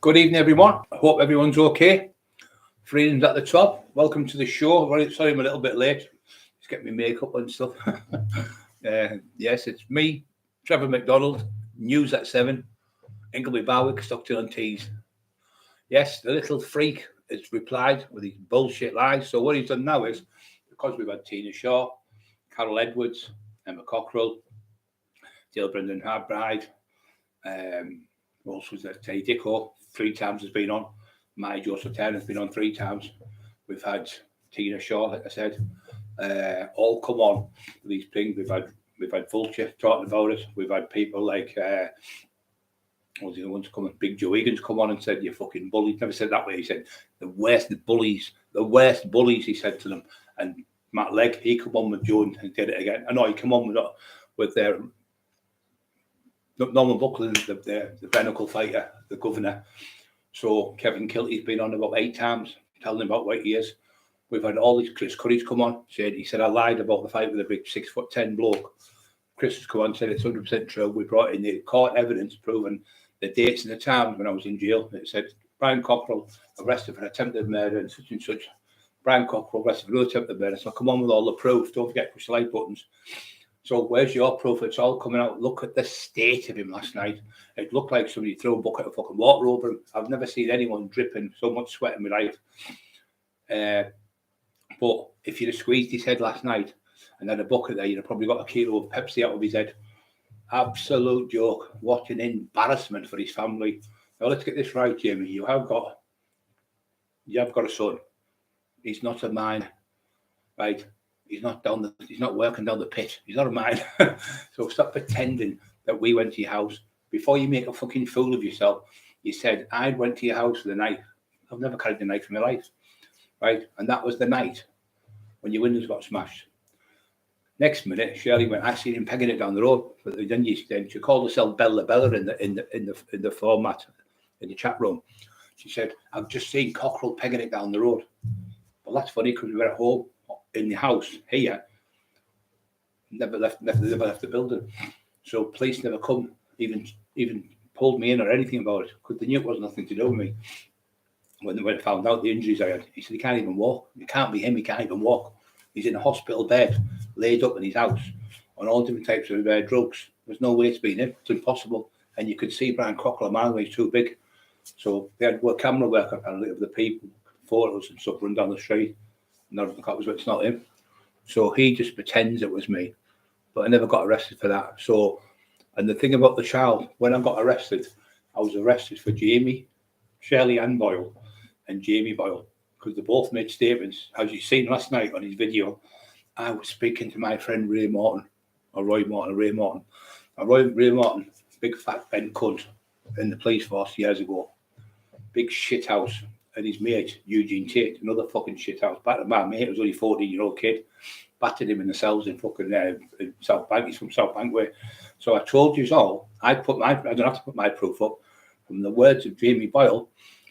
Good evening, everyone. I hope everyone's okay. Freedom's at the top. Welcome to the show. Sorry, I'm a little bit late. Just get my makeup and stuff. Yes, it's me, Trevor McDonald. News at 7. Ingleby Barwick, Stockton-on-Tees. Yes, the little freak has replied with his bullshit lies. So what he's done now is, because we've had Tina Shaw, Carol Edwards, Emma Cockerill, Jill Brendan Harbride, also was Teddy Dicko, 3 times has been on. Matty Joseph Turner has been on 3 times. We've had Tina Shaw, like I said, all come on with these things. We've had Vulture talking about it. We've had people like what was the other ones coming? Big Joe Egan's come on and said, "You fucking bullies." Never said that way. He said the worst bullies. He said to them. And Matt Legg, he come on with Joe and did it again. I know he come on with their Norman Buckland, the Bennicle fighter, the governor. So Kevin Kilty's been on about 8 times, telling him about what he is. We've had all these. Chris Curry's come on. He said I lied about the fight with a big 6'10" bloke. Chris has come on and said it's 100% true. We brought in the court evidence proving the dates and the times when I was in jail. It said Brian Cockerill arrested for attempted murder and such and such. Brian Cockerill arrested for another attempted murder. So come on with all the proof. Don't forget to push the like buttons. So where's your proof? It's all coming out. Look at the state of him last night. It looked like somebody threw a bucket of fucking water over him. I've never seen anyone dripping so much sweat in my life. But if you'd have squeezed his head last night and had a bucket there, you'd have probably got a kilo of Pepsi out of his head. Absolute joke. What an embarrassment for his family. Now let's get this right, Jamie. You have got a son. He's not a miner, right? He's not working down the pit. He's not a miner. So stop pretending that we went to your house. Before you make a fucking fool of yourself, you said, I went to your house with a knife. I've never carried a knife in my life, right? And that was the night when your windows got smashed. Next minute, Shirley went, I seen him pegging it down the road. But then she called herself Bella in the format, in the chat room. She said, I've just seen Cockerill pegging it down the road. Well, that's funny because we were at home in the house here, never left the building. So police never come, even pulled me in or anything about it, because they knew it was nothing to do with me. When they found out the injuries I had, he said he can't even walk. It can't be him. He can't even walk. He's in a hospital bed, laid up in his house on all different types of drugs. There's no way it's been him. It's impossible. And you could see Brian Cockerill a mile away. He's too big. So they had camera work apparently of the people, photos and stuff run down the street. None of the cops, but it's not him. So he just pretends it was me. But I never got arrested for that. So, and the thing about the child, when I got arrested, I was arrested for Shirley Ann Boyle and Jamie Boyle, because they both made statements. As you seen last night on his video, I was speaking to my friend Ray Morton. Ray Morton, big fat bent cunt in the police force years ago. Big shit house. And his mate, Eugene Tate, another fucking shit house. Back to my mate, was only a 14-year-old kid, battered him in the cells in fucking in South Bank. He's from South Bank way. So I told you all, I don't have to put my proof up. From the words of Jamie Boyle,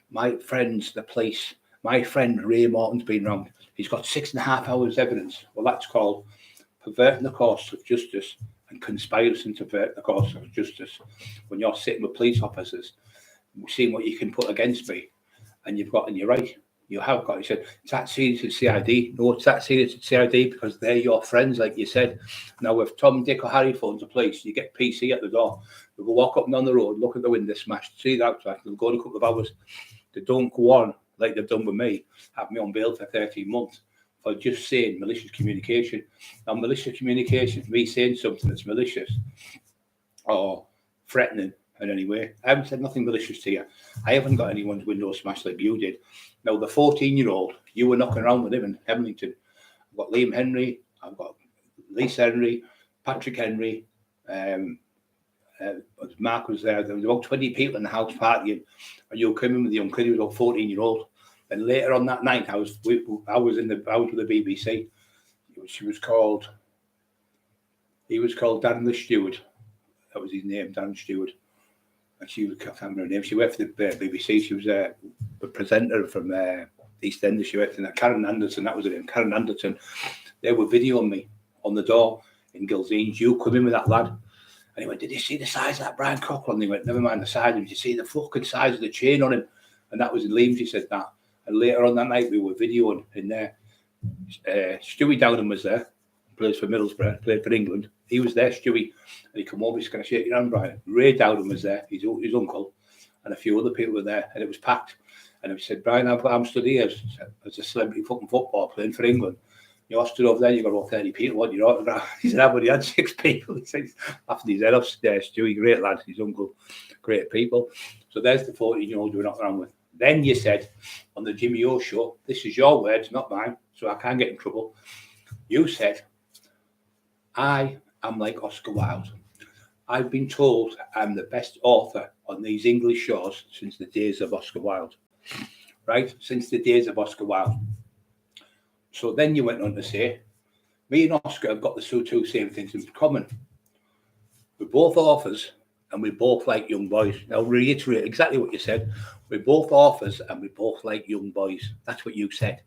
my friends, the police, my friend Ray Morton's been round. He's got 6.5 hours evidence. Well, that's called perverting the course of justice and conspiracy to pervert the course of justice. When you're sitting with police officers, seeing what you can put against me, and you're right, you have got. He said, it's that serious at CID. No, it's that serious at CID because they're your friends, like you said. Now, if Tom, Dick or Harry phones the police, you get PC at the door. They'll go walk up and down the road, look at the window smashed, see that, they'll go in a couple of hours. They don't go on like they've done with me, have me on bail for 13 months for just saying malicious communication. Now, malicious communication is me saying something that's malicious or threatening in any way. I haven't said nothing malicious to you. I haven't got anyone's window smashed like you did. Now, the 14-year-old, you were knocking around with him in Hemlington. I've got Liam Henry, I've got Lisa Henry, Patrick Henry, Mark was there. There was about 20 people in the house partying, and you came in with the young kid. He was about 14-year-old. And later on that night, I was with the BBC. He was called Darren the Steward. That was his name, Darren Steward. And she was, I can't remember her name. She worked for the BBC. She was a presenter from EastEnders. She worked in that. Karen Anderson, that was her name. Karen Anderson. They were videoing me on the door in Gilzeans. You come in with that lad, And he went, did you see the size of that Brian Cockerill? And he went, never mind the size of him. Did you see the fucking size of the chain on him? And that was in Leams, he said that. And later on that night, we were videoing in there. Stewie Downham was there, plays for Middlesbrough, played for England. He was there, Stewie. And he come over, he's going to shake your hand, Brian. Ray Downham was there, his uncle, and a few other people were there. And it was packed. And he said, Brian, I'm stood here as a celebrity fucking football playing for England. You all stood over there, you've got about 30 people, what your autograph? He said, I've only had 6 people. He said, after his head off, Stewie, great lad, his uncle, great people. So there's the 14-year-old you're not around with. Then you said on the Jimmy O show, this is your words, not mine, so I can't get in trouble. You said, I am like Oscar Wilde. I've been told I'm the best author on these English shores since the days of Oscar Wilde. Right? Since the days of Oscar Wilde. So then you went on to say, me and Oscar have got the two same things in common. We're both authors and we both like young boys. Now, reiterate exactly what you said. We're both authors and we both like young boys. That's what you said.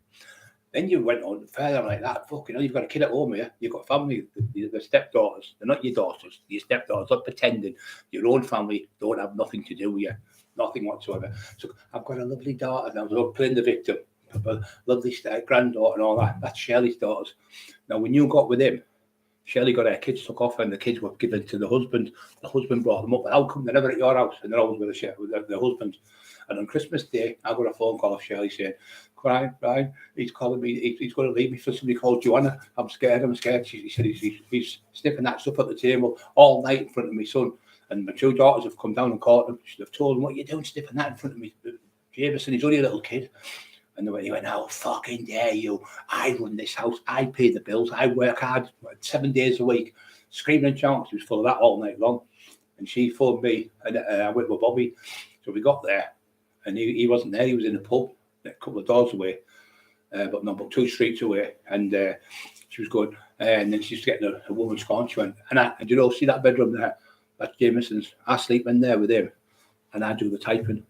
Then you went on further like that. Fucking hell, you've got a kid at home here. You've got family, the stepdaughters. They're not your daughters, they're your stepdaughters. Not pretending your own family don't have nothing to do with you. Nothing whatsoever. So I've got a lovely daughter now. So playing the victim. A lovely granddaughter and all that. That's Shirley's daughters. Now, when you got with him, Shirley got her kids took off and the kids were given to the husband. The husband brought them up. But how come they're never at your house and they're always with the husband? And on Christmas Day, I got a phone call off Shirley saying, Brian, he's calling me, he's going to leave me for somebody called Joanna. I'm scared. He said he's sniffing that stuff at the table all night in front of my son. And my 2 daughters have come down and caught him. They've told him, what are you doing sniffing that in front of me? Jameson, he's only a little kid. And he went, how fucking dare you? I run this house. I pay the bills. I work hard 7 days a week. Screaming and shouting. She was full of that all night long. And she phoned me and I went with Bobby. So we got there and he wasn't there. He was in a pub a couple of doors away, but 2 streets away. And she was going, and then she's getting a woman's gone. She went, and you know, see that bedroom there? That's Jameson's. I sleep in there with him and I do the typing.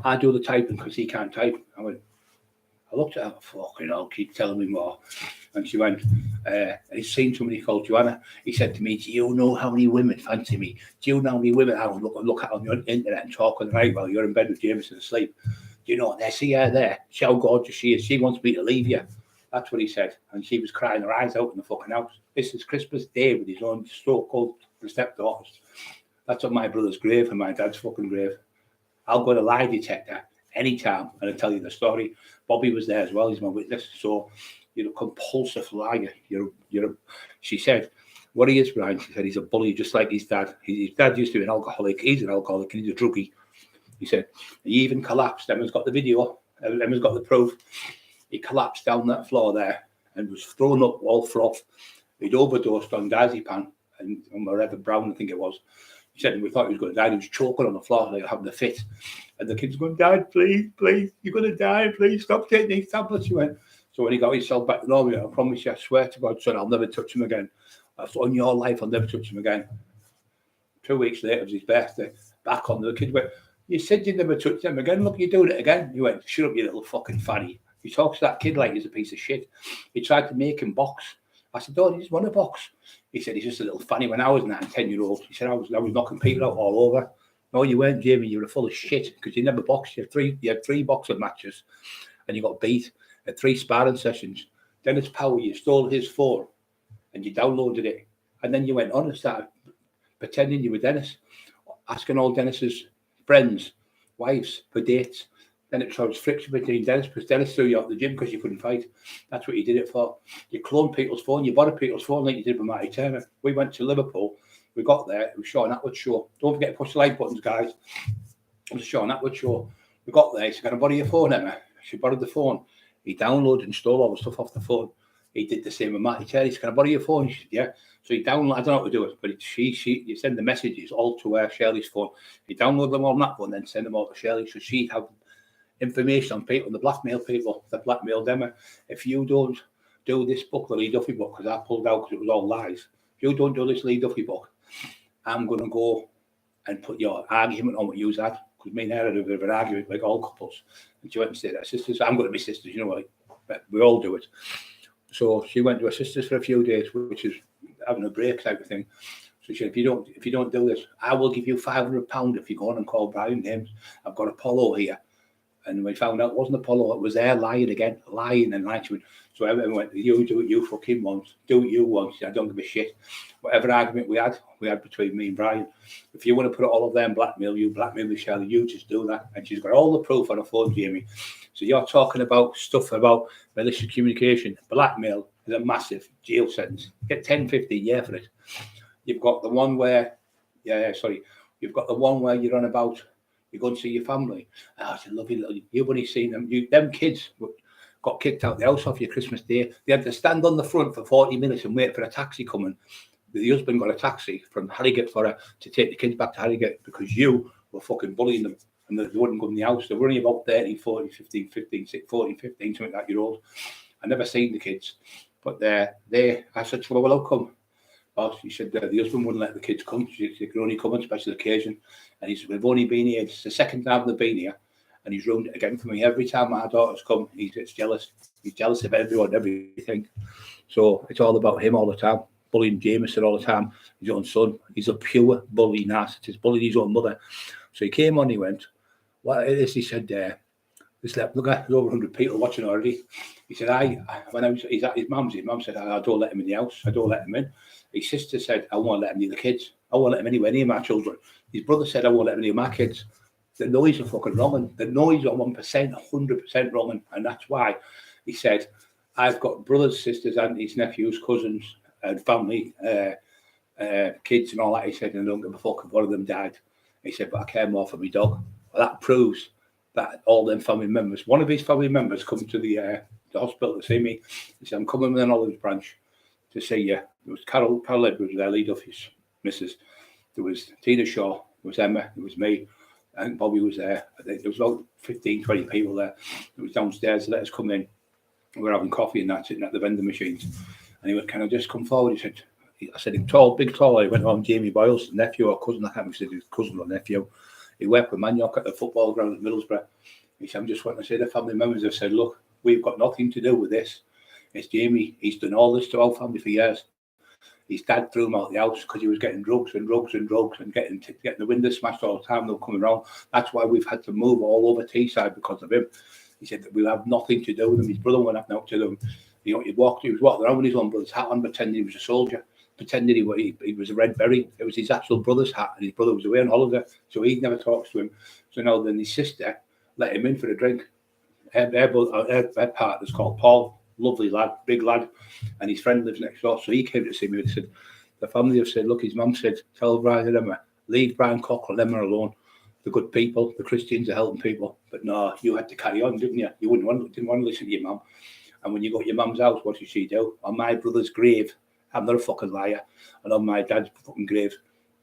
I do the typing because he can't type. I looked at her, fucking hell, keep telling me more. And she went, he's seen somebody called Joanna. He said to me, do you know how many women fancy me? Do you know how many women I would look at on the internet and talk on the night while you're in bed with Jameson asleep? Do you know what they see her there? See how gorgeous she is. She wants me to leave you. That's what he said. And she was crying her eyes out in the fucking house. This is Christmas Day with his own so-called stepdaughters. That's on my brother's grave and my dad's fucking grave. I'll go to lie detector anytime and I'll tell you the story. Bobby was there as well. He's my witness. So you're a compulsive liar. She said, what he is, Brian, she said, he's a bully just like his dad. His dad used to be an alcoholic. He's an alcoholic and he's a druggie. He said, he even collapsed. Emma's got the video. Emma's got the proof. He collapsed down that floor there and was thrown up all froth. He'd overdosed on diazepam and whatever brown, I think it was. He said, we thought he was going to die. He was choking on the floor, like having a fit. And the kid's going, Dad, please, you're going to die. Please stop taking these tablets. He went. So when he got himself back to normal, I promise you, I swear to God, son, I'll never touch him again. That's on your life, I'll never touch him again. 2 weeks later, it was his birthday. Back on, the kid went, you said you'd never touch him again. Look, you're doing it again. He went, shut up, you little fucking fanny. He talks to that kid like he's a piece of shit. He tried to make him box. I said, Don't, he just want a box. He said, he's just a little fanny. When I was 9, 10-year-old, he said, I was knocking people out all over. No, you weren't, Jamie. You were full of shit because you never boxed. You had 3 boxing matches and you got beat at 3 sparring sessions. Dennis Power, you stole his phone and you downloaded it. And then you went on and started pretending you were Dennis, asking all Dennis's friends, wives for dates. Then it shows friction between Dennis because Dennis threw you out the gym because you couldn't fight. That's what you did it for. You cloned people's phone, you borrowed people's phone like you did with Matty Turner. We went to Liverpool. We got there. It was Sean Atwood's show. Don't forget to push the like buttons, guys. It was Sean Atwood's show. We got there. He said, can I borrow your phone, Emma? She borrowed the phone. He downloaded and stole all the stuff off the phone. He did the same with Matty Turner. He said, can I borrow your phone? She said, yeah. So he downloaded, I don't know how to do it, but you send the messages all to Shirley's phone. He downloaded them all on that phone, then send them all to Shirley. So she'd have information on people, the blackmail people that blackmailed Emma. If you don't do this book, the Lee Duffy book, because I pulled out because it was all lies. If you don't do this Lee Duffy book, I'm going to go and put your argument on what you had. Because me and her had a bit of an argument, like all couples. And she went and said, her sisters, I'm going to be sisters, you know, like, but we all do it. So she went to her sisters for a few days, which is having a break type of thing. So she said, if you don't do this, I will give you £500 if you go on and call Brian names. I've got Apollo here. And we found out it wasn't Apollo, it was there lying again, lying and lying. So everyone went, you do it you fucking want, do it you want. I don't give a shit. Whatever argument we had between me and Brian. If you want to put it all up there and blackmail Michelle, you just do that. And she's got all the proof on her phone, Jamie. So you're talking about stuff about malicious communication. Blackmail is a massive jail sentence. Get 10, 15 years for it. You've got the one where, you've got the one where you're on about, you go and see your family. Oh, it's a lovely. You've only seen them. Them kids got kicked out of the house off your Christmas Day. They had to stand on the front for 40 minutes and wait for a taxi coming. The husband got a taxi from Harrogate for her to take the kids back to Harrogate because you were fucking bullying them and they wouldn't go in the house. They were only about 30, 40, 15, 15, 14, 15, something like that year old. I never seen the kids, but I said to her, well, how come? Well, she said the husband wouldn't let the kids come. She could only come on special occasion. And he said, we've only been here. It's the second time they've been here. And he's ruined it again for me. Every time my daughters come, he gets jealous. He's jealous of everyone, everything. So it's all about him all the time. Bullying Jameson all the time. His own son. He's a pure bully narcissist. Bullied his own mother. So he came on, he went, what it is, he said, look at there's over 100 people watching already. He said, he's at his mum's said, I don't let him in the house. I don't let him in. His sister said, I won't let him near the kids. I won't let him anywhere near my children. His brother said, I won't let him near my kids. The noise are fucking wrong. The noise are 1%, 100% wrong. And that's why he said, I've got brothers, sisters, aunties, nephews, cousins, and family, kids and all that. He said, and I don't give a fuck if one of them died. He said, but I care more for my dog. Well, that proves that all them family members, one of his family members come to the hospital to see me. He said, I'm coming with an olive branch to see you. There was Carol Edwards, their lead office missus. There was Tina Shaw, there was Emma, there was me, and Bobby was there. I think there was about 15, 20 people there. It was downstairs, let us come in. We were having coffee and that, sitting at the vending machines. And he went, can I just come forward? I said, big tall. He went on Jamie Boyle's nephew or cousin. I can't remember if he said his cousin or nephew. He worked with Manioc at the football ground at Middlesbrough. He said, I'm just wanting to say the family members have said, look, we've got nothing to do with this. It's Jamie. He's done all this to our family for years. His dad threw him out of the house because he was getting drugs and getting the windows smashed all the time. They were coming around. That's why we've had to move all over Teesside because of him. He said that we'll have nothing to do with him. His brother went up to them. He was walking around with his own brother's hat on, pretending he was a soldier, pretending he was a Red Berry. It was his actual brother's hat, and his brother was away on holiday, so he never talks to him. So now then his sister let him in for a drink. Her partner's called Paul. Lovely lad, big lad, and his friend lives next door. So he came to see me and said, the family have said, look, his mum said, tell Brian and Emma, leave Brian Cockerill and Emma alone. The good people, the Christians are helping people. But no, you had to carry on, didn't you? You didn't want to listen to your mum. And when you got your mum's house, what did she do? On my brother's grave, I'm not a fucking liar, and on my dad's fucking grave,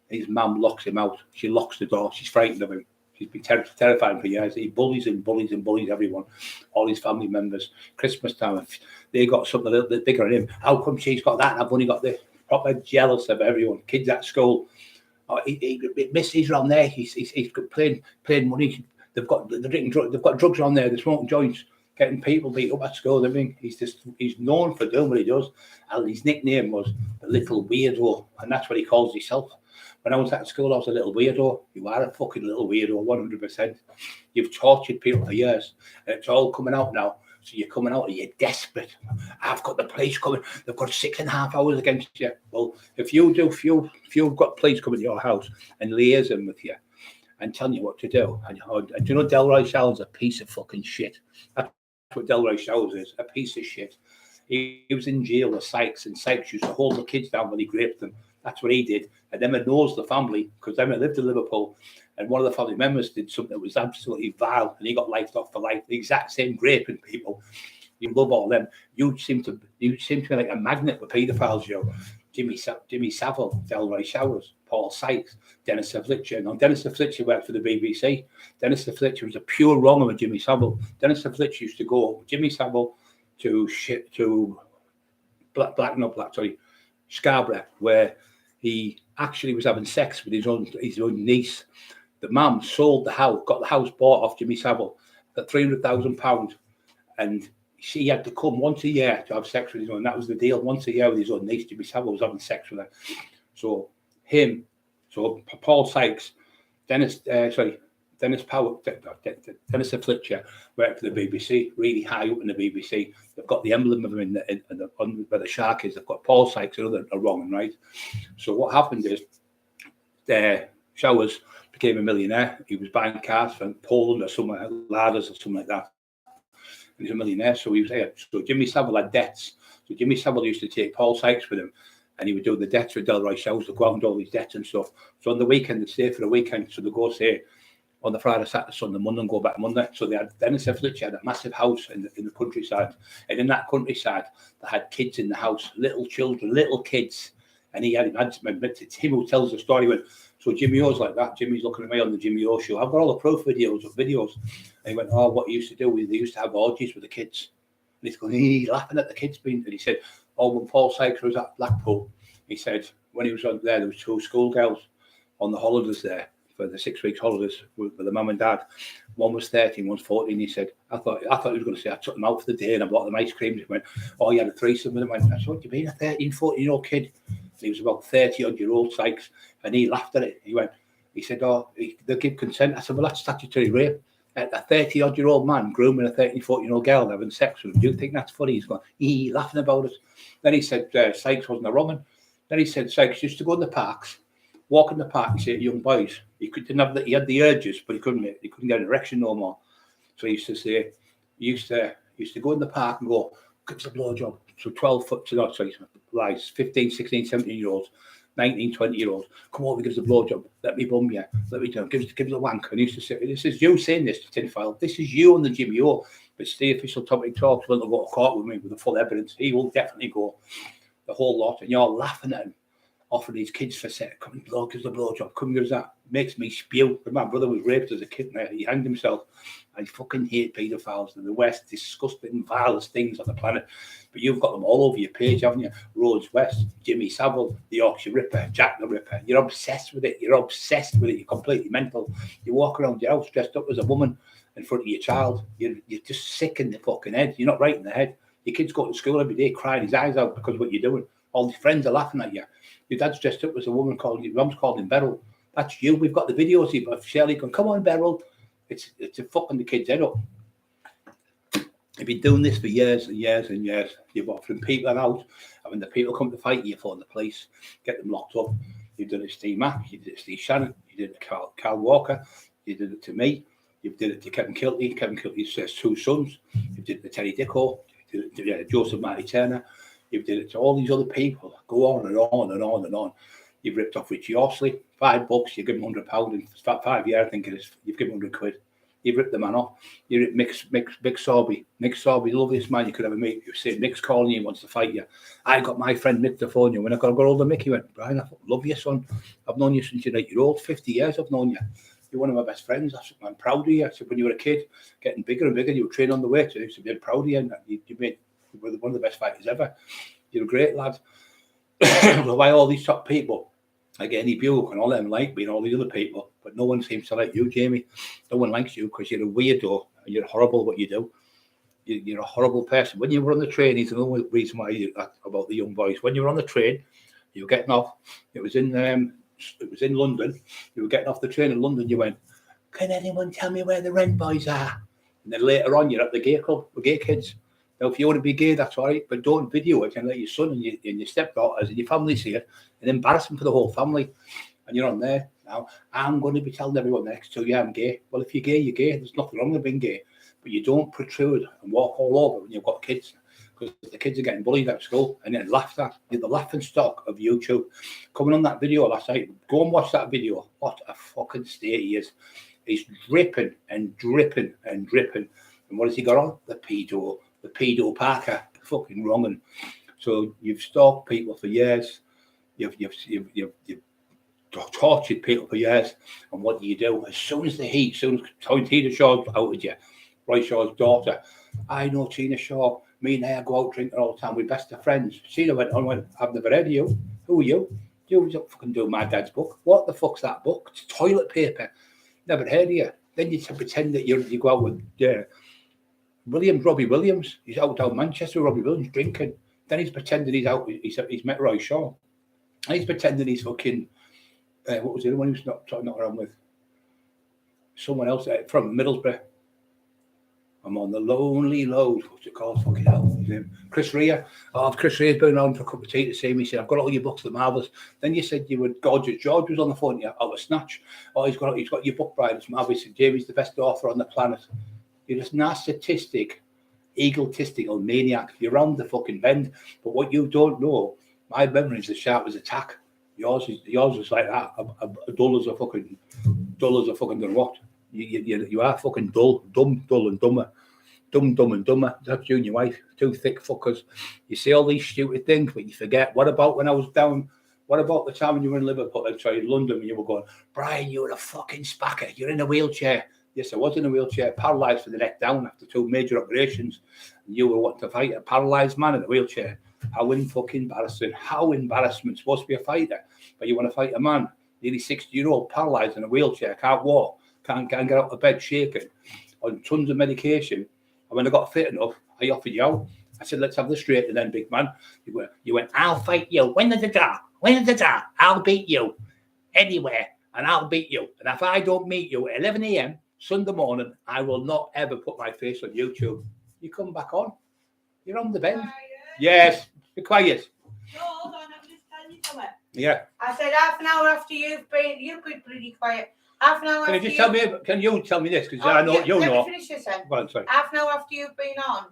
his mum locks him out. She locks the door. She's frightened of him. She's been terrified for years. He bullies everyone, all his family members. Christmas time, if they got something a little bit bigger than him, how come she's got that and I've only got this? Proper jealous of everyone. Kids at school, he misses around there. He's playing money. They're drinking drugs. They've got drugs on there. They're smoking joints, getting people beat up at school. I mean, he's known for doing what he does. And his nickname was the Little Weirdo, and that's what he calls himself. When I was at school, I was a little weirdo. You are a fucking little weirdo, 100%. You've tortured people for years, and it's all coming out now. So you're coming out and you're desperate. I've got the police coming. They've got 6.5 hours against you. Well, if you've got police coming to your house and liaising with you and telling you what to do, and you know Delroy Showers a piece of fucking shit. That's what Delroy Showers is, a piece of shit. He was in jail with Sykes, and Sykes used to hold the kids down when he raped them. That's what he did. And Emma knows the family because Emma lived in Liverpool, and one of the family members did something that was absolutely vile, and he got life off for life. The exact same raping people. You love all them. You seem to be like a magnet with paedophiles, Joe. Jimmy Savile, Delroy Showers, Paul Sykes, Dennis Fletcher. Now, Dennis Fletcher worked for the BBC. Dennis Fletcher was a pure wrong with Jimmy Savile. Dennis Fletcher used to go with Jimmy Savile to Scarborough, where he actually was having sex with his own niece. The mum sold the house, got the house bought off Jimmy Savile for £300,000, and she had to come once a year to have sex with his own. That was the deal. Once a year with his own niece, Jimmy Savile was having sex with her. So him, so Paul Sykes, Dennis Powell, Dennis Fletcher worked for the BBC, really high up in the BBC. They've got the emblem of him on where the shark is. They've got Paul Sykes, another are wrong, right? So what happened is, Showers became a millionaire. He was buying cars from Poland or somewhere, ladders or something like that. And he's a millionaire, so he was there. So Jimmy Savile had debts. So Jimmy Savile used to take Paul Sykes with him, and he would do the debts with Delroy Showers to go out and do all these debts and stuff. So on the weekend, they'd stay for the weekend. So they go say on the Friday, Saturday, Sunday, Monday, and go back Monday. So they had Dennis Fletcher had a massive house in the countryside, and in that countryside, they had kids in the house, little children, little kids. And he had it's him who tells the story when. So Jimmy O's like that. Jimmy's looking at me on the Jimmy O show. I've got all the proof videos. And he went, oh, what he used to do, they used to have orgies with the kids. And he's going, laughing at the kids being. And he said, oh, when Paul Sykes was at Blackpool, he said, when he was on there was 2 schoolgirls on the holidays there for the 6 weeks holidays with the mum and dad. One was 13, one's 14. He said, I thought he was going to say, I took them out for the day and I bought them ice cream. He went, oh, you had a threesome with them. I said, what do you mean, a 13, 14-year-old kid? And he was about 30-odd-year-old Sykes, and he laughed at it. He said, oh, they'll give consent. I said, well, that's statutory rape. A 30-odd-year-old man grooming a 13, 14-year-old girl and having sex with him. Do you think that's funny? He's going, laughing about it. Then he said, Sykes wasn't a wrong. Then he said, Sykes used to go in the parks, walk in the park and say to young boys, he had the urges, but he couldn't get an erection no more. So he used to say, he used to go in the park and go, give us a blowjob. So 15, 16, 17-year-olds, 19, 20-year-olds, come over, give us a blowjob. Let me bum you. Let me do it. Give us a wank. And he used to say, this is you saying this to Tinfoil. This is you on the Jimmy O. But it's the official topic talks. Will go to court with me with the full evidence. He will definitely go the whole lot. And you're laughing at him, offering these kids for sex. Come and blow, give us a blowjob. Come and give us that. Makes me spew. My brother was raped as a kid. He hanged himself. I fucking hate paedophiles in the West. Disgusting, vilest things on the planet. But you've got them all over your page, haven't you? Rhodes West, Jimmy Savile, the Yorkshire Ripper, Jack the Ripper. You're obsessed with it. You're completely mental. You walk around your house dressed up as a woman in front of your child. You're just sick in the fucking head. You're not right in the head. Your kids go to school every day crying his eyes out because of what you're doing. All his friends are laughing at you. Your dad's dressed up as a woman your mum's called him Beryl. That's you. We've got the videos of Shirley going, come on, Beryl. It's a fucking the kid's head up. You've been doing this for years and years and years. You've offering people out, and when the people come to fight you, phone the police, get them locked up. You've done it to Steve Mack, you did it to Steve Shannon, you did it to Carl Walker, you did it to me, you did it to Kevin Kilty. Kevin Kilty's 2 sons. You did it to Terry Dicko, you did it to Joseph Marty Turner. You did it to all these other people. Go on and on and on and on. You've ripped off Richie Horsley, $5. You give him £100 in 5 years. I think it is. You've given £100. You've ripped the man off. You ripped Mick Sorby. Mick Sorby, the loveliest man you could ever meet. You say Mick's calling you, he wants to fight you. I got my friend Mick to phone you. When I got older, Mick, he went, Brian, I love you, son. I've known you since you're 8-year-old. 50 years I've known you. You're one of my best friends. I'm proud of you. I said, when you were a kid, getting bigger and bigger, you were training on the way. So I said, I'm proud of you. And you were one of the best fighters ever. You're a great lad. Why all these top people, like Eddie Buick and all them like me and all the other people, but no one seems to like you, Jamie. No one likes you because you're a weirdo and you're horrible at what you do. You're a horrible person. When you were on the train, he's another reason why you about the young boys. When you were on the train, you were getting off. It was in London. You were getting off the train in London. You went, can anyone tell me where the Rent boys are? And then later on, you're at the gay club with gay kids. Now, if you want to be gay, that's all right, but don't video it and let your son and your stepdaughters and your family see it and embarrass them for the whole family. And you're on there. Now, I'm going to be telling everyone next to you I'm gay. Well, if you're gay, you're gay. There's nothing wrong with being gay. But you don't protrude and walk all over when you've got kids, because the kids are getting bullied at school and then laughed at. You're the laughing stock of YouTube. Coming on that video last night, go and watch that video. What a fucking state he is. He's dripping and dripping and dripping. And what has he got on? The pedo Parker, fucking wrong. And so you've stalked people for years. You've tortured people for years. And what do? As soon as Tina Shaw's outed you, Roy Shaw's daughter, I know Tina Shaw. Me and her go out drinking all the time. We're best of friends. Tina went on and went, I've never heard of you. Who are you? You don't fucking do my dad's book. What the fuck's that book? It's toilet paper. Never heard of you. Then you pretend that you go out with Robbie Williams. He's out down Manchester with Robbie Williams drinking. Then he's pretending he's met Roy Shaw. And he's pretending he's fucking What was the other one he was not around with? Someone else from Middlesbrough. I'm on the lonely load. What's it called? Fucking hell. His name? Chris Rea. Oh, Chris Rea's been around for a cup of tea to see me. He said, I've got all your books, the marvellous. Then you said you were gorgeous. George was on the phone, yeah, out of Snatch. Oh, he's got your book, Brian. It's marvellous. Jamie's the best author on the planet. You're just narcissistic, egotistical maniac. You're round the fucking bend. But what you don't know, my memory is as sharp as a tack. Yours is like that. Dull as a fucking done what? You are fucking dull and dumber. Dumb and dumber. That's you and your wife. Two thick fuckers. You say all these stupid things, but you forget. What about when I was down? What about the time when you were in Liverpool, London, when you were going, Brian, you're a fucking spacker. You're in a wheelchair. Yes, I was in a wheelchair, paralysed for the neck down after 2 major operations. And you were wanting to fight a paralysed man in a wheelchair. How fucking embarrassing. How embarrassing. It's supposed to be a fighter, but you want to fight a man, nearly 60-year-old, paralysed in a wheelchair, can't walk, can't get out of bed, shaking, on tons of medication. And when I got fit enough, I offered you out. I said, let's have the straight and then, big man. You went, I'll fight you. Win the draw. I'll beat you anywhere, and I'll beat you. And if I don't meet you at 11 a.m. Sunday morning, I will not ever put my face on YouTube. You come back on. You're on the bend. Yes. Be quiet. No, hold on. I'm just telling you something. Yeah. I said half an hour after you've been bloody quiet. Half an hour Can after you tell me? Can you tell me this? Because I know you know. Let me finish this then. Well, sorry. Half an hour after you've been on,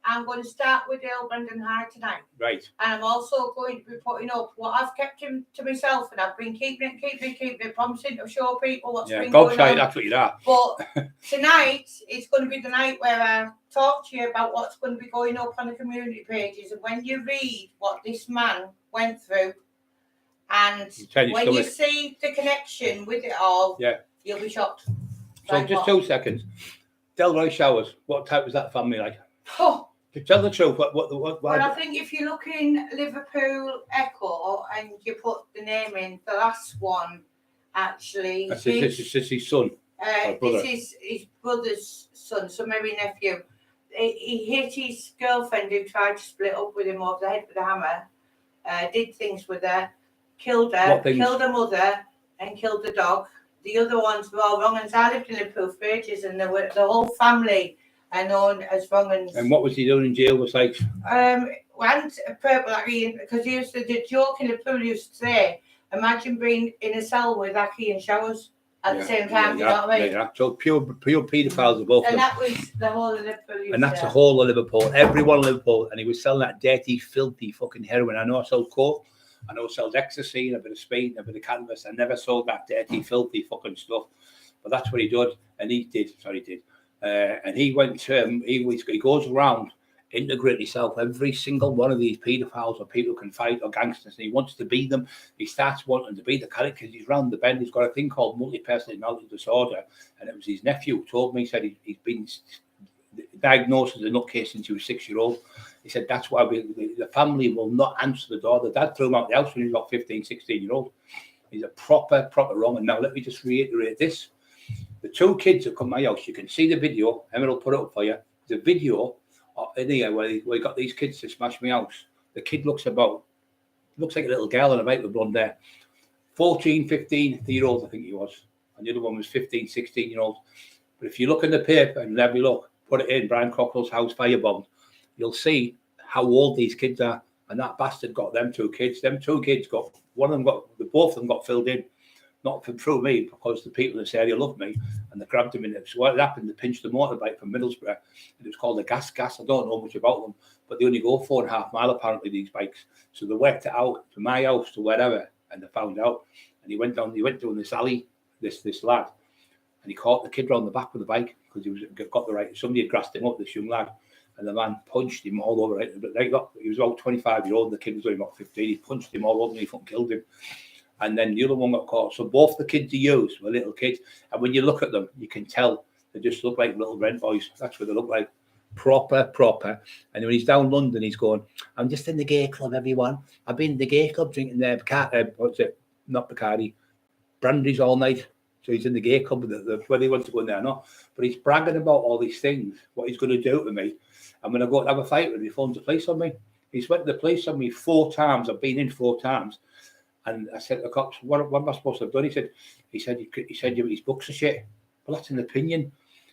I'm going to start with Dale Brendan High tonight. Right. And I'm also going to be putting up what I've kept him to myself, and I've been keeping it, promising to show people what's been going on. That's what you are. But tonight is going to be the night where I talk to you about what's going to be going up on the community pages. And when you read what this man went through, and when you see the connection with it all, you'll be shocked. So like just 2 seconds. Delroy Showers, what type was that family like? Oh. To tell the truth, what well, I think if you look in Liverpool Echo and you put the name in, the last one actually. This is his son. This is his brother's son, so maybe nephew. He hit his girlfriend who tried to split up with him over the head with a hammer, did things with her, killed her mother, and killed the dog. The other ones were all wrong, and I lived in Liverpool for ages, and the whole family are known as wrong. And what was he doing in jail? Was like went purple because he used to the joke in Liverpool used to say, imagine being in a cell with Aki and showers at the same time. You know what I mean? Yeah. So pure paedophiles are both. And that was the whole of Liverpool. And that's the whole of Liverpool. Everyone in Liverpool, and he was selling that dirty, filthy fucking heroin. I know I sold coke. I know sells ecstasy and a bit of speed and a bit of cannabis. I never sold that dirty, filthy fucking stuff. But that's what he did. And he did. And he went, he goes around, integrating himself, every single one of these paedophiles or people who can fight or gangsters. And he wants to be them. He starts wanting to be the character because he's round the bend. He's got a thing called multi-personality disorder. And it was his nephew who told me, he said he's been diagnosed as a nutcase since he was 6-year-old. He said that's why the family will not answer the door. The dad threw him out the house when he was about 15, 16-year-old. He's a proper wrong. And now let me just reiterate this. The 2 kids that come to my house, you can see the video. Emma will put it up for you. The video in here where he got these kids to smash my house. The kid looks like a little girl and a mate with blonde hair. 14, 15-year-old, I think he was. And the other one was 15, 16-year-old. But if you look in the paper and let me look, put it in, Brian Cockerill's house firebombed, you'll see how old these kids are. And that bastard got them 2 kids. Them 2 kids both of them got filled in. Not through me, because the people in this area loved me, and they grabbed him in it. So what happened, they pinched the motorbike from Middlesbrough, and it was called a gas. I don't know much about them, but they only go 4.5 miles, apparently, these bikes. So they worked it out to my house, to wherever, and they found out. And he went down this alley, this lad, and he caught the kid round the back with the bike, because somebody had grassed him up, this young lad, and the man punched him all over. He was about 25-year-old, and the kid was only about 15. He punched him all over, and he fucking killed him. And then the other one got caught. So both the kids he used were little kids. And when you look at them, you can tell they just look like little rent boys. That's what they look like. Proper. And when he's down London, he's going, I'm just in the gay club, everyone. I've been in the gay club drinking their not Bacardi, brandies all night. So he's in the gay club, whether he wants to go in there or not. But he's bragging about all these things, what he's going to do to me. And when I go to have a fight with him, he phones the police on me. He's went to the police on me 4 times. I've been in 4 times. And I said to the cops, what am I supposed to have done? He said his books are shit. Well, that's an opinion.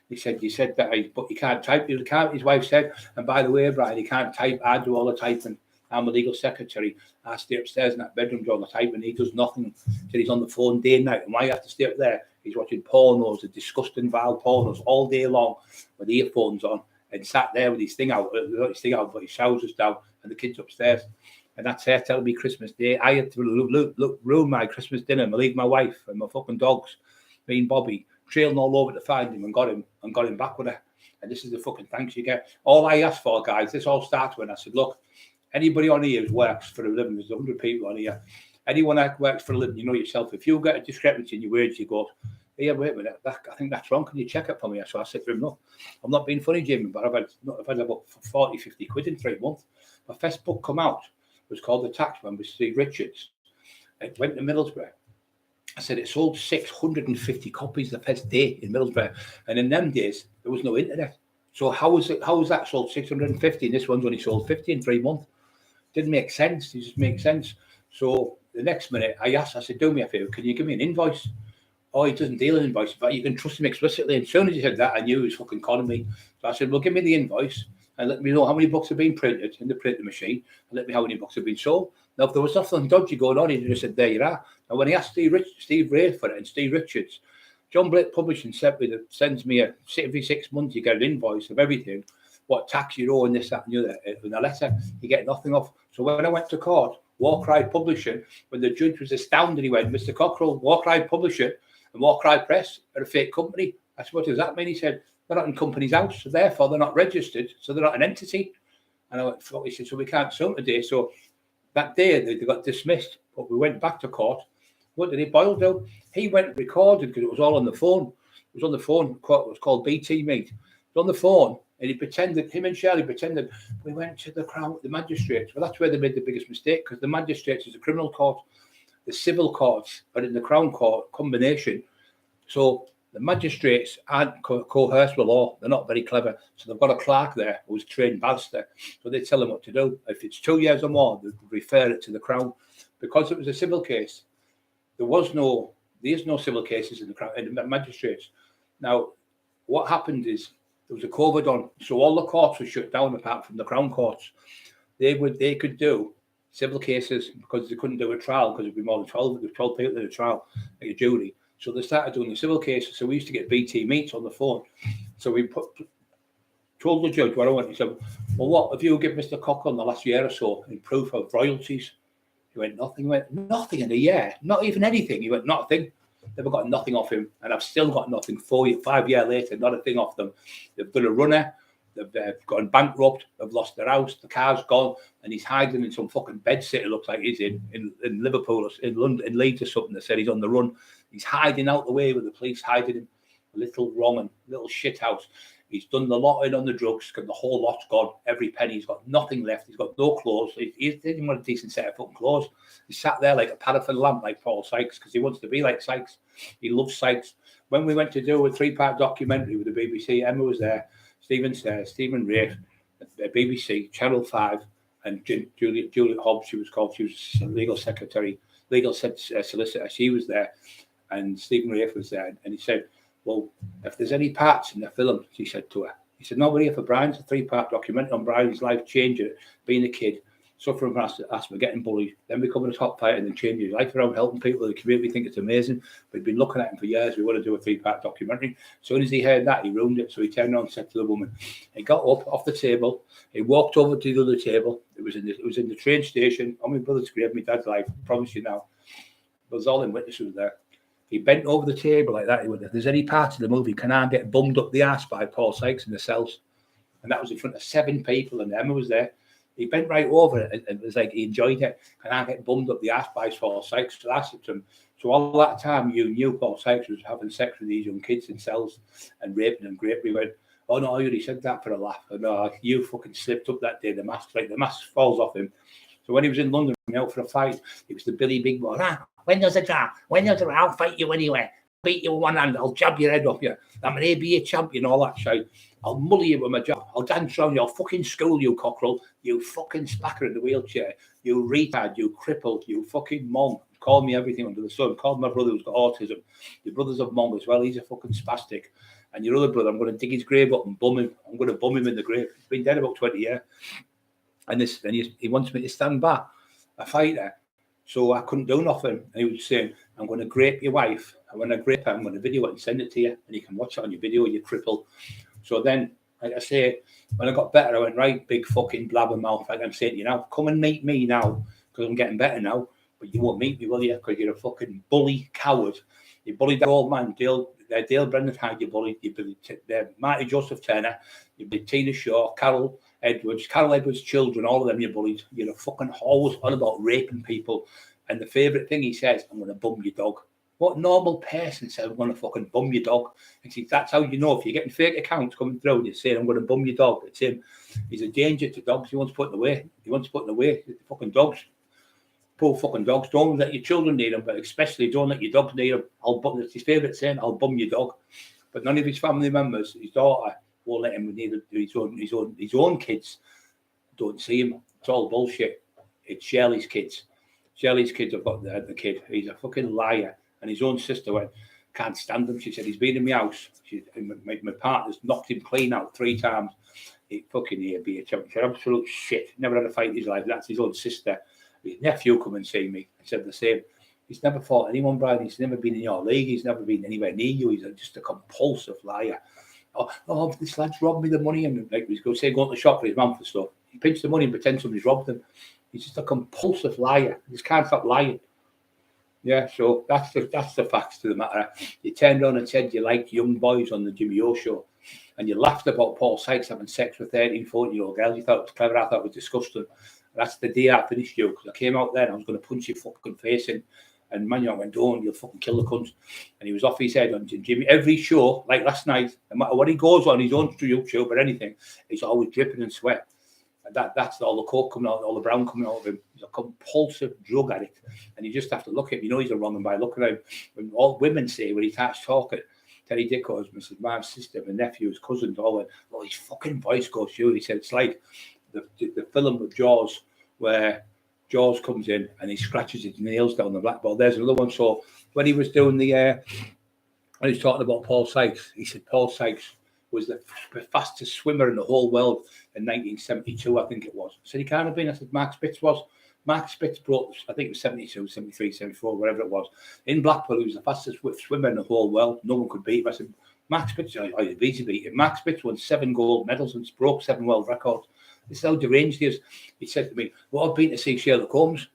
He said that, but he can't type. He can't. His wife said, and by the way, Brian, he can't type. I do all the typing. I'm a legal secretary. I stay upstairs in that bedroom doing the typing. He does nothing till he's on the phone day and night. And why you have to stay up there? He's watching pornos, the disgusting, vile pornos all day long with earphones on, and sat there with his thing out, but his trousers down, and the kids upstairs. And that's her telling me Christmas Day. I had to ruin my Christmas dinner and leave my wife and my fucking dogs, me and Bobby, trailing all over to find him and got him back with her. And this is the fucking thanks you get. All I asked for, guys, this all started when I said, look, anybody on here who works for a living, there's 100 people on here. Anyone that works for a living, you know yourself, if you get a discrepancy in your words, you go, hey, wait a minute, I think that's wrong. Can you check it for me? So I said to him, no, I'm not being funny, Jim, but I've had about 40, 50 quid in 3 months. My first book come out was called The Taxman with Steve Richards. It went to Middlesbrough. I said it sold 650 copies the first day in Middlesbrough. And in them days, there was no internet. So how was that sold 650 and this one's only sold 50 in 3 months? Didn't make sense. It just makes sense. So the next minute I said, do me a favour, can you give me an invoice? Oh, he doesn't deal in invoices, but you can trust him explicitly. And as soon as he said that, I knew he was fucking conning me. So I said, well, give me the invoice and let me know how many books have been printed in the printing machine and let me know how many books have been sold. Now, if there was nothing dodgy going on, he just said, there you are. Now, when he asked Steve Ray for it and Steve Richards, John Blake Publishing sends me every 6 months, you get an invoice of everything, what tax you owe and this, that, and the other. In a letter, you get nothing off. So when I went to court, War Cry Publishing, when the judge was astounded, he went, Mr. Cockerill, War Cry Publishing and War Cry Press are a fake company. I said, what does that mean? He said, they're not in Company's House, so therefore they're not registered, so they're not an entity. And I went, fuck, he said, so we can't sue today. So that day they got dismissed, but we went back to court. What did he Boyle do? He went and recorded because it was all on the phone. It was on the phone. It was called BT Meet. It was on the phone, and he pretended. Him and Shirley pretended we went to the Crown, the magistrates. Well, that's where they made the biggest mistake because the magistrates is a criminal court. The civil courts are in the Crown Court combination. So the magistrates aren't coerced with law. They're not very clever. So they've got a clerk there who's a trained barrister. So they tell them what to do. If it's 2 years or more, they refer it to the Crown. Because it was a civil case, there's no civil cases in the Crown, in the magistrates. Now, what happened is there was a COVID on, so all the courts were shut down apart from the Crown courts. They could do civil cases because they couldn't do a trial because it'd be more than 12. There were 12 people in a trial, like a jury. So they started doing the civil cases. So we used to get BT Meets on the phone. So we told the judge what I wanted. He said, well, what have you given Mr. Cockerill in the last year or so in proof of royalties? He went, nothing. He went, nothing in a year, not even anything. He went, nothing. Never got nothing off him. And I've still got nothing 5 years later, not a thing off them. They've done a runner. They've gone bankrupt. They've lost their house. The car's gone. And he's hiding in some fucking bed sit. It looks like he's in Liverpool or in London, in Leeds or something. They said he's on the run. He's hiding out the way with the police hiding him. A little wrong little shit house. He's done the lot in on the drugs because the whole lot's gone. Every penny. He's got nothing left. He's got no clothes. He didn't want a decent set of fucking clothes. He sat there like a paraffin lamp like Paul Sykes because he wants to be like Sykes. He loves Sykes. When we went to do a 3-part documentary with the BBC, Emma was there, Stephen Ray, BBC, Channel 5, and Juliet Hobbs, she was a legal secretary, solicitor. She was there, and Stephen Ray was there, and he said, well, if there's any parts in the film, he said to her, he said, no, we're here for Brian's, a 3-part documentary on Brian's life, changing it, being a kid, suffering from asthma, getting bullied, then becoming a top fighter, and then changing his life around, helping people in the community. We think it's amazing. We've been looking at him for years. We want to do a 3-part documentary. As soon as he heard that, he ruined it. So he turned around and said to the woman, he got up off the table, he walked over to the other table. It was in the train station on my brother's grave, my dad's life, I promise you now. There's all in witnesses there. He bent over the table like that. He went, if there's any part of the movie, can I get bummed up the arse by Paul Sykes in the cells? And that was in front of 7 people, and Emma was there. He bent right over it, and it was like he enjoyed it. Can I get bummed up the arse by Paul Sykes? So I said to him, so all that time you knew Paul Sykes was having sex with these young kids in cells and raping them. Great. We went, oh no, I already said that for a laugh. And no, you fucking slipped up that day. The mask falls off him. So when he was in London out for a fight, it was the Billy Big Boy. When there's a draw, I'll fight you anyway. Beat you with one hand, I'll jab your head off you. I'm an ABA champion, all that shit. I'll mully you with my job. I'll dance around you. I'll fucking school you, Cockerill. You fucking spacker in the wheelchair. You retard, you cripple, you fucking mom. called me everything under the sun. Called my brother who's got autism. Your brother's a monk as well. He's a fucking spastic. And your other brother, I'm going to dig his grave up and bum him. I'm going to bum him in the grave. He's been dead about 20 years. And he wants me to stand back, a fighter. So I couldn't do nothing. And he was saying, I'm going to grape your wife. And when I grape her, I'm going to video it and send it to you. And you can watch it on your video, you cripple. So then, like I say, when I got better, I went, right, big fucking blabbermouth. Like I'm saying to you now, come and meet me now, because I'm getting better now. But you won't meet me, will you? Because you're a fucking bully coward. You bullied that old man, Dale Brendan Hyde, you bullied. You bullied Marty Joseph Turner. You bullied Tina Shaw, Carol Edwards' children, all of them you bullied. You're a fucking horse on about raping people. And the favourite thing he says, I'm going to bum your dog. What normal person says, I'm going to fucking bum your dog? And see, that's how you know if you're getting fake accounts coming through and you're saying, I'm going to bum your dog. It's him. He's a danger to dogs. He wants putting away. The fucking dogs. Poor fucking dogs. Don't let your children need them, but especially don't let your dogs need them. It's his favourite saying, I'll bum your dog. But none of his family members, his daughter, won't let him neither his own kids don't see him. It's all bullshit. It's Shirley's kids. Shirley's kids have got the kid. He's a fucking liar. And his own sister went, can't stand him. She said, he's been in my house. My partner's knocked him clean out 3 times. He fucking be a champ. He said, absolute shit. Never had a fight in his life. That's his own sister. His nephew come and see me. He said the same. He's never fought anyone, Brian. He's never been in your league. He's never been anywhere near you. He's just a compulsive liar. Oh, this lad's robbed me the money. And like he's going to the shop for his mum for stuff. He pinched the money and pretends somebody's robbed him. He's just a compulsive liar. He just can't stop lying. Yeah, so that's the facts to the matter. You turned around and said you liked young boys on the Jimmy O show. And you laughed about Paul Sykes having sex with 13, 14-year-old girls. You thought it was clever. I thought it was disgusting. That's the day I finished you, because I came out there and I was going to punch your fucking face in. And Manuel went, don't, you'll fucking kill the cunt. And he was off his head on Jimmy. Every show, like last night, no matter what he goes on, his own YouTube or anything, he's always dripping in sweat. And that's all the coke coming out, all the brown coming out of him. He's a compulsive drug addict. And you just have to look at him. You know he's a wrong one by looking at him. When all women say, when he starts talking, Terry Dicko's, Mrs. My sister, my nephew's cousins, all went, oh, his fucking voice goes through. He said, it's like the film with Jaws, where Jaws comes in and he scratches his nails down the blackboard. There's another one. So when he was doing when he was talking about Paul Sykes, he said Paul Sykes was the fastest swimmer in the whole world in 1972, I think it was. I said, he can't have been. I said, Mark Spitz was. Mark Spitz broke, I think it was 72, 73, 74, whatever it was. In Blackpool, he was the fastest swimmer in the whole world. No one could beat him. I said, Mark Spitz, he's easy beat him. Mark Spitz won 7 gold medals and broke 7 world records. This is how deranged he is. He said to me, well, I've been to see Sherlock Holmes.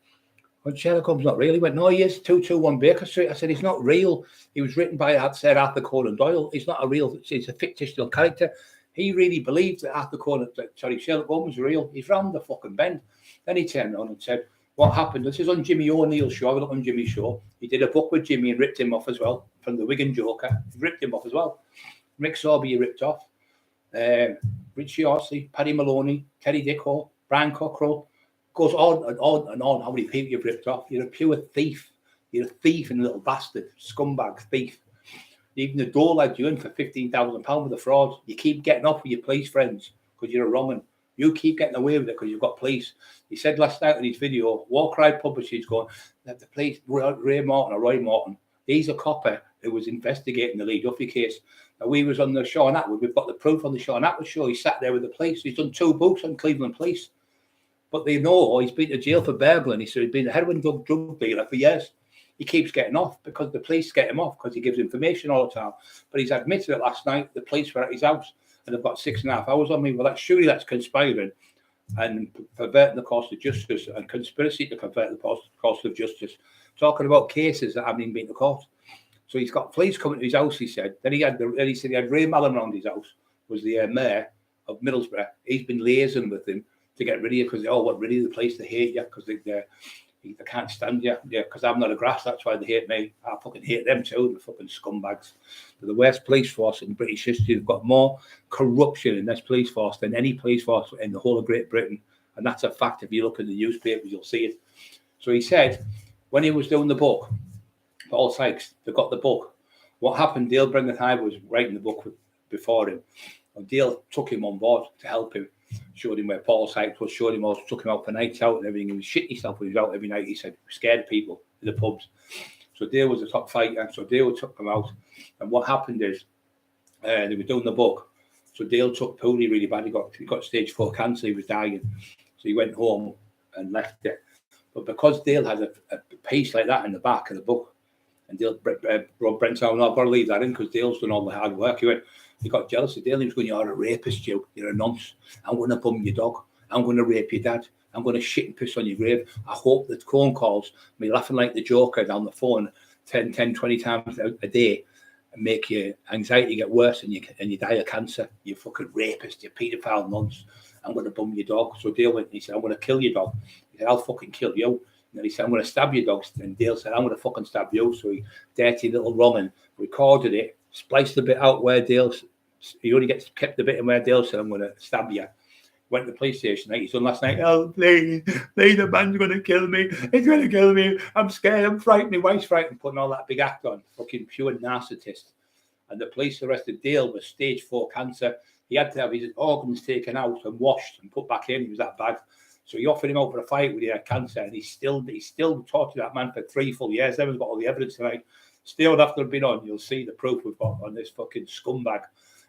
Well, Sherlock Holmes not real. He went, no, he is 221 Baker Street. I said, he's not real. He was written by Sir Arthur Conan Doyle. He's not a real, he's a fictional character. He really believed that Sherlock Holmes was real. He's round the fucking bend. Then he turned around and said, what happened? This is on Jimmy O'Neill's show. I look on Jimmy's show. He did a book with Jimmy and ripped him off as well. From the Wigan Joker. He ripped him off as well. Rick Sorby ripped off. Richie Orsley, Paddy Maloney, Terry Dicko, Brian Cockerill. Goes on and on and on how many people you've ripped off. You're a pure thief. You're a thief and a little bastard. Scumbag thief. Even the door led you in for £15,000 with a fraud. You keep getting off with your police friends because you're a wrong one. You keep getting away with it because you've got police. He said last night in his video, Warcry Publishing's going, that the police, Roy Morton, he's a copper who was investigating the Lee Duffy case. Now, we was on the Sean Atwood. We've got the proof on the Sean Atwood show. He sat there with the police. He's done 2 books on Cleveland police. But they know he's been to jail for burglar. He said he's been a heroin drug dealer for years. He keeps getting off because the police get him off because he gives information all the time. But he's admitted it last night. The police were at his house and they've got 6.5 hours on me. Well, surely that's conspiring and perverting the course of justice and conspiracy to pervert the course of justice. Talking about cases that haven't even been to court. So he's got police coming to his house, he said. Then he said he had Ray Mallon around his house, was the mayor of Middlesbrough. He's been liaising with him to get rid of you because they all want rid of the place to hate you because they can't stand you. Yeah, because I'm not a grass, that's why they hate me. I fucking hate them too, the fucking scumbags. They're the worst police force in British history. They've got more corruption in this police force than any police force in the whole of Great Britain. And that's a fact. If you look at the newspapers, you'll see it. So he said, when he was doing the book, Paul Sykes, they got the book. What happened, Dale Brendan Hyde was writing the book before him. And Dale took him on board to help him. Showed him where Paul Sykes was, showed him all, took him out for nights out and everything. He was shitting himself when he was out every night. He said, scared of people. in the pubs. So Dale was a top fighter. So Dale took him out. And what happened is they were doing the book. So Dale took Pooley really bad. He got stage 4 cancer. He was dying. So he went home and left it. But because Dale had a piece like that in the back of the book, and Dale brought Brent down, I've got to leave that in because Dale's done all the hard work. He got jealous of Dale. He was going, "You're a rapist, you. You're a nonce. I'm going to bum your dog. I'm going to rape your dad. I'm going to shit and piss on your grave. I hope that phone calls, me laughing like the Joker down the phone 10, 20 times a day, and make your anxiety get worse and you die of cancer. You fucking rapist, you paedophile nonce. I'm going to bum your dog." So Dale went and he said, "I'm going to kill your dog." He said, "I'll fucking kill you." And then he said, "I'm going to stab your dog." And Dale said, "I'm going to fucking stab you." So he, dirty little wronging, recorded it, spliced the bit out where he only kept the bit in where Dale said, "I'm going to stab you." Went to the police station like he's done last night. "Oh, please, the man's going to kill me. He's going to kill me. I'm scared. I'm frightened. My wife's frightened." Putting all that big act on. Fucking pure narcissist. And the police arrested Dale with stage 4 cancer. He had to have his organs taken out and washed and put back in. He was that bad. So he offered him out for a fight when he had cancer, and he still tortured that man for 3 full years. Everyone's got all the evidence tonight. Still, after been on, you'll see the proof we've got on this fucking scumbag.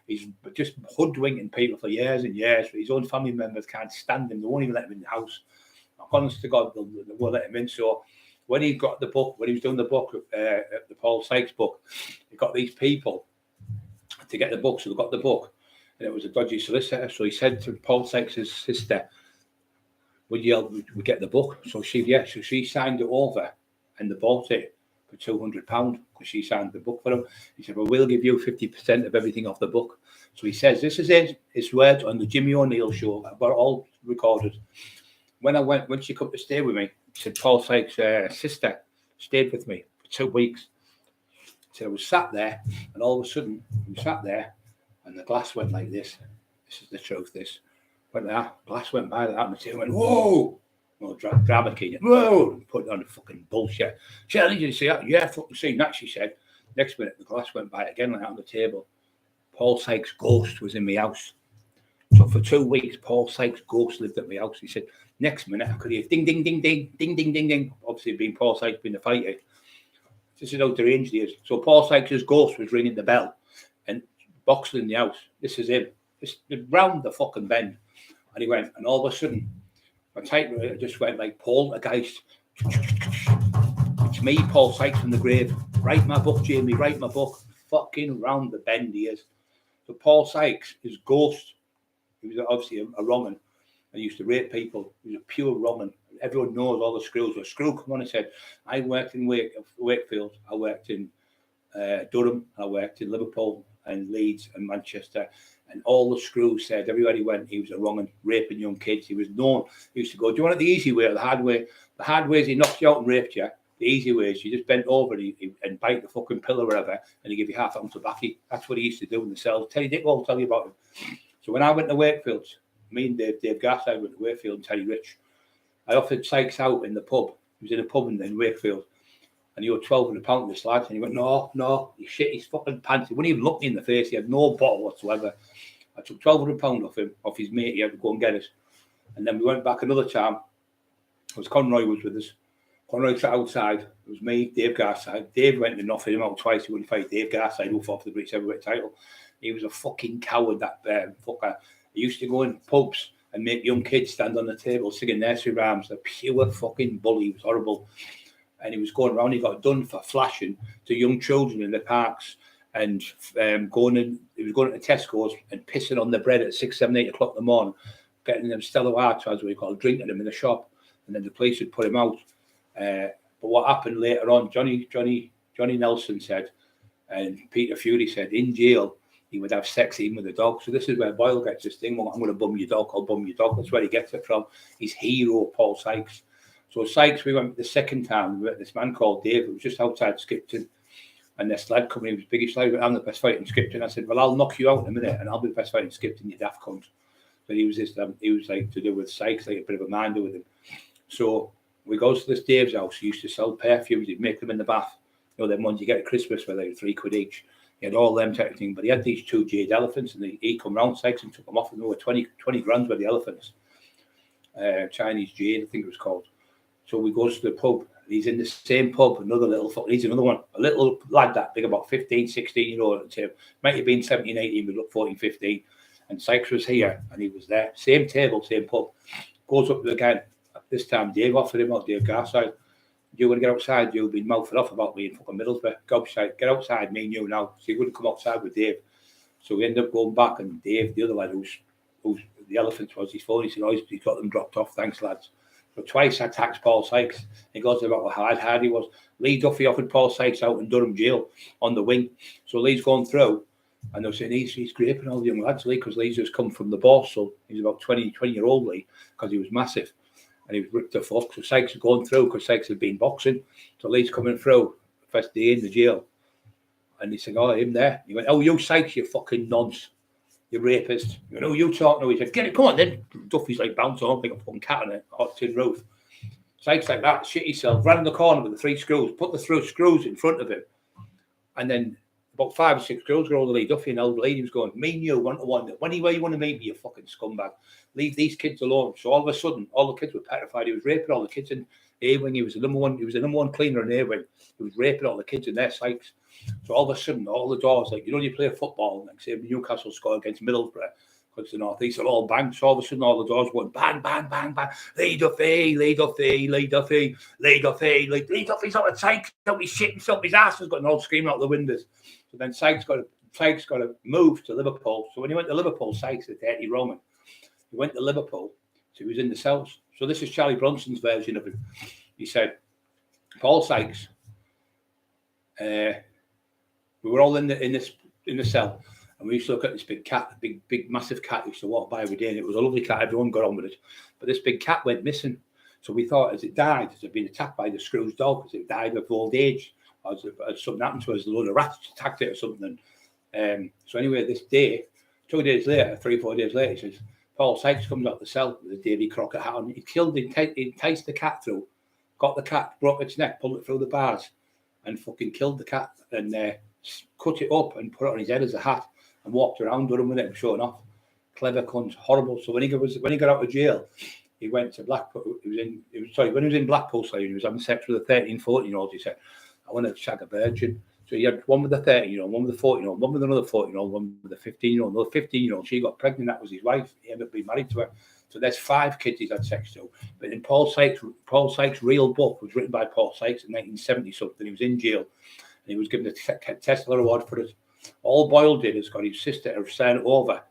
He's just hoodwinking people for years and years. His own family members can't stand him. They won't even let him in the house. Honest to God, they won't let him in. So when he got the book, when he was doing the book, the Paul Sykes book, he got these people to get the book. So they got the book, and it was a dodgy solicitor. So he said to Paul Sykes' sister, "Would you help me get the book?" So she signed it over, and they bought it for £200 because she signed the book for him. He said, "Well, we'll give you 50% of everything off the book." So he says, "This is it. It's words on the Jimmy O'Neill show. I've got it all recorded." When she come to stay with me, he said, Paul Sykes' sister stayed with me for 2 weeks. So I was sat there, and all of a sudden, we sat there, and the glass went like this. This is the truth, this. Went there, glass went by like that, and the went, "Whoa!" Well, drama king, "Whoa!" Put on the fucking bullshit. "Shirley, did you see that?" "Yeah, fucking seen that," she said. Next minute, the glass went by again like that on the table. Paul Sykes' ghost was in my house. So for 2 weeks, Paul Sykes' ghost lived at my house. He said, next minute, I could hear ding, ding, ding, ding, ding, ding, ding, ding. Obviously, being Paul Sykes being the fighter. This is how deranged he is. So Paul Sykes' ghost was ringing the bell and boxing in the house. This is him. Just round the fucking bend. And he went, and all of a sudden, my typewriter just went like poltergeist. "It's me, Paul Sykes from the grave. Write my book, Jamie, write my book." Fucking round the bend he is. So Paul Sykes, his ghost, he was obviously a wrong'un and used to rape people. He was a pure wrong'un. Everyone knows all the screws. A screw come on and said, "I worked in Wakefield, I worked in Durham, I worked in Liverpool and Leeds and Manchester." And all the screws said, everywhere he went, he was a wrong'un, raping young kids. He was known. He used to go, "Do you want it the easy way or the hard way?" The hard way is he knocked you out and raped you. The easy way is you just bent over and bite the fucking pillow or whatever, and he give you half ounce tobacco. That's what he used to do in the cells. Terry Dick will tell you about him. So when I went to Wakefield, me and Dave Garside went to Wakefield and Terry Rich, I offered Sykes out in the pub. He was in a pub in Wakefield, and he owed £1,200 this lad. And he went, no, he shit his fucking pants. He wouldn't even look me in the face. He had no bottle whatsoever. I took £1,200 off him, off his mate. He had to go and get us. And then we went back another time. Conroy was with us. Conroy sat outside. It was me, Dave Garside. Dave went and offered him out twice. He wouldn't fight Dave Garside, who fought for the British heavyweight title. He was a fucking coward, that fucker. He used to go in pubs and make young kids stand on the table singing nursery rhymes. A pure fucking bully. He was horrible. And he was going around. He got done for flashing to young children in the parks and he was going to Tesco's and pissing on the bread at 6, 7, 8 o'clock in the morning, getting them Stella Artois, what you call, drinking them in the shop. And then the police would put him out. But what happened later on, Johnny Nelson said, and Peter Fury said, in jail, he would have sex even with a dog. So this is where Boyle gets this thing, well, I'm going to bum your dog, I'll bum your dog. That's where he gets it from. His hero, Paul Sykes. So Sykes, we went the second time, we met this man called Dave, who was just outside Skipton. And this lad coming, he was biggest lad, I'm the best fighter in Skipton. I said, well, I'll knock you out in a minute and I'll be the best fighter in Skipton, you daft cunt. But he was like to do with Sykes, like a bit of a minder with him. So we go to this Dave's house. He used to sell perfumes. He'd make them in the bath. You know, them ones you get at Christmas for like £3 each. He had all them type of thing. But he had these 2 jade elephants, and he come round Sykes and took them off, and they were 20 grand for the elephants. Chinese jade, I think it was called. So we go to the pub, He's in the same pub, another little fuck. He's another one, a little lad that big, about 15, 16-year-old at the table. Might have been 17, 18, but look 14, 15. And Sykes was here, and he was there. Same table, same pub. Goes up again. This time, Dave offered him out, Dave Garside. You want to get outside? You've been mouthing off about me in fucking Middlesbrough. Go outside, get outside, me and you now. So he wouldn't come outside with Dave. So we ended up going back, and Dave, the other lad who's the elephant was, his phone. He said, "Oh, he's got them dropped off. Thanks, lads." So twice I taxed Paul Sykes. He goes about how hard he was. Lee Duffy offered Paul Sykes out in Durham jail on the wing. So Lee's going through, and they're saying he's graping all the young lads, Lee, because Lee's just come from the boss. So he's about 20-year-old Lee, because he was massive. And he was ripped to fuck. So Sykes was going through because Sykes had been boxing. So Lee's coming through first day in the jail. And he said, "Oh, him there." He went, "Oh, you Sykes, you fucking nonce. You rapist." You know, you talking to? He said, "Get it, come on then." Duffy's like bouncing on like a fucking cat on a hot tin roof. Sykes like that, shit himself, ran in the corner with the 3 screws, put the screws in front of him. And then about 5 or 6 girls were all the Lee Duffy, and old lady was going, "Me and you, 1-to-1. Anywhere you want to meet me, you fucking scumbag. Leave these kids alone." So all of a sudden, all the kids were petrified. He was raping all the kids in A-Wing. He was the number one cleaner in A-Wing. He was raping all the kids in their Sykes. So all of a sudden, all the doors, like, you know, you play football, like say Newcastle score against Middlesbrough, because the North East are all banged. So all of a sudden, all the doors went bang, bang, bang, bang. Lee Duffy, Lee Duffy, Lee Duffy, Lee Duffy. Like, Lee Duffy's out of Sykes, don't be shit himself. His ass has got all screaming out the windows. So then Sykes got to move to Liverpool. So when he went to Liverpool, Sykes, the dirty Roman, he went to Liverpool. So he was in the cells. So this is Charlie Bronson's version of it. He said, Paul Sykes, we were all in the cell, and we used to look at this big cat, big massive cat used to walk by every day, and it was a lovely cat. Everyone got on with it, but this big cat went missing. So we thought, as it died, as it had been attacked by the Scrooge dog, as it died of old age, or as something happened to us, a load of rats attacked it or something. So anyway, this day, 2 days later, 3-4 days later, he says, Paul Sykes comes out the cell with a Davy Crockett hat on. He enticed the cat through, got the cat, broke its neck, pulled it through the bars, and fucking killed the cat, and cut it up and put it on his head as a hat, and walked around Durham with it and showing off. Clever cunt, horrible. So when he got out of jail, he went to Blackpool. When he was in Blackpool, so he was having sex with a 13, 14-year-old. He said, "I want to shag a virgin." So he had one with a 13-year-old, one with a 14-year-old, one with another 14-year-old, one with a 15-year-old, another 15-year-old. She got pregnant. That was his wife. He ended up being married to her. So there's 5 kids he's had sex to. But in Paul Sykes' real book was written by Paul Sykes in 1970 something. He was in jail, and he was given a Tesla award for it. All Boyle did is got his sister to sign it over,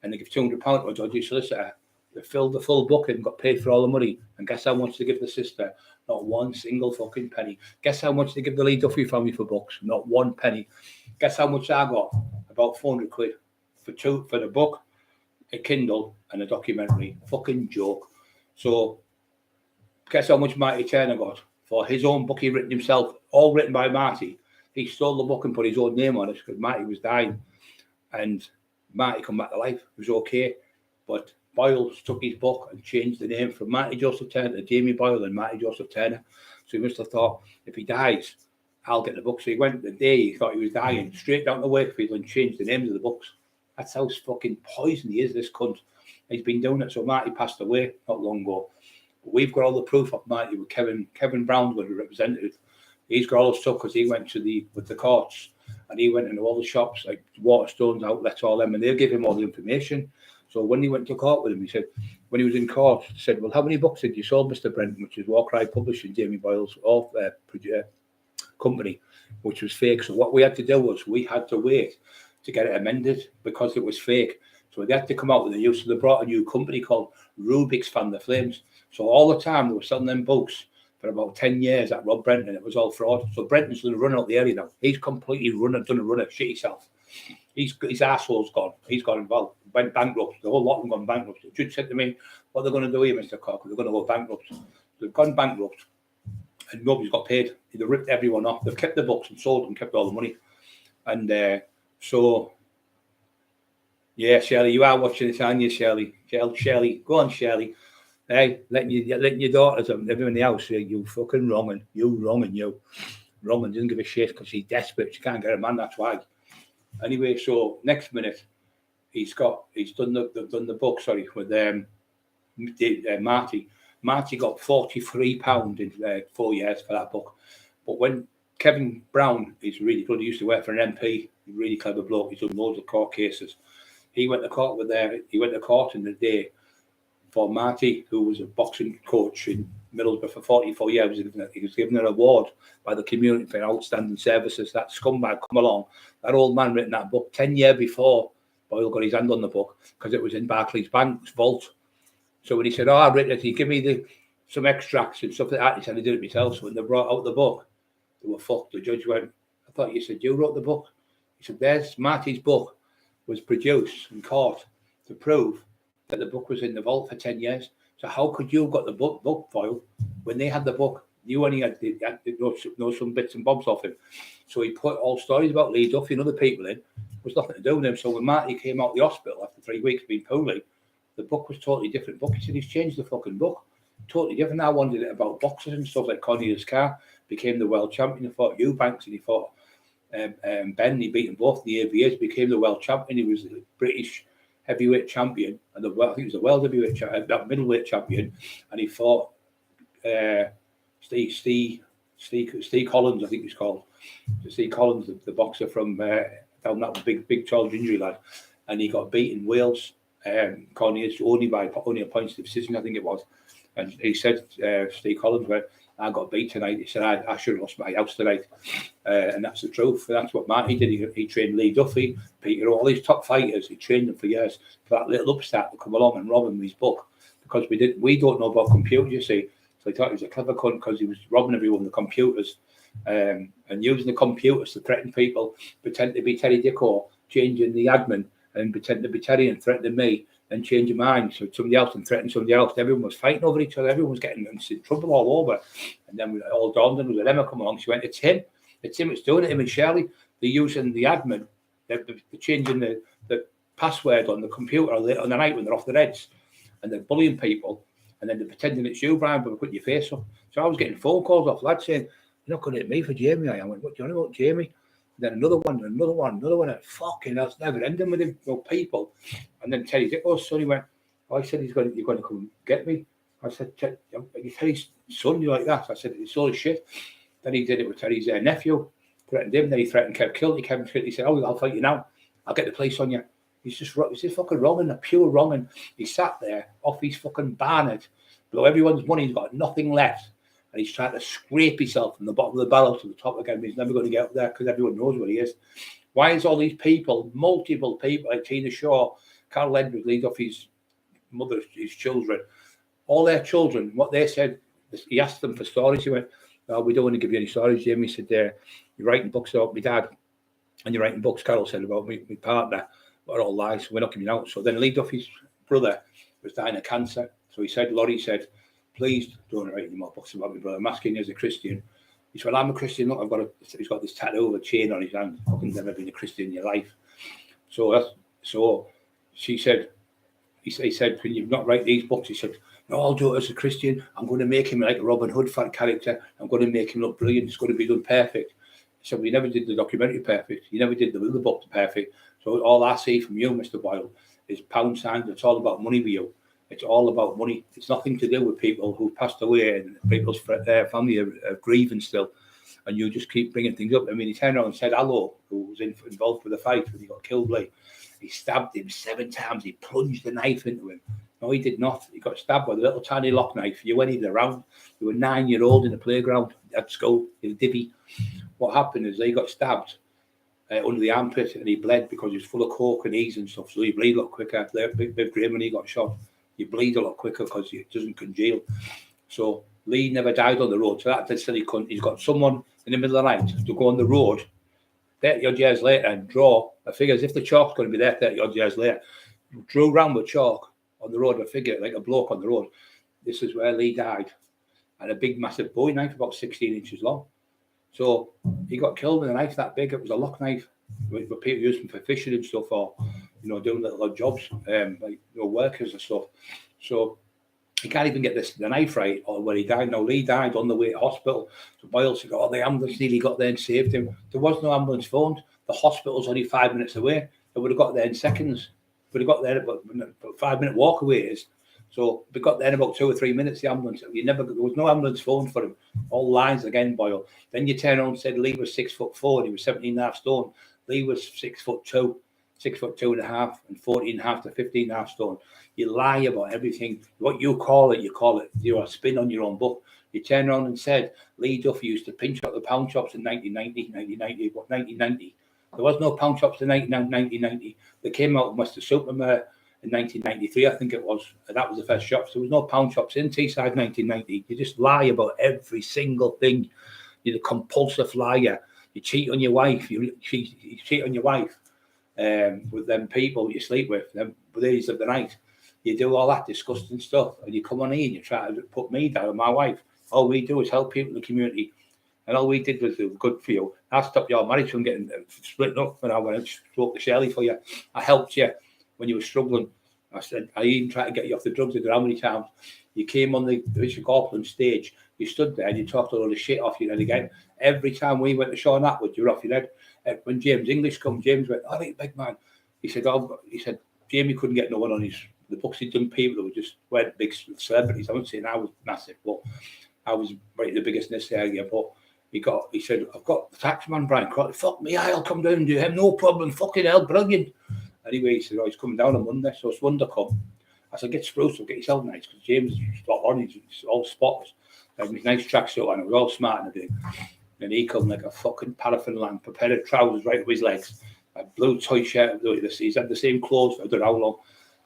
and they give £200 to a dodgy solicitor. They filled the full book and got paid for all the money. And guess how much they give the sister? Not one single fucking penny. Guess how much they give the Lee Duffy family for books? Not one penny. Guess how much I got? About 400 quid for the book, a Kindle, and a documentary. Fucking joke. So guess how much Marty Turner got for his own book he written himself, all written by Marty. He stole the book and put his own name on it because Marty was dying, and Marty come back to life. It was okay, but Boyle took his book and changed the name from Marty Joseph Turner to Jamie Boyle and Marty Joseph Turner. So he must have thought, if he dies, I'll get the book. So he went the day he thought he was dying, straight down to Wakefield and changed the names of the books. That's how fucking poison he is, this cunt. He's been doing it. So Marty passed away not long ago. But we've got all the proof of Marty with Kevin Brown, the representative. He's got all the stuff because he went with the courts, and he went into all the shops like Waterstones, outlets, all them, and they'll give him all the information. So when he went to court with him, he said, when he was in court, he said, "Well, how many books did you sold, Mr. Brenton?" Which is Warcry Publishing, Jamie Boyle's company, which was fake. So what we had to do was we had to wait to get it amended because it was fake. So they had to come out with a new. So they brought a new company called Rubik's Fan the Flames. So all the time they were selling them books for about 10 years at Rob Brenton. It was all fraud. So Brenton's done a run out the area now. He's completely done a runner, shit himself. His arsehole's gone. He's got involved. Went bankrupt. The whole lot of them gone bankrupt. The judge said to me, "What they're going to do here, Mr. Cock? They're going to go bankrupt." They've gone bankrupt, and nobody's got paid. They ripped everyone off. They've kept the books and sold them, kept all the money. And so, yeah, Shirley, you are watching this, aren't you, Shirley? Shirley, go on, Shirley. Hey, letting your daughters live in the house. You fucking wronging. Wronging doesn't give a shit because she's desperate. She can't get a man. That's why. Anyway, so next minute, he's done the book. Sorry, with Marty. Marty got £43 in 4 years for that book. But when Kevin Brown is really good, he used to work for an MP, really clever bloke, he's done loads of court cases. He went to court in the day for Marty, who was a boxing coach in Middlesbrough for 44 years. He was given an award by the community for outstanding services. That scumbag come along. That old man written that book 10 years before Boyle got his hand on the book, because it was in Barclays Bank's vault. So when he said, I've written it, he gave me some extracts and stuff like that. He said, I did it myself. So when they brought out the book, they were fucked. The judge went, I thought you said you wrote the book. He said, there's Marty's book was produced in court to prove that the book was in the vault for 10 years. So how could you have got the book Boyle when they had the book? You only had to know some bits and bobs off him. So he put all stories about Lee Duffy and other people in. There was nothing to do with him. So when Marty came out of the hospital after 3 weeks being poorly, the book was totally different book. He said he's changed the fucking book. Totally different. I wanted it about boxers and stuff like Cornelius Carr became the world champion. He fought Eubanks and he fought Ben. He beat them both in the ABAs, became the world champion. He was the British heavyweight champion, and I think he was the world heavyweight champion, middleweight champion, and he fought Steve Collins, I think he's called. Steve Collins, the boxer from down that big Charles injury lad, and he got beat in Wales. Cornelius only a points decision, I think it was. And he said, Steve Collins, went, I got beat tonight. He said, I should have lost my house tonight. And that's the truth. That's what Marty did. He trained Lee Duffy, Peter, all these top fighters. He trained them for years for that little upstart to come along and rob him of his book. Because we don't know about computers, you see. So he thought he was a clever cunt because he was robbing everyone with the computers and using the computers to threaten people, pretend to be Terry Dicko, changing the admin and pretend to be Terry and threatening me. Then change your mind to somebody else and threaten somebody else. Everyone was fighting over each other. Everyone was getting in trouble all over. And then we all dawned on, was Emma come along. She went, it's him. It's him. It's doing it. Him and Shirley. They're using the admin. They're changing the password on the computer on the night when they're off their heads. And they're bullying people. And then they're pretending it's you, Brian, but putting your face up. So I was getting phone calls off lads saying, you're not going to hit me for Jamie. I went, what do you know about Jamie? Then another one. And fucking that's never ending with him, people. And then Terry Dicko's son, he went, I said, you're going to come get me. I said, Terry's son, you like that? I said, it's all shit. Then he did it with Terry's nephew, threatened him. Then he threatened Kev Kilty. He said, I'll fight you now. I'll get the police on you. He's just fucking wrong and a pure wrong. And he sat there off his fucking barnet, blow everyone's money. He's got nothing left. And he's trying to scrape himself from the bottom of the barrel to the top again. He's never going to get up there because everyone knows what he is. Why is all these people, multiple people like Tina Shaw, Carl Edwards, lead off his mother, his children, all their children, what they said, he asked them for stories. He went, oh, we don't want to give you any stories, Jamie. He said, you're writing books about my dad and you're writing books, Carol said, about my partner. What are all lies, so we're not giving you out. So then Lee Duffy's brother was dying of cancer. So he said, Laurie said, please don't write any more books about my brother. I'm asking you as a Christian. He said, well, I'm a Christian. Look, he's got this tattoo of a chain on his hand. Fucking never been a Christian in your life. So she said, he said, when you've not write these books, he said, no, I'll do it as a Christian. I'm going to make him like a Robin Hood fan character. I'm going to make him look brilliant. It's going to be done perfect. So we never did the documentary perfect. You never did the book perfect. So all I see from you, Mr. Boyle, is pound signs. It's all about money with you. It's all about money. It's nothing to do with people who passed away and people's family are grieving still. And you just keep bringing things up. I mean, he turned around and said, hello, who was involved with the fight when he got killed, Lee. He stabbed him 7 times. He plunged the knife into him. No, he did not. He got stabbed with a little tiny lock knife. You went around. You were 9-year-old in the playground at school, in Divvy. What happened is they got stabbed under the armpit and he bled because he was full of coke and ease and stuff. So he bleed a lot quicker. Big Graham, when he got shot, you bleed a lot quicker because it doesn't congeal. So Lee never died on the road. So that's silly cunt. He's got someone in the middle of the night to go on the road 30 odd years later and draw a figure as if the chalk's going to be there 30 odd years later. Drew around with chalk on the road, a figure like a bloke on the road. This is where Lee died. And a big, massive bowie knife about 16 inches long. So he got killed with a knife that big. It was a lock knife. But people used them for fishing and stuff, or doing little odd jobs, workers and stuff. So he can't even get the knife right, or where he died. No, Lee died on the way to hospital. So Boyle said, "Oh, the ambulance nearly got there and saved him." There was no ambulance phoned. The hospital's only 5 minutes away. They would have got there in seconds. Would have got there, but 5 minute walk away is. So we got there in about 2 or 3 minutes, the ambulance. There was no ambulance phone for him. All lines again, Boyle. Then you turn around and said Lee was 6'4" and he was 17.5 stone. Lee was 6'2", 6'2.5", and 14.5 to 15.5 stone. You lie about everything. What you call it, you're a spin on your own book. You turn around and said Lee Duffy used to pinch up the pound shops in 1990. There was no pound shops in 1990. They came out with Mr. Supermare in 1993, I think it was. And that was the first shops. There was no pound shops in Teesside 1990. You just lie about every single thing. You're a compulsive liar. You cheat on your wife. You cheat on your wife with them people you sleep with, them ladies of the night. You do all that disgusting stuff, and you come on here and you try to put me down and my wife. All we do is help people in the community. And all we did was do good for you. I stopped your marriage from getting split up when I went and spoke to Shirley for you. I helped you when you were struggling. I said, I even tried to get you off the drugs. I don't know how many times. You came on the Bishop Auckland stage. You stood there and you talked a lot of shit off your head again. Every time we went to Sean Atwood, you were off your head. When James English come, James went, all right, big man. He said, Jamie couldn't get no one on the books. He'd done people who just weren't big celebrities. I wouldn't say I was massive, but I was right the biggest in this area. But he said, I've got the taxman, Brian Crotty. Fuck me, I'll come down and do him. No problem. Fucking hell, brilliant. Anyway, he said, he's coming down on Monday, so it's Wonder come. I said, get spruce up, get yourself nice, because James is spot on, he's all spotless. Like his nice tracksuit on, it was all smart and everything. And he come like a fucking paraffin lamp, prepared trousers right up his legs, a blue toy shirt. He's had the same clothes for I don't know how long.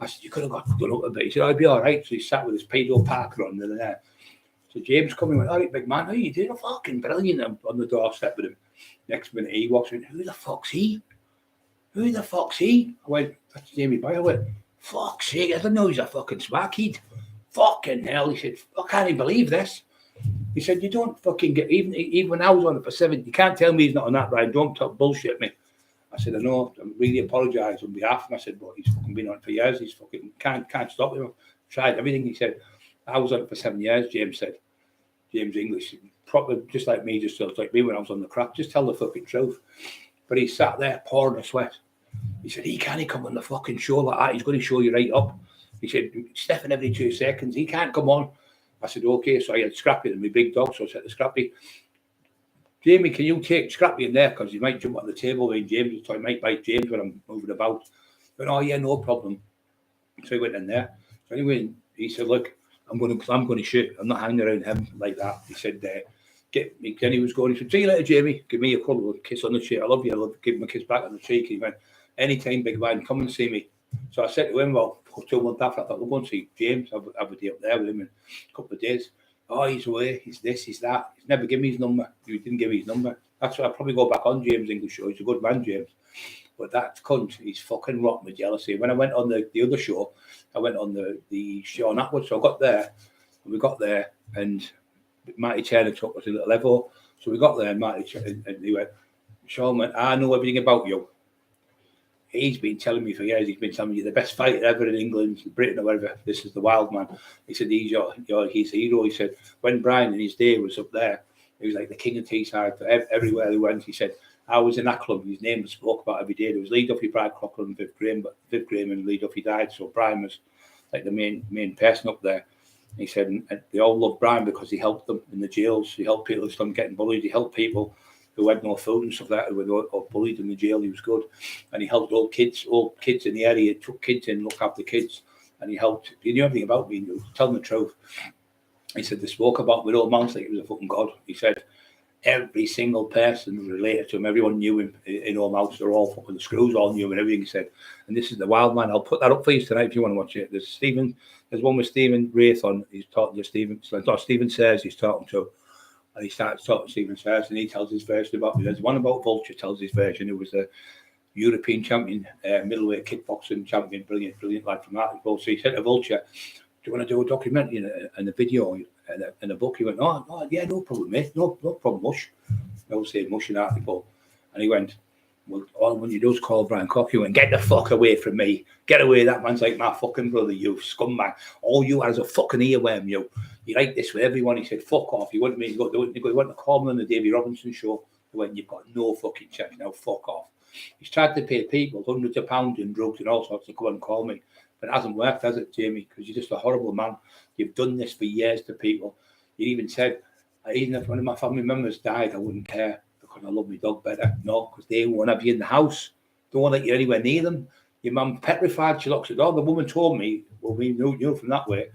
I said, you could have got to go up a bit. He said, I'd be all right. So he sat with his pedo Parker on there. So James come and went, all right, big man, how you doing? Fucking brilliant. On the doorstep with him. Next minute he walks in, who the fuck's he? Who the fuck's he? I went, that's Jamie Boyle. I went, fuck's sake, I didn't know he's a fucking smack he'd. Fucking hell. He said, I can't believe this. He said, you don't fucking get, even when I was on it for 7, you can't tell me he's not on that, Brian. Don't talk bullshit me. I said, I know, I really apologise on behalf of him. I said, but he's fucking been on it for years. He's fucking can't stop him. Tried everything. He said, I was on it for 7 years, James said. James English, probably just like me, just like me when I was on the crap. Just tell the fucking truth. But he sat there pouring a sweat. He said, he can't come on the fucking show like that. He's going to show you right up. He said, Stephen every 2 seconds. He can't come on. I said, okay. So I had Scrappy and my big dog. So I said to Scrappy, Jamie, can you take Scrappy in there? Because he might jump on the table when James, so I might bite James when I'm moving about. But oh yeah, no problem. So he went in there. So anyway, he said, look, I'm going to shoot. I'm not hanging around him like that. He said, get me. Then he was going. He said, see you later, Jamie. Give me a cuddle, a kiss on the cheek. I love you. I love. Give him a kiss back on the cheek. He went, anytime, big man, come and see me. So I said to him, well, 2 months after, I thought, we'll go and see James. Have a day up there with him in a couple of days. Oh, he's away. He's this, he's that. He's never given me his number. He didn't give me his number. That's why I'll probably go back on James English show. He's a good man, James. But that cunt, he's fucking rotten with jealousy. When I went on the other show, I went on the Sean Atwood. So I got there, and Marty Turner took us a little level. So we got there, and he went, Sean went, I know everything about you. He's been telling me for years, he's been telling me you're the best fighter ever in England, Britain or whatever. This is the wild man. He said, he's a hero. He said, when Brian in his day was up there, he was like the king of Teesside. Everywhere he went, he said, I was in Acklam. His name was spoke about every day. There was Lee Duffy, Brad Cockerill and Viv Graham and Lee Duffy died. So Brian was like the main person up there. He said, and they all loved Brian because he helped them in the jails. He helped people who started getting bullied. He helped people who had no food and stuff like that, who were bullied in the jail. He was good. And he helped all kids in the area. He took kids in, looked after kids. And he helped. He knew everything about me. He knew, tell them the truth. He said, they spoke about with old Mounts like he was a fucking god. He said, every single person related to him, everyone knew him in Old Mounts. They're all fucking, the screws all knew him and everything. He said, and this is the wild man. I'll put that up for you tonight if you want to watch it. There's one with Stephen Wraith on. He's talking to Stephen Sayers he's talking to. And he starts talking to Stephen Sayers and he tells his version about me. There's one about Vulture tells his version. Who was the European champion, middleweight kickboxing champion, brilliant lad from that. So he said to Vulture, do you want to do a documentary and a video and a book? He went, oh yeah, no problem, mate. No problem, mush. I always say mush in article. And he went, well, all when you do is call Brian Cock. He went, get the fuck away from me. Get away, that man's like my fucking brother, you scumbag. All you are is a fucking earworm, you. You like this with everyone. He said, fuck off. He wanted me to go do it. He went to call me on the Davy Robinson show. He went, you've got no fucking chance now, fuck off. He's tried to pay people hundreds of pounds in drugs and all sorts to come and call me. But it hasn't worked, has it, Jamie? Because you're just a horrible man. You've done this for years to people. You even said, even if one of my family members died, I wouldn't care because I love my dog better. No, because they won't have you in the house. Don't want to let you anywhere near them. Your mum petrified. She locks the door. The woman told me, well, we knew from that way,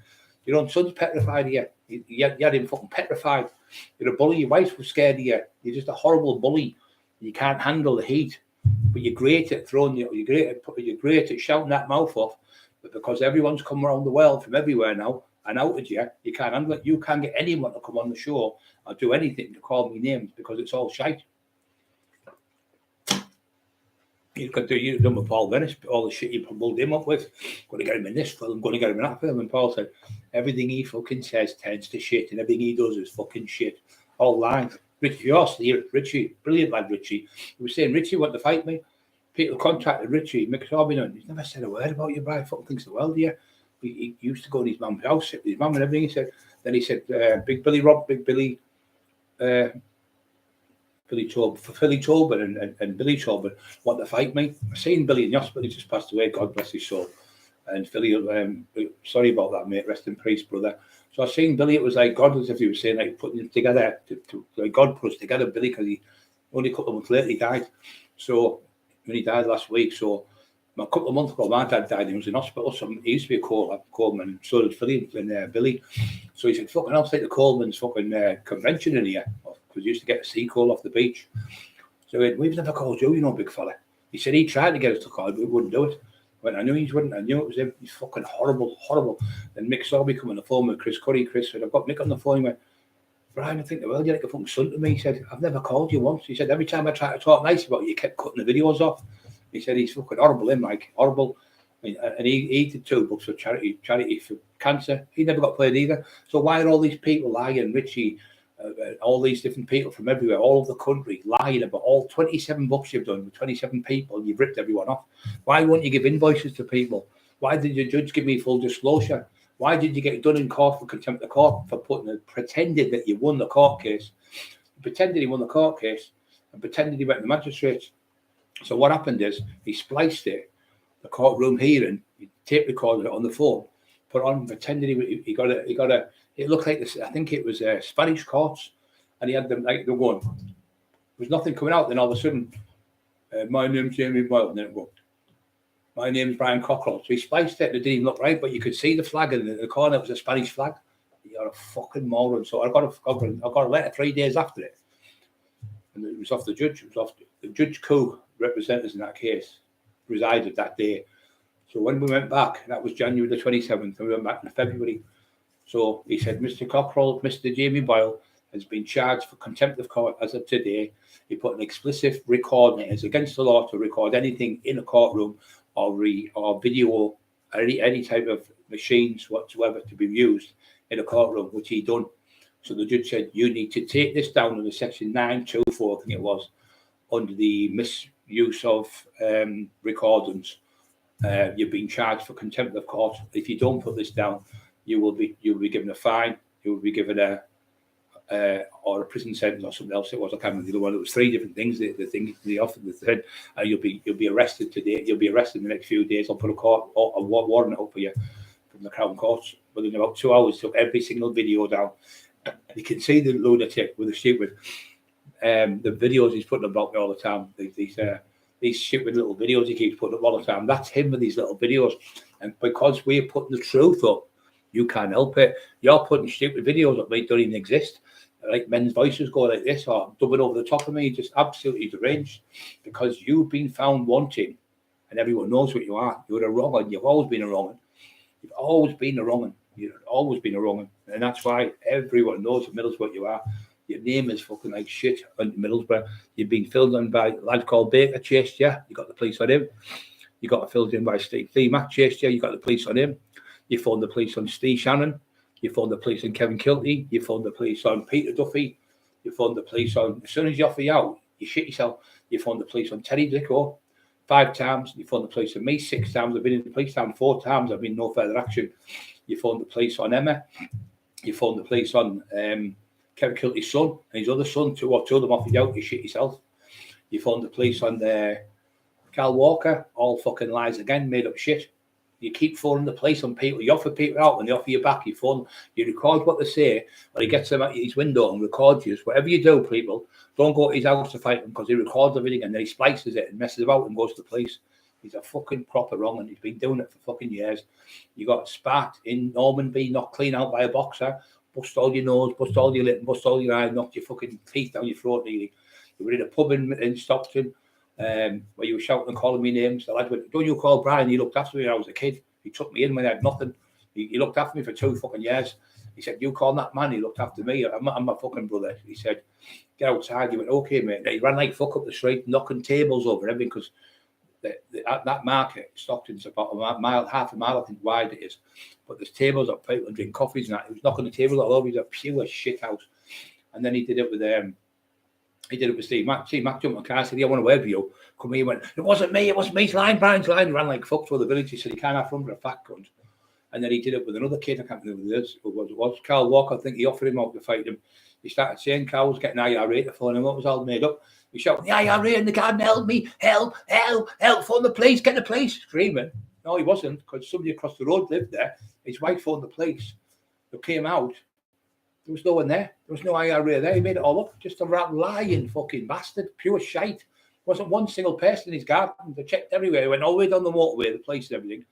your own son's petrified of you. You had him fucking petrified. You're a bully. Your wife was scared of you. You're just a horrible bully. You can't handle the heat. But you're great at throwing you're great at shouting that mouth off. But because everyone's come around the world from everywhere now and outed you, you can't handle it. You can't get anyone to come on the show or do anything to call me names because it's all shite. You could do you've done with Paul Venice, all the shit you pulled him up with. Going to get him in this film, going to get him in that film. And Paul said, everything he fucking says turns to shit and everything he does is fucking shit. All lies. Richie, brilliant lad, Richie. He was saying, Richie wanted to fight me. People contacted Richie, McSorbin, he's never said a word about you, Brian. Fucking thinks the world of you. He used to go to his mum's house, sit with his mum and everything. He said, Big Billy Tobin and Billy Tobin want to fight me. I seen Billy in the hospital, he just passed away, God bless his soul. And Philly, sorry about that, mate, rest in peace, brother. So I seen Billy, it was like God, as if he was saying, like putting it together, like God put us together, Billy, because he only a couple of months later he died. So when he died last week, so a couple of months ago, my dad died, he was in hospital, so he used to be a Coleman, so did Philly and Billy. So he said, fucking, I'll take the Coleman's fucking convention in here, because he used to get a sea call off the beach. So we've never called you, big fella. He said he tried to get us to call, but we wouldn't do it. When I knew he wouldn't, I knew it was him. He's fucking horrible. Then Mick saw me come on the phone with Chris Curry. Chris said, I've got Mick on the phone. He went, Brian, I think the world, you're like a fucking son to me. He said, I've never called you once. He said, every time I try to talk nice about you, you kept cutting the videos off. He said, he's fucking horrible, horrible. I mean, and he did 2 books for charity for cancer. He never got played either. So why are all these people lying, Richie, all these different people from everywhere, all over the country, lying about all 27 books you've done with 27 people, you've ripped everyone off? Why won't you give invoices to people? Why did your judge give me full disclosure? Why did you get done in court for contempt of court for pretending that you won the court case? Pretended he won the court case and pretended he went to the magistrates. So what happened is he spliced it, the courtroom hearing, he tape recorded it on the phone, put on, pretended he got a. It looked like this. I think it was Spanish courts, and he had them like they're going. There was nothing coming out. Then all of a sudden, my name's Jamie Boyle, and then it went, my name's Brian Cockerill. So he spliced it, and it didn't even look right, but you could see the flag in the corner. It was a Spanish flag. You're a fucking moron. So I got a letter 3 days after it, and it was off the judge. It was off the Judge Koo, representatives in that case, resided that day. So when we went back, that was January the 27th, and we went back in February. So he said, Mr. Cockerill, Mr. Jamie Boyle has been charged for contempt of court as of today. He put an explicit recording. It's against the law to record anything in a courtroom or video or any type of machines whatsoever to be used in a courtroom, which he done. So the judge said, you need to take this down under section 924, I think it was, under the misuse of recordings. You've been charged for contempt of court. If you don't put this down, you'll be given a fine. You will be given or a prison sentence or something else. It was, I can't remember the one. It was 3 different things. The thing they offered. They said you'll be arrested today. You'll be arrested in the next few days. I'll put a warrant out for you from the Crown Courts. Within about 2 hours, took every single video down. You can see the lunatic with the stupid the videos he's putting about me all the time. These stupid little videos he keeps putting up all the time. That's him with these little videos. And because we're putting the truth up, you can't help it. You're putting stupid videos up that don't even exist. Like men's voices go like this or dubbing over the top of me, just absolutely deranged. Because you've been found wanting and everyone knows what you are. You're a wrong one. You've always been a wrong one. You've always been a wrong one. You've always been a wrong one. And that's why everyone knows in Middlesbrough what you are. Your name is fucking like shit in Middlesbrough. You've been filled in by a lad called Baker, chased you. You got the police on him. You got filled in by Steve Mack, chased you. You got the police on him. You phoned the police on Steve Shannon. You phoned the police on Kevin Kilty. You phoned the police on Peter Duffy. You phoned the police on, as soon as you offer you out, you shit yourself. You phoned the police on Teddy Dicko 5 times. You phoned the police on me 6 times. I've been in the police town 4 times. I've been no further action. You phoned the police on Emma. You phoned the police on Kevin Kilty's son and his other son. 2 of them offered you out. You shit yourself. You phoned the police on Carl Walker. All fucking lies again, made up shit. You keep phoning the police on people. You offer people out, when they offer you back, you phone. You record what they say, or he gets them at his window and records you. Whatever you do, people, don't go to his house to fight him, because he records everything and then he splices it and messes about and goes to the police. He's a fucking proper wrong, and he's been doing it for fucking years. You got spat in Normanby, knocked clean out by a boxer, bust all your nose, bust all your lip, bust all your eye, knocked your fucking teeth down your throat nearly. You were in a pub in Stockton, where you were shouting and calling me names. The lad went, don't you call Brian? He looked after me when I was a kid. He took me in when I had nothing. He looked after me for 2 fucking years. He said, you call that man? He looked after me. I'm my fucking brother. He said, get outside. You went, okay, mate. He ran like fuck up the street, knocking tables over everything, because that market, Stockton's about a mile, half a mile, I think, wide it is. But there's tables up, people drink coffees and that. He was knocking the tables all over. He's a pure shit house. And then he did it with Steve Mac. Steve Mac jumped on the car, said, yeah, I want to work with you. Come here. He went, it wasn't me, it's line, Brian's line. He ran like fuck through the village. He said, you can't have fun with a fat cunt. And then he did it with another kid, I can't remember who it was. Carl Walker, I think he offered him out to fight him. He started saying Carl was getting IRA to phone him up, it was all made up. He shouted, the IRA in the garden, help me, help, phone the police, get the police, screaming. No, he wasn't, because somebody across the road lived there. His wife phoned the police. They came out. There was no one there. There was no IRA there. He made it all up. Just a lying fucking bastard, pure shite. Wasn't one single person in his garden. They checked everywhere. He went all the way down the motorway, the police and everything.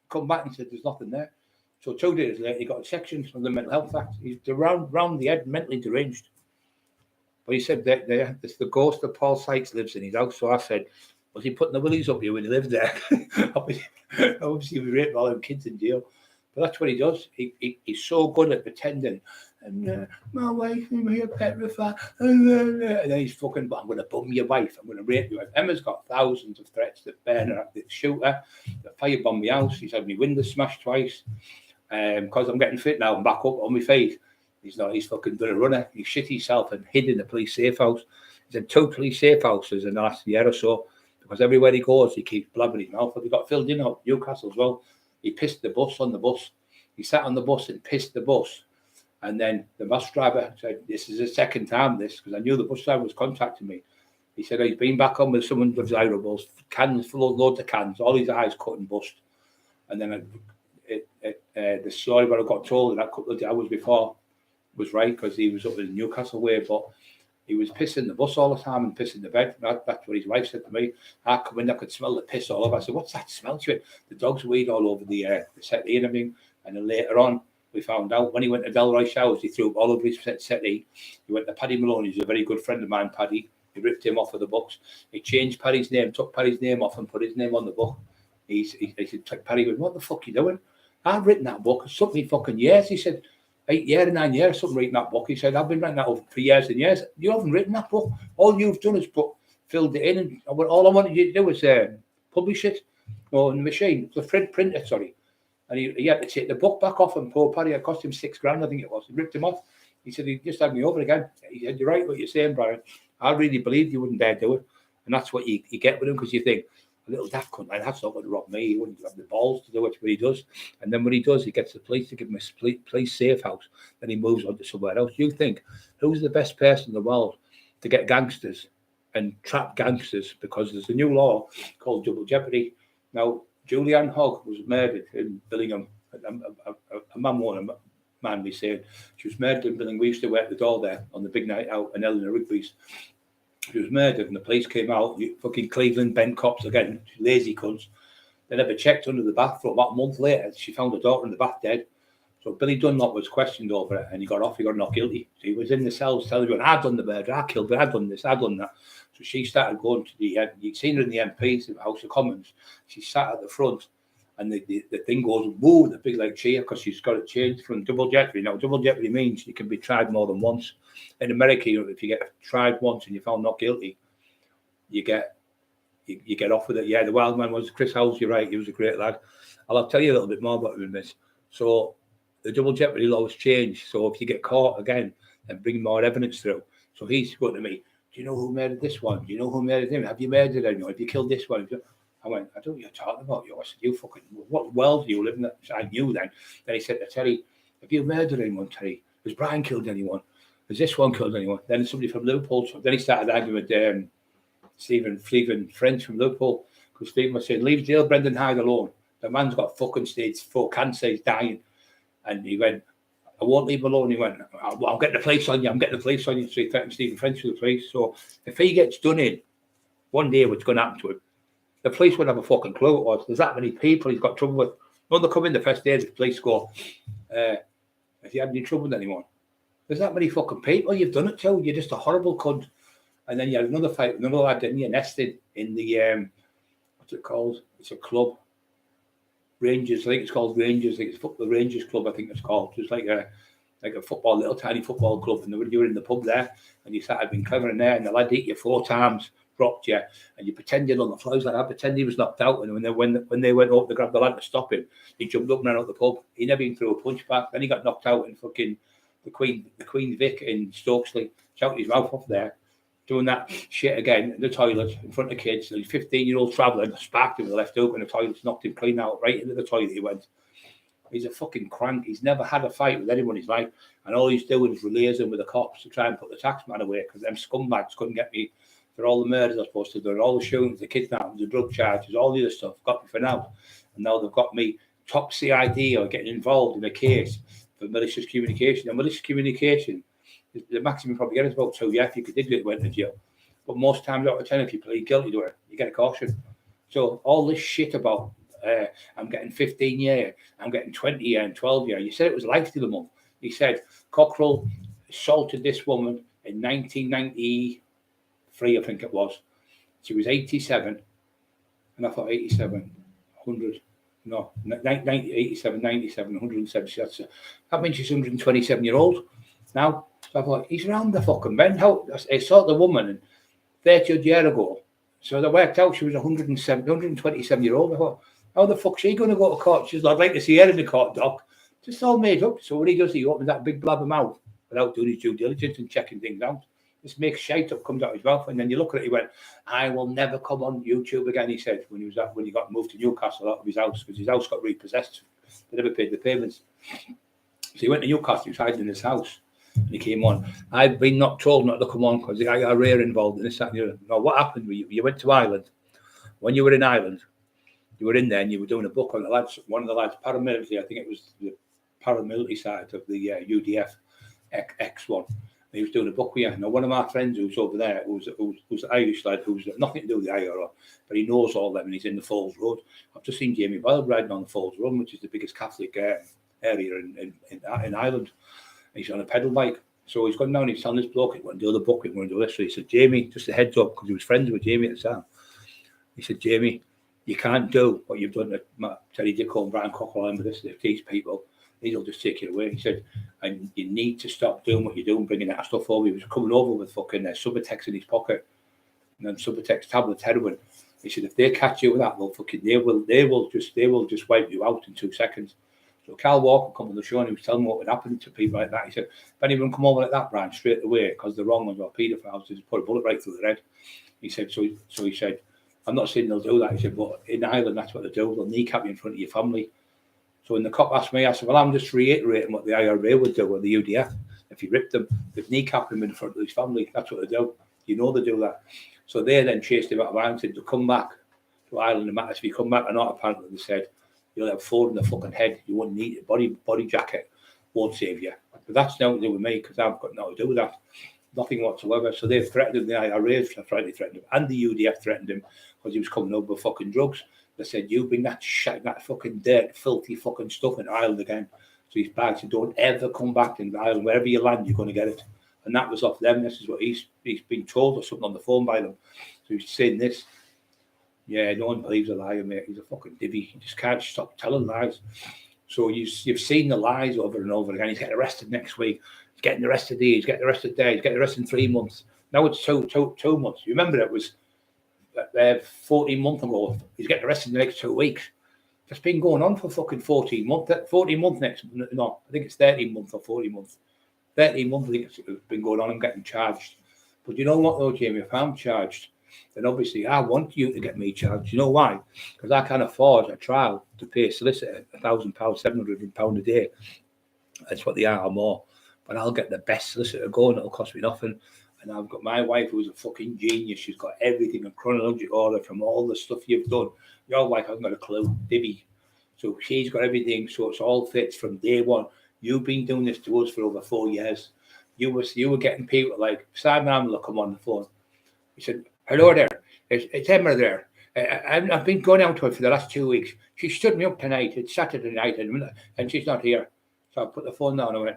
Come back and said, there's nothing there. So 2 days later, he got a section from the Mental Health Act. He's round the head, mentally deranged. But he said that the ghost of Paul Sykes lives in his house. So I said, was he putting the willies up here when he lived there? Obviously, we raped all them kids in jail. But that's what he does. He's so good at pretending. And my wife and me are petrified. And then he's fucking, I'm going to bum your wife. I'm going to rape your wife. Emma's got thousands of threats that burn her, that shoot her, that firebomb my house. He's had me windows smashed twice. Because I'm getting fit now, I'm back up on my feet. He's fucking done a runner. He shit himself and hid in the police safe house. He's in 2 police safe houses in the last year or so, because everywhere he goes, he keeps blabbering his mouth. But he got filled in at Newcastle as well. He pissed the bus on the bus. He sat on the bus and pissed the bus. And then the bus driver said, this is the second time this, because I knew the bus driver was contacting me. He said, he's been back on with someone with desirables, cans, full of loads of cans, all his eyes cut and bust. And then the story where I got told that a couple of hours before was right, because he was up in Newcastle way, but he was pissing the bus all the time and pissing the bed. That's what his wife said to me. I come in, I could smell the piss all over. I said, what's that smell to it? The dogs weed all over the settee and everything. And then later on, we found out when he went to Delroy Showers, he threw up all over his settee. He went to Paddy Maloney, who's a very good friend of mine, Paddy. He ripped him off of the books. He changed Paddy's name, took Paddy's name off and put his name on the book. He said, Paddy went, what the fuck are you doing? I've written that book. It's took me fucking years. He said, 8 years and 9 years, something writing that book. He said, I've been writing that over for years and years. You haven't written that book. All you've done is filled it in. And all I wanted you to do was publish it on the machine. The print it, sorry. And he had to take the book back off, and poor Paddy, it cost him $6,000, I think it was. He ripped him off. He said, he just had me over again. He said, you're right what you're saying, Brian. I really believed you wouldn't dare do it. And that's what you get with him, because you think, a little daft cunt like that's not going to rob me. He wouldn't have the balls to do it, but he does. And then when he does, he gets the police to give him a police safe house. Then he moves on to somewhere else. You think, who's the best person in the world to get gangsters and trap gangsters? Because there's a new law called double jeopardy. Now, Julianne Hogg was murdered in Billingham. A man be saying she was murdered in Billingham. We used to work the door there on the big night out in Eleanor Rigby's. She was murdered, and the police came out. Fucking Cleveland bent cops again, lazy cunts. They never checked under the bath. For about a month later, she found her daughter in the bath dead. So Billy Dunlop was questioned over it, and he got off. He got not guilty. So he was in the cells telling everyone, "I've done the murder. I killed her. I've done this. I've done that." So she started going to the. You'd seen her in the MPs, in the House of Commons. She sat at the front, and the thing goes woo, the big like cheer, because she's got it changed from double jeopardy. Now double jeopardy means you can be tried more than once. In America, if you get tried once and you're found not guilty, you get off with it. Yeah, the wild man was Chris Howells. You're right. He was a great lad. I'll tell you a little bit more about him in this. So the double jeopardy law has changed. So if you get caught again, then bring more evidence through. So he's going to me, do you know who murdered this one? Do you know who murdered him? Have you murdered anyone? Have you killed this one? I went, I don't know what you're talking about. I said, you fucking, what world do you live in? I knew then. Then he said to Terry, have you murdered anyone, Terry? Has Brian killed anyone? Has this one killed anyone? Then somebody from Liverpool. Then he started arguing with Stephen French from Liverpool, because Stephen was saying, leave Dale Brendan Hyde alone. The man's got fucking stage 4 cancer, he's dying. And he went, I won't leave him alone. He went, I'm getting the police on you, I'm getting the police on you. So he threatened Stephen French with the police. So if he gets done in, one day what's going to happen to him, the police wouldn't have a fucking clue it was. There's that many people he's got trouble with. When they come in the first day, the police go, have you had any trouble with anyone? There's that many fucking people you've done it to. You're just a horrible cunt. And then you had another fight, another lad, didn't you, nested in the, what's it called? It's a club. Rangers, I think it's called Rangers. I think it's the Rangers Club, I think it's called. It's like a football, little tiny football club. And you were in the pub there, and you started being clever in there, and the lad hit you 4 times, dropped you, and you pretended on the floor. Like I pretended he was knocked out. And when they went up to grab the lad to stop him, he jumped up and ran out the pub. He never even threw a punch back. Then he got knocked out in fucking the Queen Vic in Stokesley, shouting his mouth off there, doing that shit again in the toilet in front of kids. And he's 15-year-old traveller, sparked him with the left hook, and the toilet's knocked him clean out, right into the toilet he went. He's a fucking crank. He's never had a fight with anyone in his life, and all he's doing is liaising with the cops to try and put the taxman away, because them scumbags couldn't get me for all the murders I was supposed to do, all the shootings, the kidnappings, the drug charges, all the other stuff. Got me for now. And now they've got me top CID or getting involved in a case for malicious communication. And malicious communication, the maximum you probably get is about 2 years. If you did it, went to jail. But most times out of 10, if you plead guilty to it, you get a caution. So all this shit about I'm getting 15 years, I'm getting 20 years and 12 years. You said it was life to the month. He said Cockerill assaulted this woman in 1993, I think it was. She was 87, and I thought 87, 100. No, 87, 97, 170. That means she's 127-year-old now. So I thought, he's around the fucking bend. How I saw the woman 30 odd years ago. So they worked out she was 127-year-old. I thought, how the fuck's she going to go to court? She's like, I'd like to see her in the court, doc. Just all made up. So what he does, he opens that big blabber mouth without doing his due diligence and checking things out. Just makes shite up, comes out of his mouth, and then you look at it. He went, "I will never come on YouTube again." He said when he got moved to Newcastle out of his house, because his house got repossessed. They never paid the payments, so he went to Newcastle. He was hiding in his house, and he came on. I've been not told not to come on because the guy got rare involved in this. That, and the other. Now, what happened? You went to Ireland. When you were in Ireland, you were in there and you were doing a book on the lads. One of the lads, paramilitary. I think it was the paramilitary side of the UDF X1. He was doing a book with you. Now, one of my friends who's over there, who's an Irish lad, who's nothing to do with the IRA, but he knows all them, and he's in the Falls Road. I've just seen Jamie Boyle riding on the Falls Road, which is the biggest Catholic area in Ireland. He's on a pedal bike. So he's gone down, he's telling this bloke, he went to do the book, he went to do this. So he said, Jamie, just a heads up, because he was friends with Jamie at the time. He said, Jamie, you can't do what you've done to Terry Dicko and Brian Cockerill and with these people. These will just take you away. He said, and you need to stop doing what you're doing, bringing that stuff over. He was coming over with fucking Subutex in his pocket, and then Subutex tablets, heroin. He said, if they catch you with that, they will just wipe you out in 2 seconds. So Carl Walker come on the show and he was telling me what would happen to people like that. He said, if anyone come over like that, Brian, straight away, because the wrong ones are paedophiles, just put a bullet right through the head. He said, so he said, I'm not saying they'll do that. He said, but in Ireland, that's what they do. They'll kneecap you in front of your family. So when the cop asked me, I said, well, I'm just reiterating what the IRA would do, or the UDF. If you rip them, they'd kneecap him in front of his family. That's what they do. You know they do that. So they then chased him out of Ireland, said to come back to Ireland. No matter if you come back or not, apparently they said, you'll have 4 in the fucking head. You wouldn't need a body jacket. Won't save you. But that's nothing to do with me, because I've got nothing to do with that. Nothing whatsoever. So they've threatened him. The IRA threatened him. And the UDF threatened him because he was coming over with fucking drugs. They said, you bring that shit, that fucking dirt, filthy fucking stuff in Ireland again. So his bag said, don't ever come back to Ireland. Wherever you land, you're going to get it. And that was off them. This is what he's been told, or something on the phone by them. So he's saying this. Yeah, no one believes a liar, mate. He's a fucking divvy. He just can't stop telling lies. So you've seen the lies over and over again. He's getting arrested next week. He's getting arrested here. He's getting arrested there. He's getting arrested in 3 months. Now it's two months. You remember it was 14 months ago. He's getting arrested in the next 2 weeks. It's been going on for fucking 14 months. 14 months next. No, I think it's 13 months or 14 months. 13 months. I think it's been going on. I'm getting charged. But you know what, though, Jamie? If I'm charged, then obviously I want you to get me charged. You know why? Because I can't afford a trial to pay a solicitor £1,000, £700 a day. That's what they are, or more. But I'll get the best solicitor going. It'll cost me nothing. And I've got my wife, who's a fucking genius. She's got everything in chronological order from all the stuff you've done. Your wife hasn't got a clue, divvy. So she's got everything. So it's all fits from day one. You've been doing this to us for over 4 years. You were getting people like Simon Amler come on the phone. He said, "Hello there, it's Emma there. I've been going out to her for the last 2 weeks. She stood me up tonight. It's Saturday night, and she's not here." So I put the phone down and I went,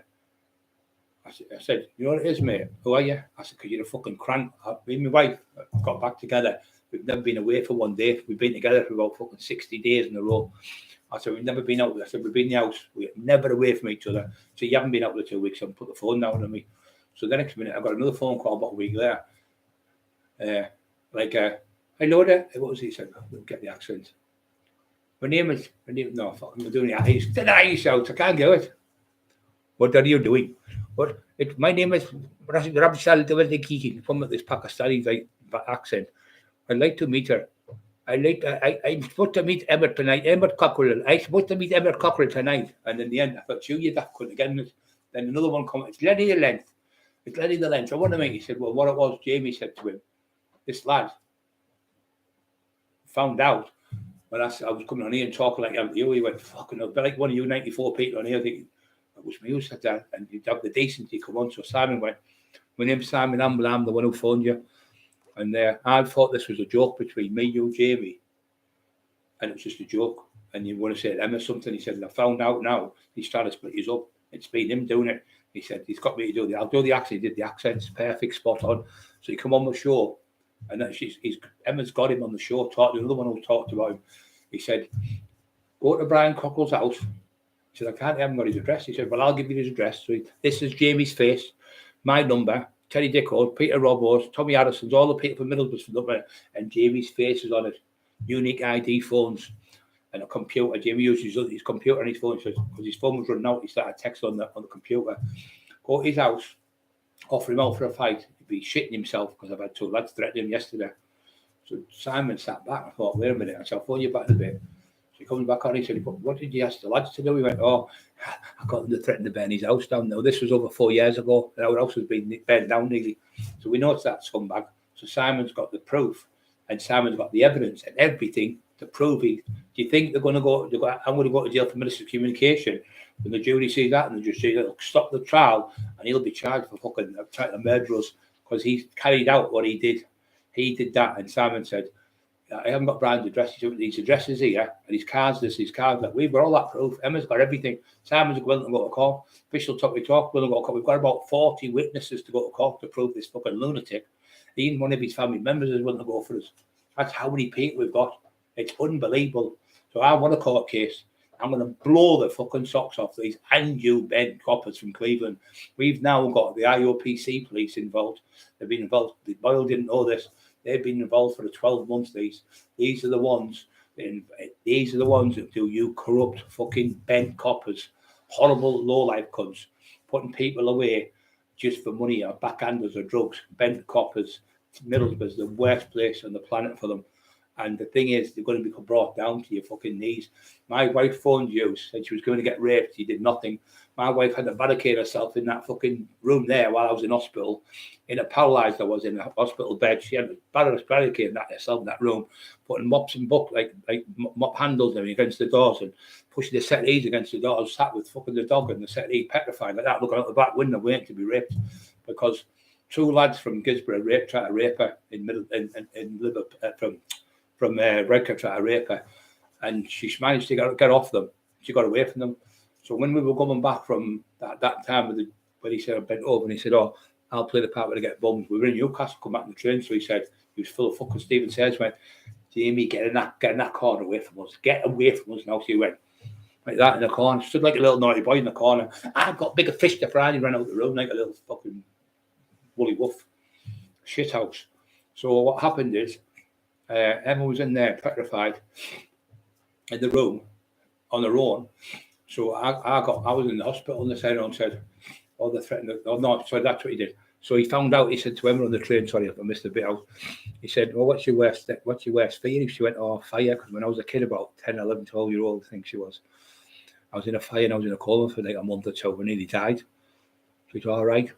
I said, "You know what it is, mate? Who are you?" I said, "Because you're a fucking crank." Me and my wife got back together. We've never been away for one day. We've been together for about fucking 60 days in a row. I said, "We've never been out." I said, "We've been in the house. We're never away from each other. So you haven't been out for 2 weeks." And put the phone down on me. So the next minute, I got another phone call about a week later. "Hello there." What was he said? We'll get the accent. My name is, no, fucking, I'm doing it. He's deny yourself. I can't do it. "What are you doing?" "What? My name is Rabshal from this Pakistani accent. I'd like to meet her. I'm supposed to meet Emma tonight. Emma Cockerill. I'm supposed to meet Emma Cockerill tonight." And in the end, I thought, "You that couldn't again." Then another one come. "It's Lenny the Length. It's Lenny the Length. I want to meet." He said, "Well, what it was," Jamie said to him, "this lad found out when I was coming on here and talking like you. He went, fucking, I'll be like one of you 94 people on here." I think it was me who said that, and you'd have the decency to come on. So Simon went, "My name's Simon Amble. I'm the one who phoned you." And I thought this was a joke between me, you, Jamie, and it was just a joke. And you want to say to Emma something? He said, "I found out now. He's trying to split us up. It's been him doing it." He said, "He's got me to do the. I'll do the accent." He did the accents, perfect, spot on. So he come on the show, and then Emma's got him on the show. The other one who talked about him. He said, "Go to Brian Cockrill's house." He said, "I haven't got his address." He said, "Well, I'll give you his address." So this is Jamie's face, my number, Terry Dicko, Peter Robbos, Tommy Harrison's, all the people from Middlesbrough, and Jamie's face is on it. Unique ID phones and a computer. Jamie uses his computer and his phone. So because his phone was running out, he started text on the computer. Go to his house, offer him out for a fight. He'd be shitting himself because I've had 2 lads threaten him yesterday. So Simon sat back. I thought, wait a minute. I said, "I'll phone you back in a bit." So he comes back on. He said, "What did you ask the lads to do?" He went, "Oh, I got them to threaten to burn his house down." Now, this was over 4 years ago. And our house was being burned down nearly. So we know it's that scumbag. So Simon's got the proof. And Simon's got the evidence and everything to prove it. Do you think they're going to go? I'm going to go to jail for malicious communication. When the jury sees that, and the judge says, "They'll stop the trial," and he'll be charged for fucking trying to murder us because he's carried out what he did. He did that. And Simon said, "I haven't got Brian's address. He's got these addresses here, and his cards, his cards. Like, we've got all that proof. Emma's got everything. Simon's willing to go to court. Official talk, willing to go to court. We've got about 40 witnesses to go to court to prove this fucking lunatic. Even one of his family members is willing to go for us. That's how many people we've got. It's unbelievable. So I want a court case. I'm going to blow the fucking socks off these undue bent coppers from Cleveland. We've now got the IOPC police involved. They've been involved. The Boyle didn't know this. They've been involved for the 12 months. These are the ones. These are the ones that do you corrupt fucking bent coppers, horrible low-life cunts, putting people away just for money or backhanders or drugs. Bent coppers. Middlesbrough's the worst place on the planet for them. And the thing is, they're going to be brought down to your fucking knees. My wife phoned you, said she was going to get raped. You did nothing. My wife had to barricade herself in that fucking room there while I was in hospital. In a paralysed, I was in a hospital bed. She had to barricade that herself in that room, putting mops and book like mop handles against the doors and pushing the settees against the doors. Sat with fucking the dog and the settee petrified like that, looking out the back window, waiting to be raped because 2 lads from Gisborough tried to rape her in Liverpool from Redcar, tried to rape her, and she managed to get off them. She got away from them. So when we were coming back from that time when he said I bent over and he said, "Oh, I'll play the part where I get bums." We were in Newcastle, come back on the train, so he said he was full of fucking Stephen Sayers. Went, "Jamie, get in that corner away from us. Get away from us now." So he went like that in the corner, stood like a little naughty boy in the corner. "I've got bigger fish to fry." And he ran out the room like a little fucking woolly wolf shit house. So what happened is Emma was in there petrified in the room on her own. So I was in the hospital and they said, "Oh, they're threatening." Oh no, sorry, that's what he did. So he found out. He said to Emma on the train, "Sorry, I missed a bit out." He said, "Well, what's your worst fear?" She went, "Oh, fire." Because when I was a kid, about 10, 11, 12-year-old, I think she was, I was in a fire and I was in a coma for like a month or two. I nearly died. So he said, "All right,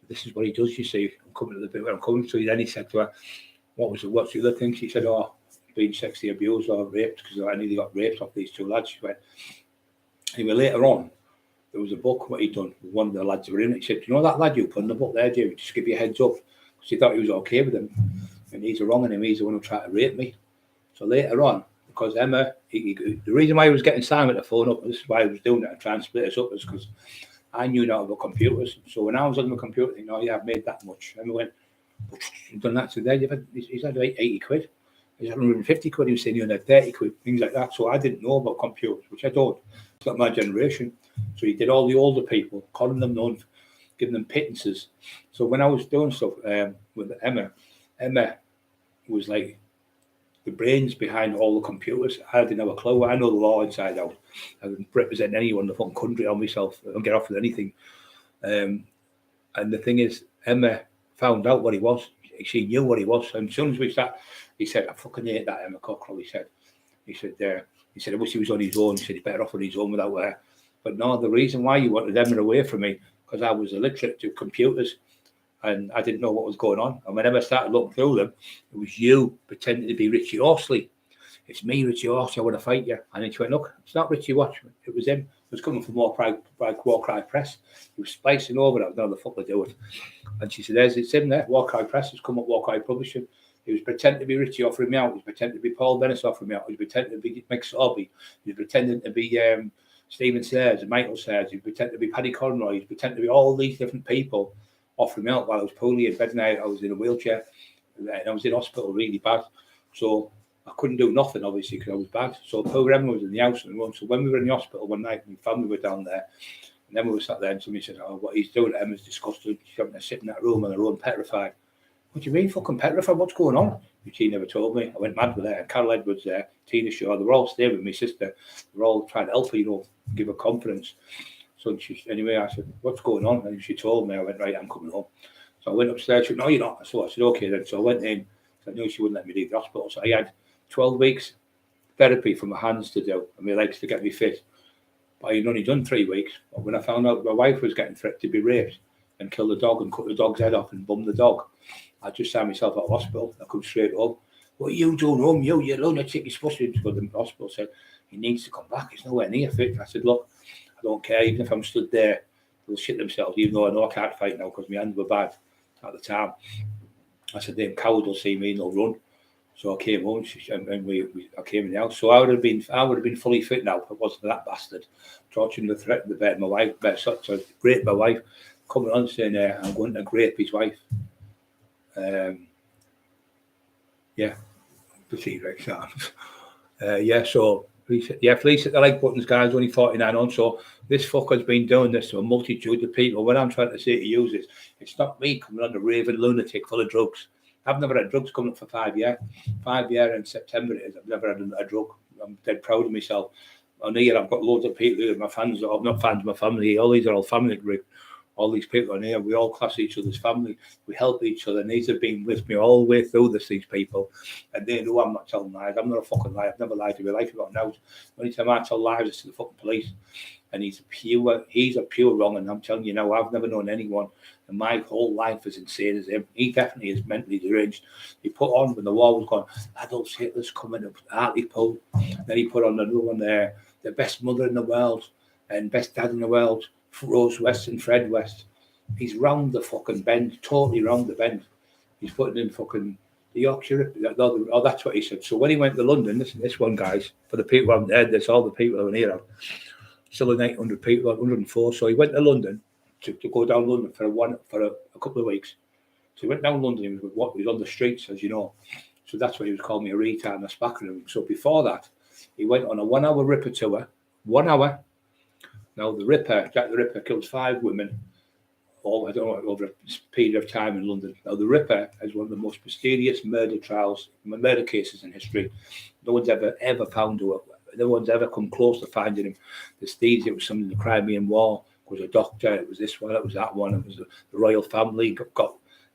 this is what he does, you see. I'm coming to the bit where I'm coming." So then he said to her, what's the other thing? She said, "Oh, being sexually abused or raped, because I nearly got raped off these two lads. She went, anyway, later on, there was a book what he'd done with one of the lads who were in it. He said, you know that lad you put in the book there, Jimmy, just give you a heads up. Because he thought he was okay with him. And he's wrong on him, he's the one who tried to rape me. So later on, because Emma, the reason why he was getting Simon to phone up, this is why I was doing it and trying to split us up, is because I knew not about computers. So when I was on the computer, you know, yeah, I've made that much. Emma went, you've done that today, he's had like 80 quid. He's had 150 quid, he was saying you had 30 quid, things like that. So I didn't know about computers, which I don't. It's not my generation. So he did all the older people, calling them known, giving them pittances. So when I was doing stuff with Emma was like the brains behind all the computers. I didn't have a clue. I know the law inside out. I wouldn't represent anyone in the fucking country on myself. I don't get off with anything. And the thing is, Emma found out what he was. She knew what he was. And as soon as we sat, he said, I fucking hate that Emma Cockerill. He said, I wish he was on his own. He said, he's better off on his own without her. But no, the reason why you wanted Emma away from me, because I was illiterate to computers and I didn't know what was going on. And whenever I started looking through them, it was you pretending to be Richie Horsley. It's me, Richie Horsley, I want to fight you. And then she went, look, it's not Richie Watchman. It was him. It was coming from War Cry Press. He was splicing over it. I don't know the fuck to do it. And she said, it's him there. War Cry Press has come up, War Cry Publishing. He was pretending to be Richie offering me out. He was pretending to be Paul Dennis offering me out. He was pretending to be Mick Sorby. He was pretending to be Stephen Sayers and Michael Sayers. He was pretending to be Paddy Conroy. He was pretending to be all these different people offering me out while I was poorly in bed and I was in a wheelchair. And I was in hospital really bad. So I couldn't do nothing, obviously, because I was bad. So poor Emma was in the house. So when we were in the hospital one night, my family were down there. And then we were sat there and somebody said, oh, what he's doing, Emma's disgusted. She's having to sit in that room on her own, petrified. What do you mean, fucking petrified? What's going on? She never told me. I went mad with her. And Carol Edwards there, Tina Shaw, they were all staying with my sister. They were all trying to help her, you know, give her confidence. So anyway, I said, what's going on? And she told me. I went, right, I'm coming home. So I went upstairs. She said, no, you're not. So I said, okay then. So I went in. I knew she wouldn't let me leave the hospital. So I had 12 weeks therapy for my hands to do and my legs to get me fit. But I'd only done 3 weeks. But when I found out my wife was getting threatened to be raped and kill the dog and cut the dog's head off and bum the dog, I just found myself at the hospital. I come straight home. What are you doing home? You lunatic. You're supposed to go to the hospital. Said, he needs to come back. It's nowhere near fit. I said, look, I don't care. Even if I'm stood there, they'll shit themselves, even though I know I can't fight now because my hands were bad at the time. I said, them cowards will see me and they'll run. So I came home and I came in the house. So I would have been fully fit now if it wasn't for that bastard torturing the threat in the bed. My wife, so rape my wife, coming on saying, I'm going to rape his wife. Yeah, the T-Rex arms. So please hit the like buttons, guys. Only 49 on. So this fucker's been doing this to a multitude of people. What I'm trying to say to you is, it's not me coming on a raving lunatic full of drugs. I've never had drugs coming up for 5 years. 5 years in September it is. I've never had a drug. I'm dead proud of myself. On here, I've got loads of people who are my fans. I'm not fans of my family. All these are all family group. All these people on here, we all class each other's family. We help each other. And these have been with me all the way through this, these people. And they know I'm not telling lies. I'm not a fucking liar. I've never lied to my life about now. The only time I tell lies is to the fucking police. And he's a pure wrong. And I'm telling you now, I've never known anyone. And my whole life is insane as him. He definitely is mentally deranged. He put on, when the war was going, Adolf Hitler's coming up, Hartlepool. Then he put on another one there, the best mother in the world and best dad in the world, Rose West and Fred West. He's round the fucking bend, totally round the bend. He's putting in fucking the Yorkshire. Oh, that's what he said. So when he went to London, listen, this one, guys, for the people who haven't heard this, all the people who are here, still 800 people, 104. So he went to London to go down London for a couple of weeks. So he went down London. He was on the streets, as you know. So that's why he was calling me a retard and a spacker. So before that, he went on a 1 hour Ripper tour. 1 hour. Now the Ripper, Jack the Ripper, kills 5 women. I don't know, over a period of time in London. Now the Ripper is one of the most mysterious murder cases in history. No one's ever found him. No one's ever come close to finding him. The Steeds, it was something in the Crimean War. It was a doctor. It was this one. It was that one. It was the royal family.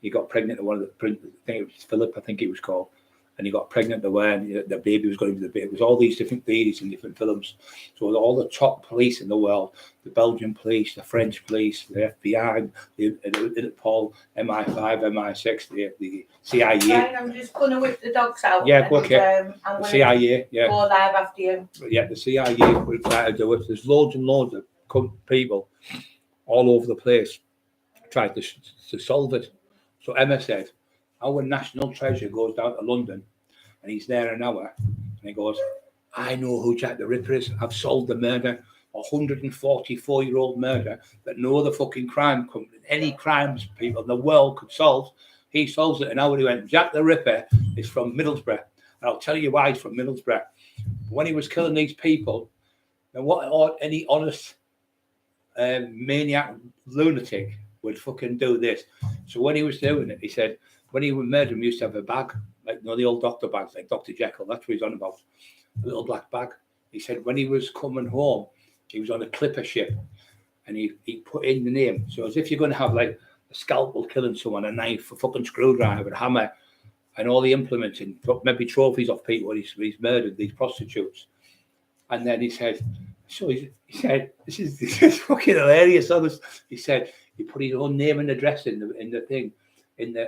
He got pregnant. One of the, I think it was Philip. I think he was called. and he got pregnant away, and the baby was going to be the baby. It was all these different theories in different films. So all the top police in the world, the Belgian police, the French police, the FBI, the Interpol, MI5, MI6, the CIA. Fine, I'm just going to whip the dogs out. Yeah, okay. I'm the CIA, yeah. Go live after you. Yeah, the CIA were trying to do it. There's loads and loads of people all over the place tried to solve it. So Emma said, our national treasure goes down to London, and he's there an hour, and he goes, I know who Jack the Ripper is. I've solved the murder, 144-year-old murder that no other fucking crime company, any crimes people in the world could solve. He solves it an hour. He went, Jack the Ripper is from Middlesbrough, and I'll tell you why he's from Middlesbrough. When he was killing these people, and what any honest maniac lunatic would fucking do this. So when he was doing it, he said, when he would murder him, he used to have a bag, like the old doctor bags, like Dr. Jekyll. That's what he's on about, a little black bag. He said when he was coming home, he was on a clipper ship, and he put in the name. So as if you're going to have like a scalpel killing someone, a knife, a fucking screwdriver, a hammer, and all the implements, and maybe trophies off people when he's murdered these prostitutes. And then he said, so he said, this is fucking hilarious. He said he put his own name and address in the thing. You know,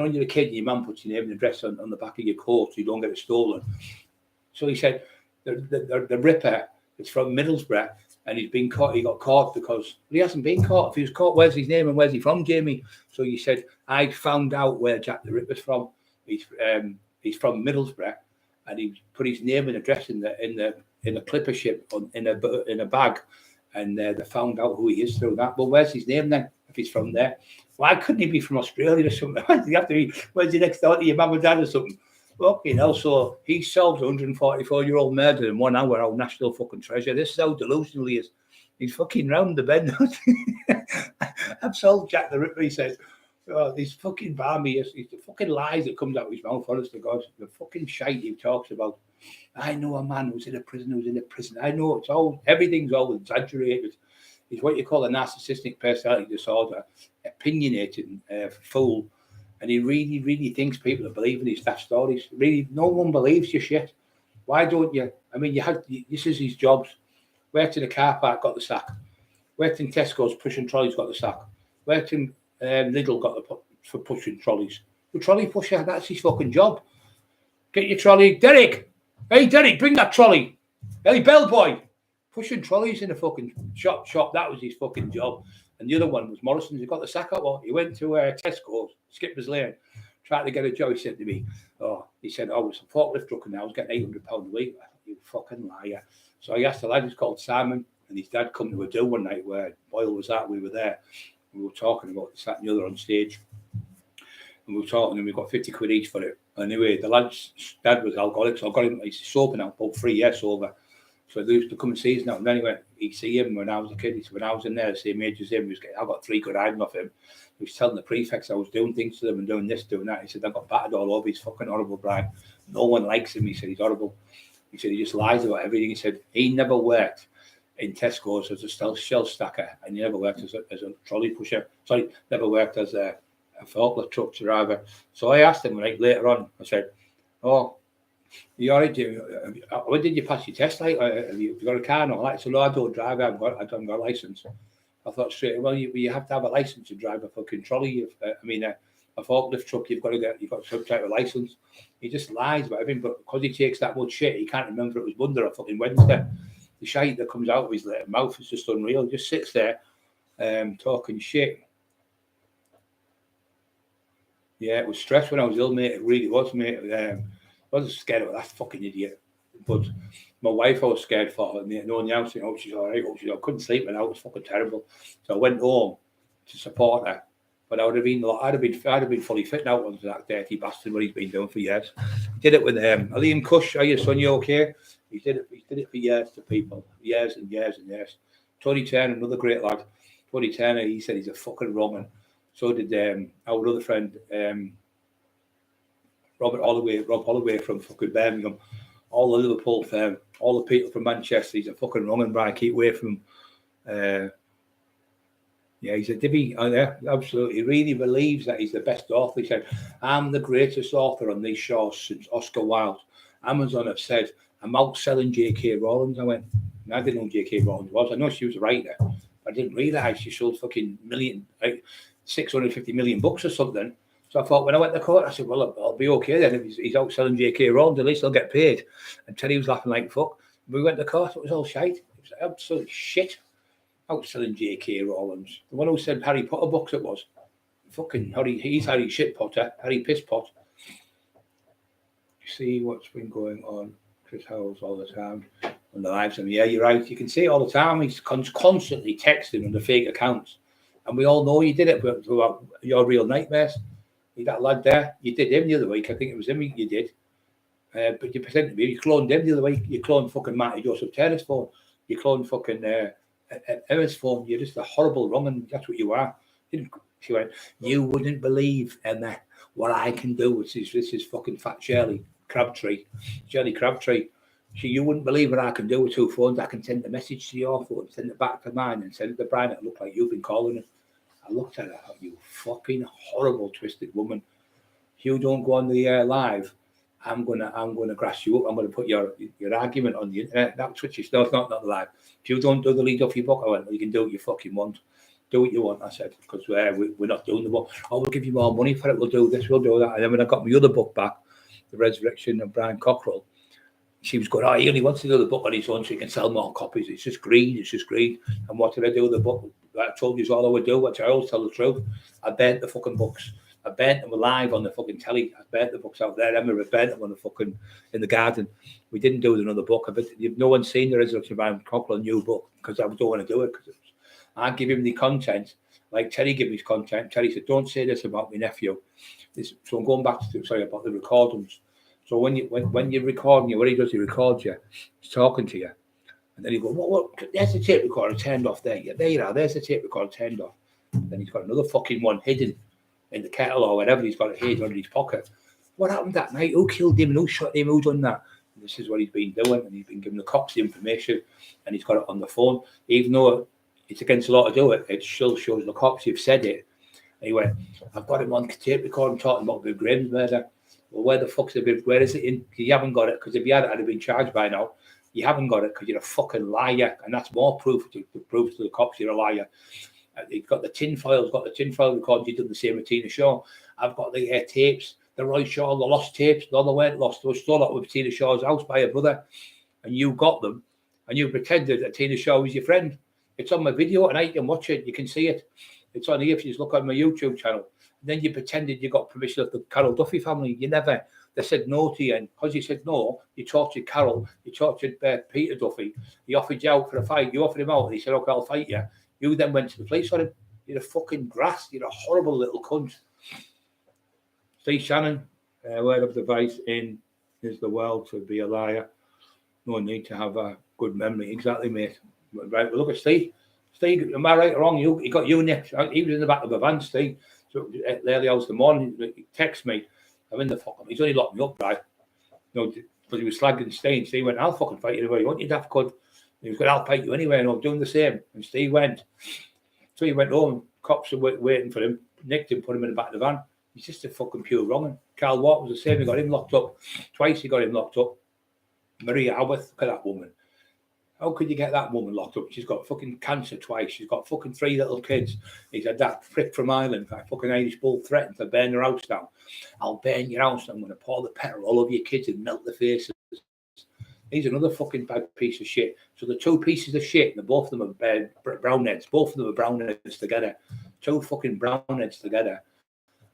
when you're a kid and your mum puts your name and address on the back of your coat so you don't get it stolen. So he said the Ripper is from Middlesbrough, and he's been caught. He got caught because he hasn't been caught. If he was caught, where's his name and where's he from, Jamie? So he said, I found out where Jack the Ripper's from. He's from Middlesbrough, and he put his name and address in a clipper ship in a bag, and they found out who he is through that. Well, where's his name then if he's from there? Why couldn't he be from Australia or something? Why does he have to be? Where's he next door to your mum and dad or something? Well, you know, so he solved 144-year-old murder in 1 hour, our national fucking treasure. This is how delusional he is. He's fucking round the bend. I've solved Jack the Ripper, he says. Oh, these fucking balmy, the fucking lies that comes out of his mouth, honest to God, the fucking shite he talks about. I know a man who's in a prison. I know everything's all exaggerated. He's what you call a narcissistic personality disorder, opinionated fool, and he really, really thinks people are believing his daft stories. Really, no one believes your shit. Why don't you? I mean, this is his jobs. Worked in a car park, got the sack. Worked in Tesco's, pushing trolleys, got the sack. Worked in Lidl, got for pushing trolleys. The trolley pusher, that's his fucking job. Get your trolley, Derek. Hey, Derek, bring that trolley. Hey, bellboy. Pushing trolleys in a fucking shop. That was his fucking job. And the other one was Morrison's. He got the sack out. Well, he went to Tesco's, Skipper's Lane, tried to get a job. He said to me, it's a forklift truck, and I was getting £800 a week. I thought, you fucking liar. So I asked the lad who's called Simon, and his dad come to a do one night where Boyle was at. We were there. We were talking about this, that, and the other on stage. And we were talking, and we got 50 quid each for it. Anyway, the lad's dad was alcoholic, so I got him, he's sober now, about 3 years sober. So they used to come and see us now. And anyway, he'd see him when I was a kid. He said, when I was in there, the same age as him, I got 3 good hiding off him. He was telling the prefects I was doing things to them and doing this, doing that. He said, I got battered all over. He's fucking horrible, Brian. No one likes him. He said, he's horrible. He said, he just lies about everything. He said, he never worked in Tesco's as a shelf stacker, and he never worked as a trolley pusher. Sorry, never worked as a forklift truck driver. So I asked him later on, I said, you all right, Jimmy? When did you pass your test? Like, have you got a car and all that? So no, I don't drive. I haven't got a license. I thought straight away, you have to have a license to drive a fucking trolley. A forklift truck, you've got some type of license. He just lies about everything, but because he takes that much shit, he can't remember it was Monday or fucking Wednesday. The shite that comes out of his mouth is just unreal. He just sits there talking shit. Yeah, it was stress when I was ill, mate. It really was, mate. I wasn't scared of that fucking idiot. But my wife, I was scared for her. No one else, she's all right. I couldn't sleep, and I was fucking terrible. So I went home to support her. But I'd have been fully fit now onto that dirty bastard what he's been doing for years. He did it with Liam Cush. Are you son? You okay? He did it for years to people, years and years and years. Tony Turner, another great lad. Tony Turner, he said he's a fucking Roman. So did our other friend, Rob Holloway from fucking Birmingham. All the Liverpool firm, all the people from Manchester. He's a fucking Roman, Brian. Keep away from him. Yeah, he's a divvy. Oh, yeah, absolutely. He really believes that he's the best author. He said, I'm the greatest author on these shores since Oscar Wilde. Amazon have said, I'm outselling J.K. Rowling. I went, I didn't know who J.K. Rowling was. I know she was a writer. I didn't realise she sold fucking 650 million books or something. So I thought, when I went to court, I said, well, I'll be okay then. If he's outselling J.K. Rowling, at least I'll get paid. And Teddy was laughing like fuck. We went to court, it was all shite. It was absolute shit. Outselling J.K. Rowling. The one who said Harry Potter books it was. Fucking Harry, he's Harry Shit Potter, Harry Piss Pot. You see what's been going on, Chris Howells, all the time on the lives. And yeah, you're right. You can see it all the time. He's constantly texting on the fake accounts. And we all know you did it throughout your real nightmares. That lad there, you did him the other week. I think it was him you did. But you pretended to be, you cloned him the other week. You cloned fucking Matty Joseph Taylor's phone. You cloned fucking Emma's phone. You're just a horrible wrong, and that's what you are. She went, you wouldn't believe, Emma, what I can do. This is fucking fat Shirley Crabtree. You wouldn't believe what I can do with two phones. I can send a message to your phone, send it back to mine, and send it to Brian. It looked like you've been calling it. I looked at her, you fucking horrible, twisted woman. If you don't go on the live, I'm gonna grass you up. I'm gonna put your argument on the internet. That's what no, it's not live. If you don't do the lead off your book, I went, well, you can do what you fucking want. Do what you want, I said, because we're not doing the book. Oh, we'll give you more money for it. We'll do this, we'll do that. And then when I got my other book back, The Resurrection of Brian Cockerill, she was going, oh, he only wants to do the book on his own so he can sell more copies. It's just greed. And what did I do with the book? I told you all I would do, which I always tell the truth. I burnt the fucking books. I burnt them live on the fucking telly. I burnt the books out there. Emma burnt them on the fucking in the garden. We didn't do another book. No one's seen The Resurrection of Brian Cockerill, new book, because I don't want to do it. Because I give him the content, like Terry gave me his content. Terry said, don't say this about my nephew. So I'm going back to about the recordings. So when you're recording, what he does, he records you. He's talking to you. And then he goes, what? There's the tape recorder turned off there. Yeah, there you are. There's the tape recorder turned off. Then he's got another fucking one hidden in the kettle or whatever. He's got it hidden under his pocket. What happened that night? Who killed him and who shot him? Who done that? And this is what he's been doing. And he's been giving the cops the information. And he's got it on the phone. Even though it's against the law to do it, it still shows the cops you've said it. And he went, I've got him on tape recording talking about the Graham's murder. Well, where the fuck's the bit? Where is it in? You haven't got it, because if you had it, I'd have been charged by now. You haven't got it because you're a fucking liar, and that's more proof to prove to the cops you're a liar. You've got the tinfoil record. You've done the same with Tina Shaw. I've got the tapes, the Roy Shaw, the lost tapes. No, they weren't lost. They were stolen out with Tina Shaw's house by her brother, and you got them, and you pretended that Tina Shaw was your friend. It's on my video, and I can watch it. You can see it. It's on here if you just look on my YouTube channel. And then you pretended you got permission of the Carol Duffy family. You never. They said no to you, and because you said no, you tortured Carol, you tortured Peter Duffy. He offered you out for a fight. You offered him out, and he said, okay, I'll fight you. You then went to the police on him. You're a fucking grass. You're a horrible little cunt. Steve Shannon, word of advice in is the world to be a liar. No need to have a good memory. Exactly, mate. Right, well, look at Steve. Steve, am I right or wrong? He got you next. He was in the back of the van, Steve. So early hours in the morning, he texts me. I'm in the fucking. He's only locked me up, right? But he was slagging Steve. Steve went, I'll fucking fight you anyway. You want your daft cunt? He was going, I'll fight you anyway, and I'm doing the same. And Steve went. So he went home. Cops were waiting for him, nicked him, put him in the back of the van. He's just a fucking pure wrong. Carl Watt was the same. He got him locked up. Twice he got him locked up. Maria Howarth, look at that woman. How could you get that woman locked up? She's got fucking cancer twice. She's got fucking 3 little kids. He's had that prick from Ireland, that fucking Irish bull, threatened to burn her house down. I'll burn your house. I'm going to pour the petrol all over your kids and melt the faces. He's another fucking bad piece of shit. So the 2 pieces of shit, and both of them are brown heads. Both of them are brown heads together. 2 fucking brown heads together.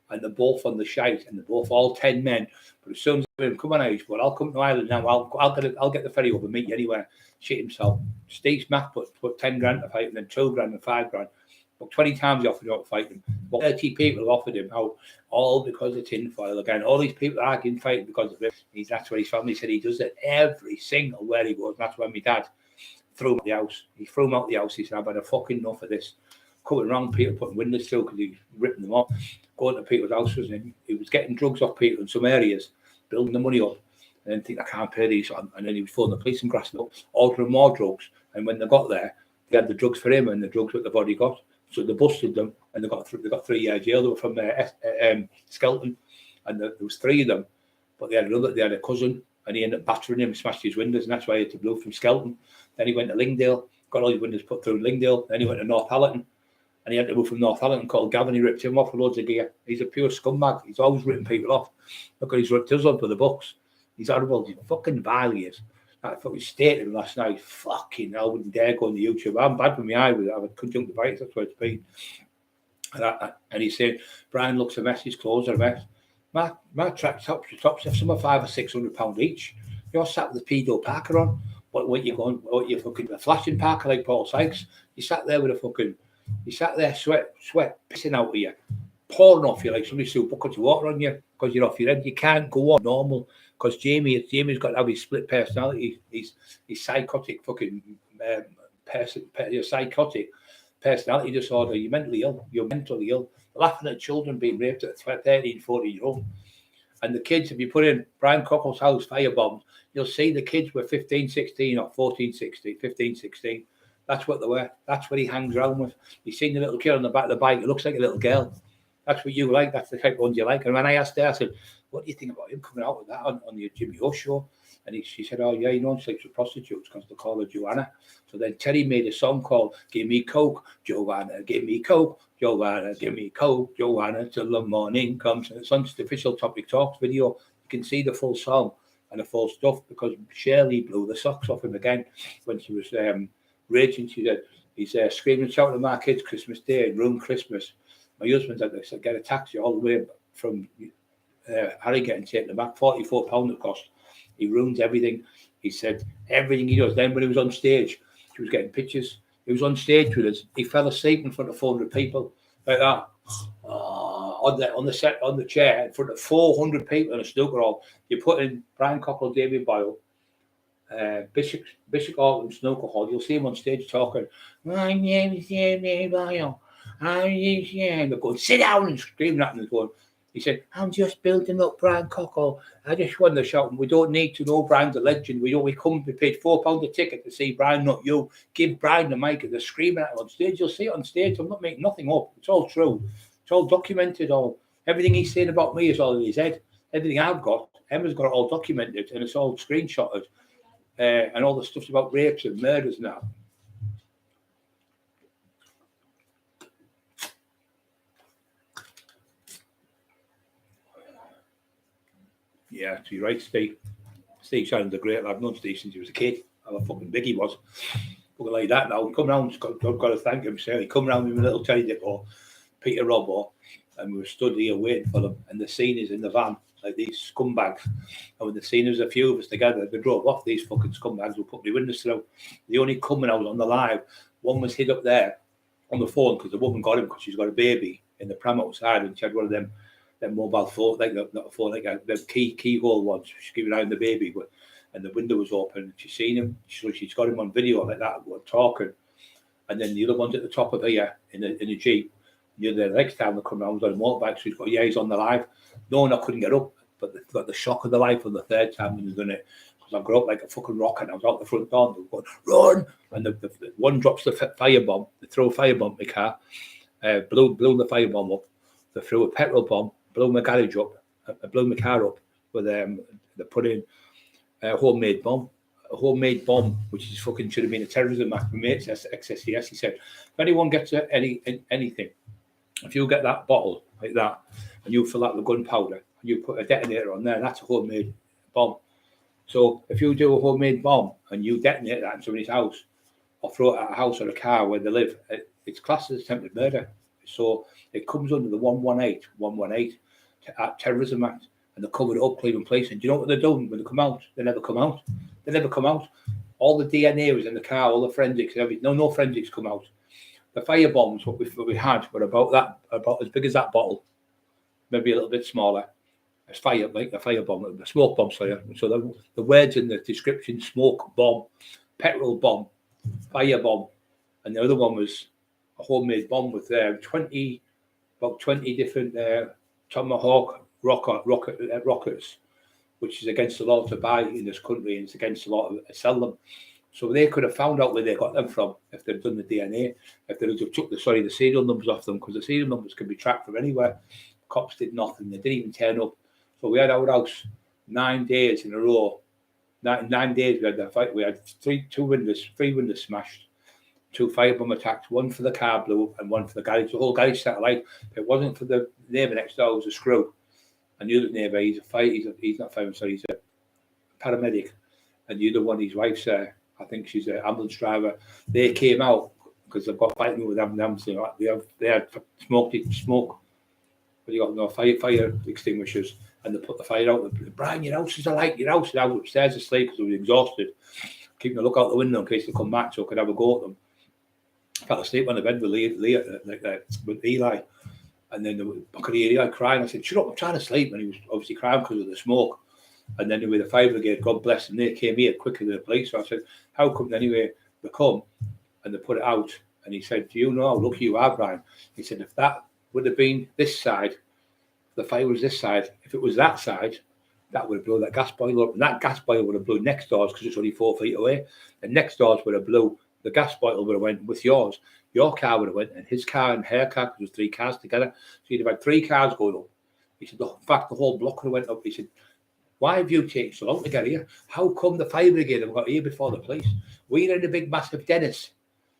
And they're both on the shite, and they're both all 10 men. But as soon as they come on Irish, well, I'll come to Ireland now. I'll get the ferry over and meet you anywhere. Shit himself. Steve Smack put 10 grand to fight him, then 2 grand and 5 grand. But 20 times he offered out to fight him. But 30 people offered him out, all because of tinfoil again. All these people are arguing, fighting because of him. That's what his family said. He does it every single where he goes. And that's when my dad threw him out the house. He threw him out the house. He said, I've had a fucking enough of this. Coming around people, putting windows through because he was ripping them off. Going to people's houses, and he was getting drugs off people in some areas, building the money up, and then think I can't pay these on. And then he was phoning the police and grassing up, ordering more drugs. And when they got there, they had the drugs for him and the drugs that the body got. So they busted them, and they got 3 years jail. They were from Skelton, and there was 3 of them. But they had a cousin, and he ended up battering him, smashed his windows, and that's why he had to move from Skelton. Then he went to Lingdale, got all his windows put through Lingdale. Then he went to Northallerton, and he had to move from Northallerton, called Gavin. He ripped him off with loads of gear. He's a pure scumbag. He's always ripping people off. Look at, he's ripped us up for the books. He's horrible. He's fucking vile, he is. I fucking stated him last night. Fucking hell, I wouldn't dare go on the YouTube. I'm bad with my eye with it. I have conjunctivitis, that's what it's been. And he said, Brian looks a mess, his clothes are a mess. My track tops, some are £500 or £600 each. You're sat with the pedo Parker on. What you fucking a flashing Parker like Paul Sykes? You sat there with a fucking, you sat there sweat pissing out of you, pouring off you like somebody threw buckets of water on you because you're off your head. You can't go on normal because Jamie's got to have his split personality. He's psychotic fucking psychotic personality disorder. You're mentally ill. You're mentally ill. Laughing at children being raped at 13, 14-year-old. And the kids, if you put in Brian Cockerill's house firebombed, you'll see the kids were 15, 16 or 14, 16, 15, 16. That's what they were. That's what he hangs around with. You've seen the little kid on the back of the bike. It looks like a little girl. That's what you like. That's the type of ones you like. And when I asked her, I said, what do you think about him coming out with that on the Jimmy O show? And she said, oh, yeah, he sleeps with prostitutes because they call her Joanna. So then Terry made a song called Give Me Coke, Joanna, Give Me Coke, Joanna, Give Me Coke, Joanna, till the morning comes. And it's on the official Topic Talks video. You can see the full song and the full stuff because Shirley blew the socks off him again when she was raging. She said, he's screaming and shouting at my kids Christmas Day and ruined Christmas. My husband had to get a taxi all the way from Harrogate and take them back. £44 it cost. He ruins everything. He said everything he does. Then when he was on stage, he was getting pictures. He was on stage with us. He fell asleep in front of 400 people like that. On the set, on the chair, in front of 400 people in a snooker hall. You put in Brian Cockerill, David Boyle, Bishop Auckland Snooker Hall. You'll see him on stage talking. My name is David Boyle. They're going, sit down, and screaming at him. Going, he said, I'm just building up Brian Cockerill. I just want to shout, we don't need to know Brian's a legend. We paid £4 a ticket to see Brian, not you. Give Brian the mic. They're screaming at him on stage. You'll see it on stage. I'm not making nothing up. It's all true. It's all documented. Everything he's saying about me is all in his head. Everything I've got, Emma's got it all documented, and it's all screenshotted. And all the stuff's about rapes and murders now. Yeah, you're right, Steve. Steve Shannon's a great lad. I've known Steve since he was a kid. How fucking big he was. Fucking like that now. Come round, I've got to thank him. He come round with a little Teddy Dippo, Peter Robbo, and we were stood here waiting for them. And the scene is in the van, like these scumbags. And when the scene was a few of us together, they drove off. These fucking scumbags will put the windows through. The only coming out on the live, one was hid up there on the phone because the woman got him because she's got a baby in the pram outside, and she had one of them mobile phone, like not a phone, like the keyhole ones. She's giving out the baby, and the window was open. And she's seen him, so she's got him on video like that. We're talking, and then the other one's at the top of here in a jeep. The next time they come around, he's on a motorbike, so he's got he's on the live. No one, I couldn't get up, but they got the shock of the life on the third time when he's done it. Because I grew up like a fucking rocket, and I was out the front door, and they were going, run! And the one drops the firebomb. They throw a firebomb in the car, blew the firebomb up. They threw a petrol bomb. Blew my garage up, blew my car up with they put in a homemade bomb, which is fucking should have been a terrorism act. My mate's XSCS, he said, if anyone gets anything, if you get that bottle like that and you fill that with gunpowder and you put a detonator on there, that's a homemade bomb. So if you do a homemade bomb and you detonate that in somebody's house or throw it at a house or a car where they live, it's classed as attempted murder. So it comes under the 118 Terrorism Act, and they're covered up, Cleveland Police. And do you know what they're doing when they come out? They never come out. All the DNA was in the car, all the forensics, everything. No forensics come out. The fire bombs, what we had, were about as big as that bottle, maybe a little bit smaller. It's fire, like the fire bomb, the smoke bomb. So the words in the description: smoke bomb, petrol bomb, fire bomb, and the other one was a homemade bomb with about 20 different Tomahawk rockets, which is against the law to buy in this country, and it's against the law to sell them. So they could have found out where they got them from if they'd done the DNA, if they'd have took the serial numbers off them, because the serial numbers can be tracked from anywhere. Cops did nothing. They didn't even turn up. So we had our house 9 days in a row. 9 days we had that fight. We had three windows smashed, 2 firebomb attacks, one for the car blew and one for the garage. The whole garage set alight. If it wasn't for the neighbour next door, it was a screw. And the other neighbour, he's not fireman, sorry, he's a paramedic. And the other one, his wife's I think she's an ambulance driver. They came out because they've got fighting with them. They had smoke. But you got no fire extinguishers, and they put the fire out. Brian, your house is alight. Your house. And I was upstairs asleep because I was exhausted, keeping a look out the window in case they come back, so I could have a go at them. I fell asleep on the bed with Eli, and then I could hear Eli crying. I said, "Shut up! I'm trying to sleep." And he was obviously crying because of the smoke. And then with the fire brigade, God bless them, they came here quicker than the police. So I said, "How come?" Anyway, they come and they put it out. And he said, "Do you know how lucky you are, Brian?" He said, "If that would have been this side, the fire was this side. If it was that side, that would have blown that gas boiler up. And that gas boiler would have blown next doors because it's only 4 feet away. And next doors would have blew. The gas boiler would have went with yours. Your car would have went, and his car and her car, because there was 3 cars together. So you'd have had 3 cars going up." He said, "In fact, the whole block would have went up." He said, "Why have you taken so long to get here? How come the fire brigade have got here before the police? We're in a big, massive Dennis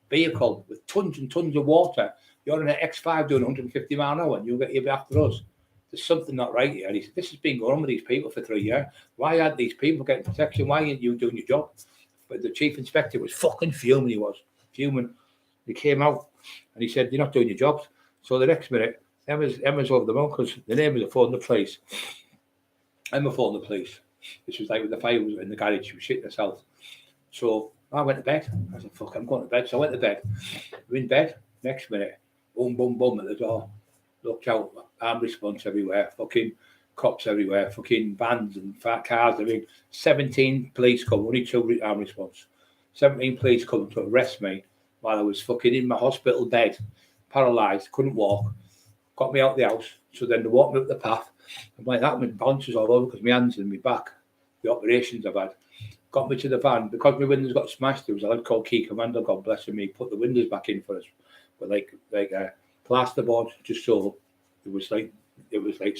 vehicle with tons and tons of water. You're in an X5 doing 150 mile an hour, and you'll get here after us. There's something not right here." And he said, "This has been going on with these people for 3 years. Why aren't these people getting protection? Why aren't you doing your job?" But the chief inspector was fucking fuming. He was fuming. He came out and he said, "You're not doing your jobs." So the next minute, Emma's over the moon because the neighbours are phoning the police. Emma phoned the police. This was like when the fire was in the garage. She was shitting herself. So I went to bed. I said, "Fuck, I'm going to bed." So I went to bed. We're in bed. Next minute, boom, boom, boom at the door. Looked out, armed response everywhere. Fucking cops everywhere. Fucking vans and fat cars. I mean, 17 police come. Only 2 armed response. 17 police come to arrest me while I was fucking in my hospital bed, paralysed, couldn't walk. Got me out the house. So then they walked me up the path. I'm like that with bounces all over because my hands and my back, the operations I've had. Got me to the van. Because my windows got smashed, there was a lad called Key Commander, God bless him, he put the windows back in for us with like a plasterboard, just so it was like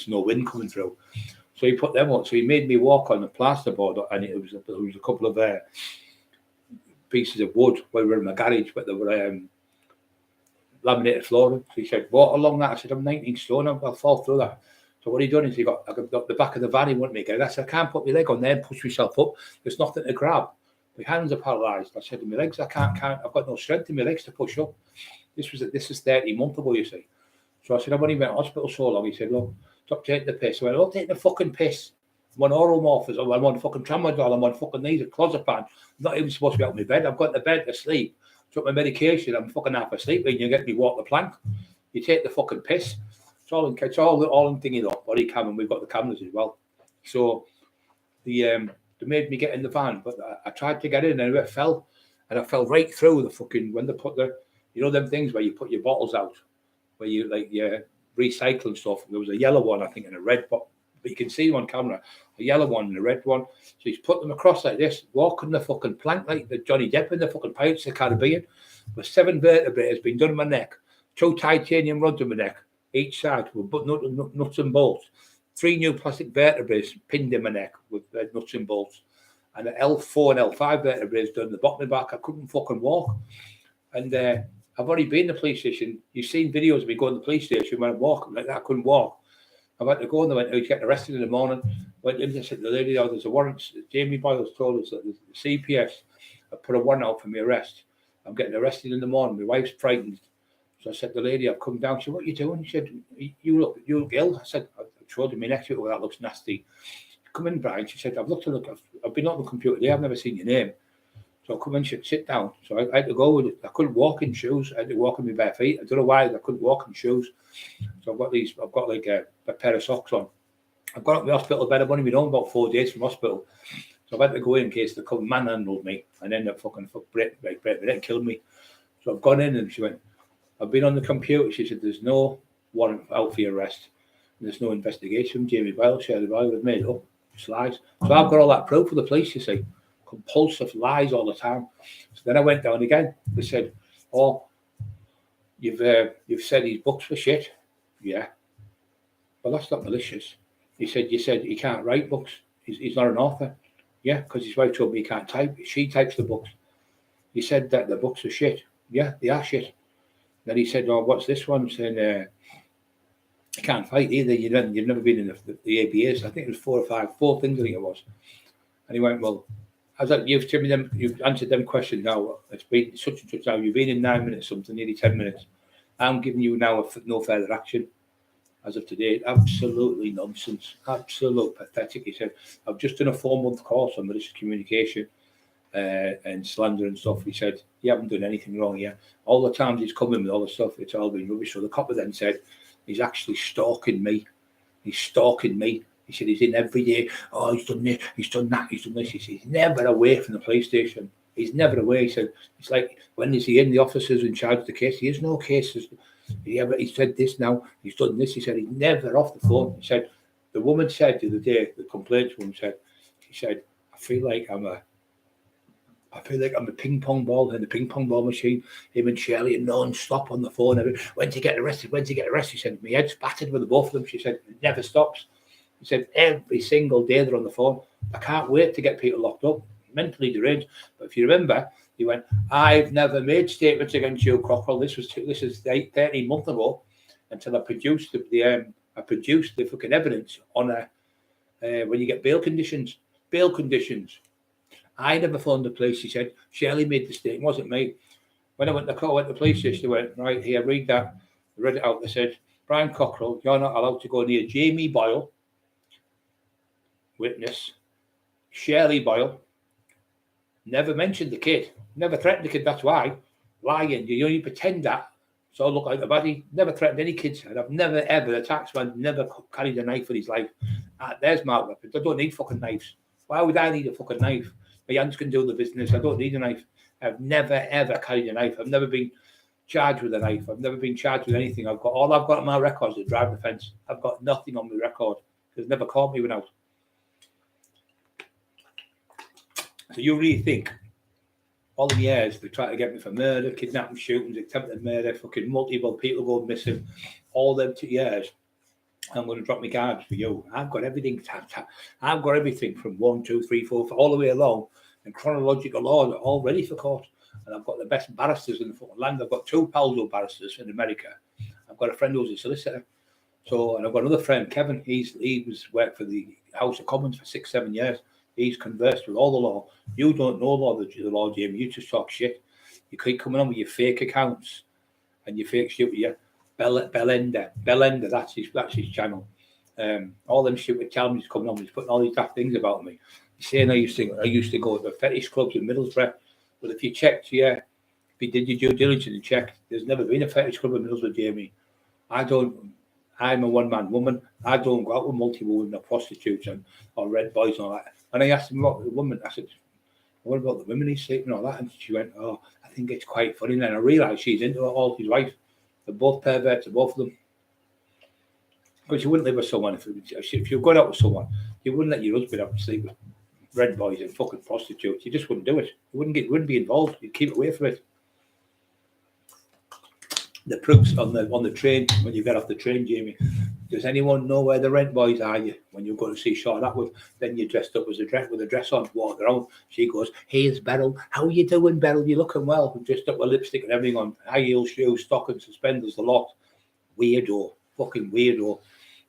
no wind coming through. So he put them on. So he made me walk on the plasterboard, and it was a couple of pieces of wood where we were in my garage, but they were laminated flooring. So he said, "Walk along that." I said, "I'm 19 stone, I'll fall through that." So what he done is he got the back of the van, he wouldn't make it. I said, "I can't put my leg on there and push myself up. There's nothing to grab. My hands are paralysed." I said, "To my legs, I can't. I've got no strength in my legs to push up." This is 30 months ago, you see. So I said, "I've only been in hospital so long." He said, "Look, stop taking the piss." I went, "I'm not taking the fucking piss. I'm on oromorphs, I'm on fucking tramadol, I'm on fucking these, a clozapam. I'm not even supposed to be out of my bed. I've got in the bed to sleep. Took my medication, I'm fucking half asleep when you get me walk the plank. You take the fucking piss." It's all in thingy though, body cam, and we've got the cameras as well. So they made me get in the van, but I tried to get in and I fell right through the fucking, when they put them things where you put your bottles out, where you recycle and stuff. There was a yellow one, I think, and a red bottle. But you can see them on camera, a yellow one and a red one. So he's put them across like this, walking the fucking plank like the Johnny Depp in the fucking Pirates of the Caribbean. With 7 vertebrae has been done in my neck, 2 titanium rods in my neck, each side with nuts and bolts. 3 new plastic vertebrae pinned in my neck with nuts and bolts. And the L4 and L5 vertebrae done in the bottom of my back. I couldn't fucking walk. And I've already been in the police station. You've seen videos of me going to the police station when I'm walking like that. I couldn't walk. I went to go and they went, "Oh, you get arrested in the morning." Went in and said to the lady, "Oh, there's a warrant." Jamie Boyles told us that the CPS have put a warrant out for my arrest. I'm getting arrested in the morning. My wife's frightened. So I said to the lady, "I've come down." She said, "What are you doing?" She said, you look ill." I said, "I showed her my neck. Well, that looks nasty." "Come in, Brian." She said, "I've been on the computer today. I've never seen your name." So I come in, she said, "Sit down." So I had to go with it. I couldn't walk in shoes. I had to walk in my bare feet. I don't know why I couldn't walk in shoes. So I've got like a pair of socks on. I've got up my hospital bed. I've only been home about 4 days from hospital. So I've had to go in case they come manhandled me and end up break my neck, killed me. So I've gone in and she went, "I've been on the computer." She said, "There's no warrant out for your arrest. There's no investigation." Jamie Boyle shared it with me. Look, it's lies. So I've got all that proof for the police, you see. compulsive lies all the time. So then I went down again. They said, "Oh, you've said his books were shit." Yeah. Well, that's not malicious. He said, "You said he can't write books. He's not an author." Yeah, because his wife told me he can't type. She types the books. He said that the books are shit. Yeah, they are shit. Then he said, "Oh, what's this one?" Saying, "You can't fight either. You've never been in the ABAs." I think it was 4 things. I think it was. And he went, "Well, as you've answered them questions now. It's been such and such now. You've been in 9 minutes, something, nearly 10 minutes. I'm giving you now no further action as of today." Absolutely nonsense. Absolute pathetic. He said, "I've just done a 4-month course on malicious communication and slander and stuff." He said, "You haven't done anything wrong yet. All the times he's coming with all the stuff, it's all been rubbish." So the copper then said, "He's actually stalking me. He's stalking me." He said, "He's in every day. Oh, he's done this, he's done that, he's done this." He said, "He's never away from the police station. He's never away." He said, "It's like, when is he in? The officers in charge of the case. He has no cases. He said this now, he's done this." He said, "He's never off the phone." He said, the woman said the other day, the complaints woman said, she said, I feel like I'm a ping pong ball in the ping pong ball machine. Him and Shirley are non-stop on the phone. When's he get arrested? When's he get arrested?" She said, "My head's battered with the both of them." She said, "It never stops." He said, "Every single day they're on the phone. I can't wait to get people locked up, mentally deranged." But if you remember, he went, "I've never made statements against you, Cockerill. This is 13 months ago, until I produced the fucking evidence on when you get bail conditions. Bail conditions. I never phoned the police." He said, "Shirley made the statement, it wasn't me. When I went to the police station, they went, right here, read that." They read it out. They said, "Brian Cockerill, you're not allowed to go near Jamie Boyle, witness, Shirley Boyle. Never mentioned the kid. Never threatened the kid. That's why. Lying. You only pretend that. So I look like the baddie. Never threatened any kids. And I've never, ever, the taxman never carried a knife in his life. There's my weapon. I don't need fucking knives. Why would I need a fucking knife? My hands can do the business. I don't need a knife. I've never, ever carried a knife. I've never been charged with a knife. I've never been charged with anything. All I've got on my record is a driving offence. I've got nothing on my record. They've never caught me without." So you really think all the years they try to get me for murder, kidnapping, shootings, attempted murder, fucking multiple people going missing, all them 2 years, I'm going to drop my guards for you? I've got everything. I've got everything from 1, 2, 3, 4, all the way along, and chronological order, all ready for court. And I've got the best barristers in the fucking land. I've got 2 pals who are barristers in America. I've got a friend who's a solicitor. So, and I've got another friend, Kevin. He was worked for the House of Commons for 6, 7 years. He's conversed with all the law. You don't know the law, Jamie. You just talk shit. You keep coming on with your fake accounts and your fake shit with your Bellender. That's his channel. All them stupid channels coming on. He's putting all these daft things about me. He's saying I used to go to the fetish clubs in Middlesbrough. But if you checked, if you did your due diligence and checked, there's never been a fetish club in Middlesbrough, Jamie. I'm a one-man woman. I don't go out with multi-women or prostitutes or red boys and all that. And I asked him about the woman. I said, "What about the women he's sleeping and all that?" And she went, "Oh, I think it's quite funny." And then I realised she's into it all, his wife. They're both perverts, both of them. Because you wouldn't live with someone, if you're going out with someone, you wouldn't let your husband out and sleep with red boys and fucking prostitutes. You just wouldn't do it. You wouldn't be involved. You'd keep away from it. The proofs on the train, when you get off the train, Jamie. Does anyone know where the rent boys are? When you go to see Shaw Atwood, then you're dressed up with a dress on, walk around. She goes, "Here's Beryl. How you doing, Beryl? You looking well?" Dressed up with lipstick and everything on, high heel shoes, stockings, suspenders, the lot. Weirdo, fucking weirdo.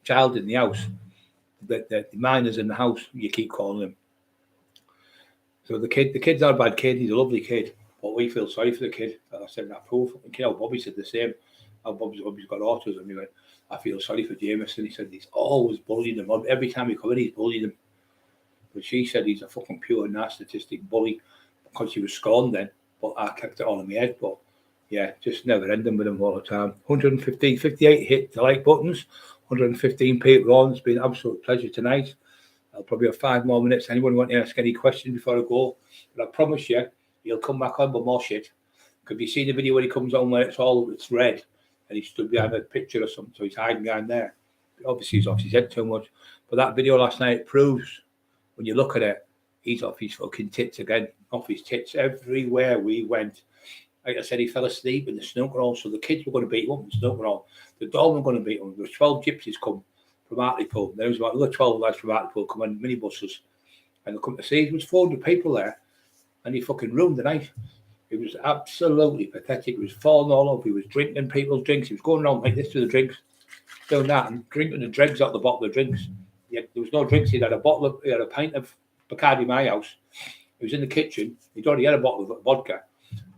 Child in the house. The minors in the house. You keep calling him. So the kid's not a bad kid. He's a lovely kid. But we feel sorry for the kid. I said that poor fucking kid. Bobby said the same. Bobby's got autism. He went, "I feel sorry for Jameson." He said he's always bullying him. Every time he comes in, he's bullying him. But she said he's a fucking pure narcissistic bully because she was scorned then. But I kept it all in my head. But yeah, just never ending with him all the time. 58 hit the like buttons. 115 people on. It's been an absolute pleasure tonight. I'll probably have 5 more minutes. Anyone want to ask any questions before I go? But I promise you, he'll come back on with more shit. Could you see the video when he comes on where it's red and he stood behind a picture or something, so he's hiding behind there. Obviously, he's off his head too much. But that video last night proves, when you look at it, he's off his fucking tits again, off his tits everywhere we went. Like I said, he fell asleep in the snooker hall, so the kids were going to beat him up in the snooker hall. The dog were going to beat him. There was 12 gypsies come from Hartlepool. There was about another 12 lads from Hartlepool come on minibuses, and they come to see. There was 400 people there, and he fucking ruined the night. It was absolutely pathetic. He was falling all over. He was drinking people's drinks. He was going around like this to the drinks, doing that, and drinking the dregs out the bottle of drinks. There was no drinks. He had a pint of Bacardi my house. He was in the kitchen. He'd already had a bottle of vodka.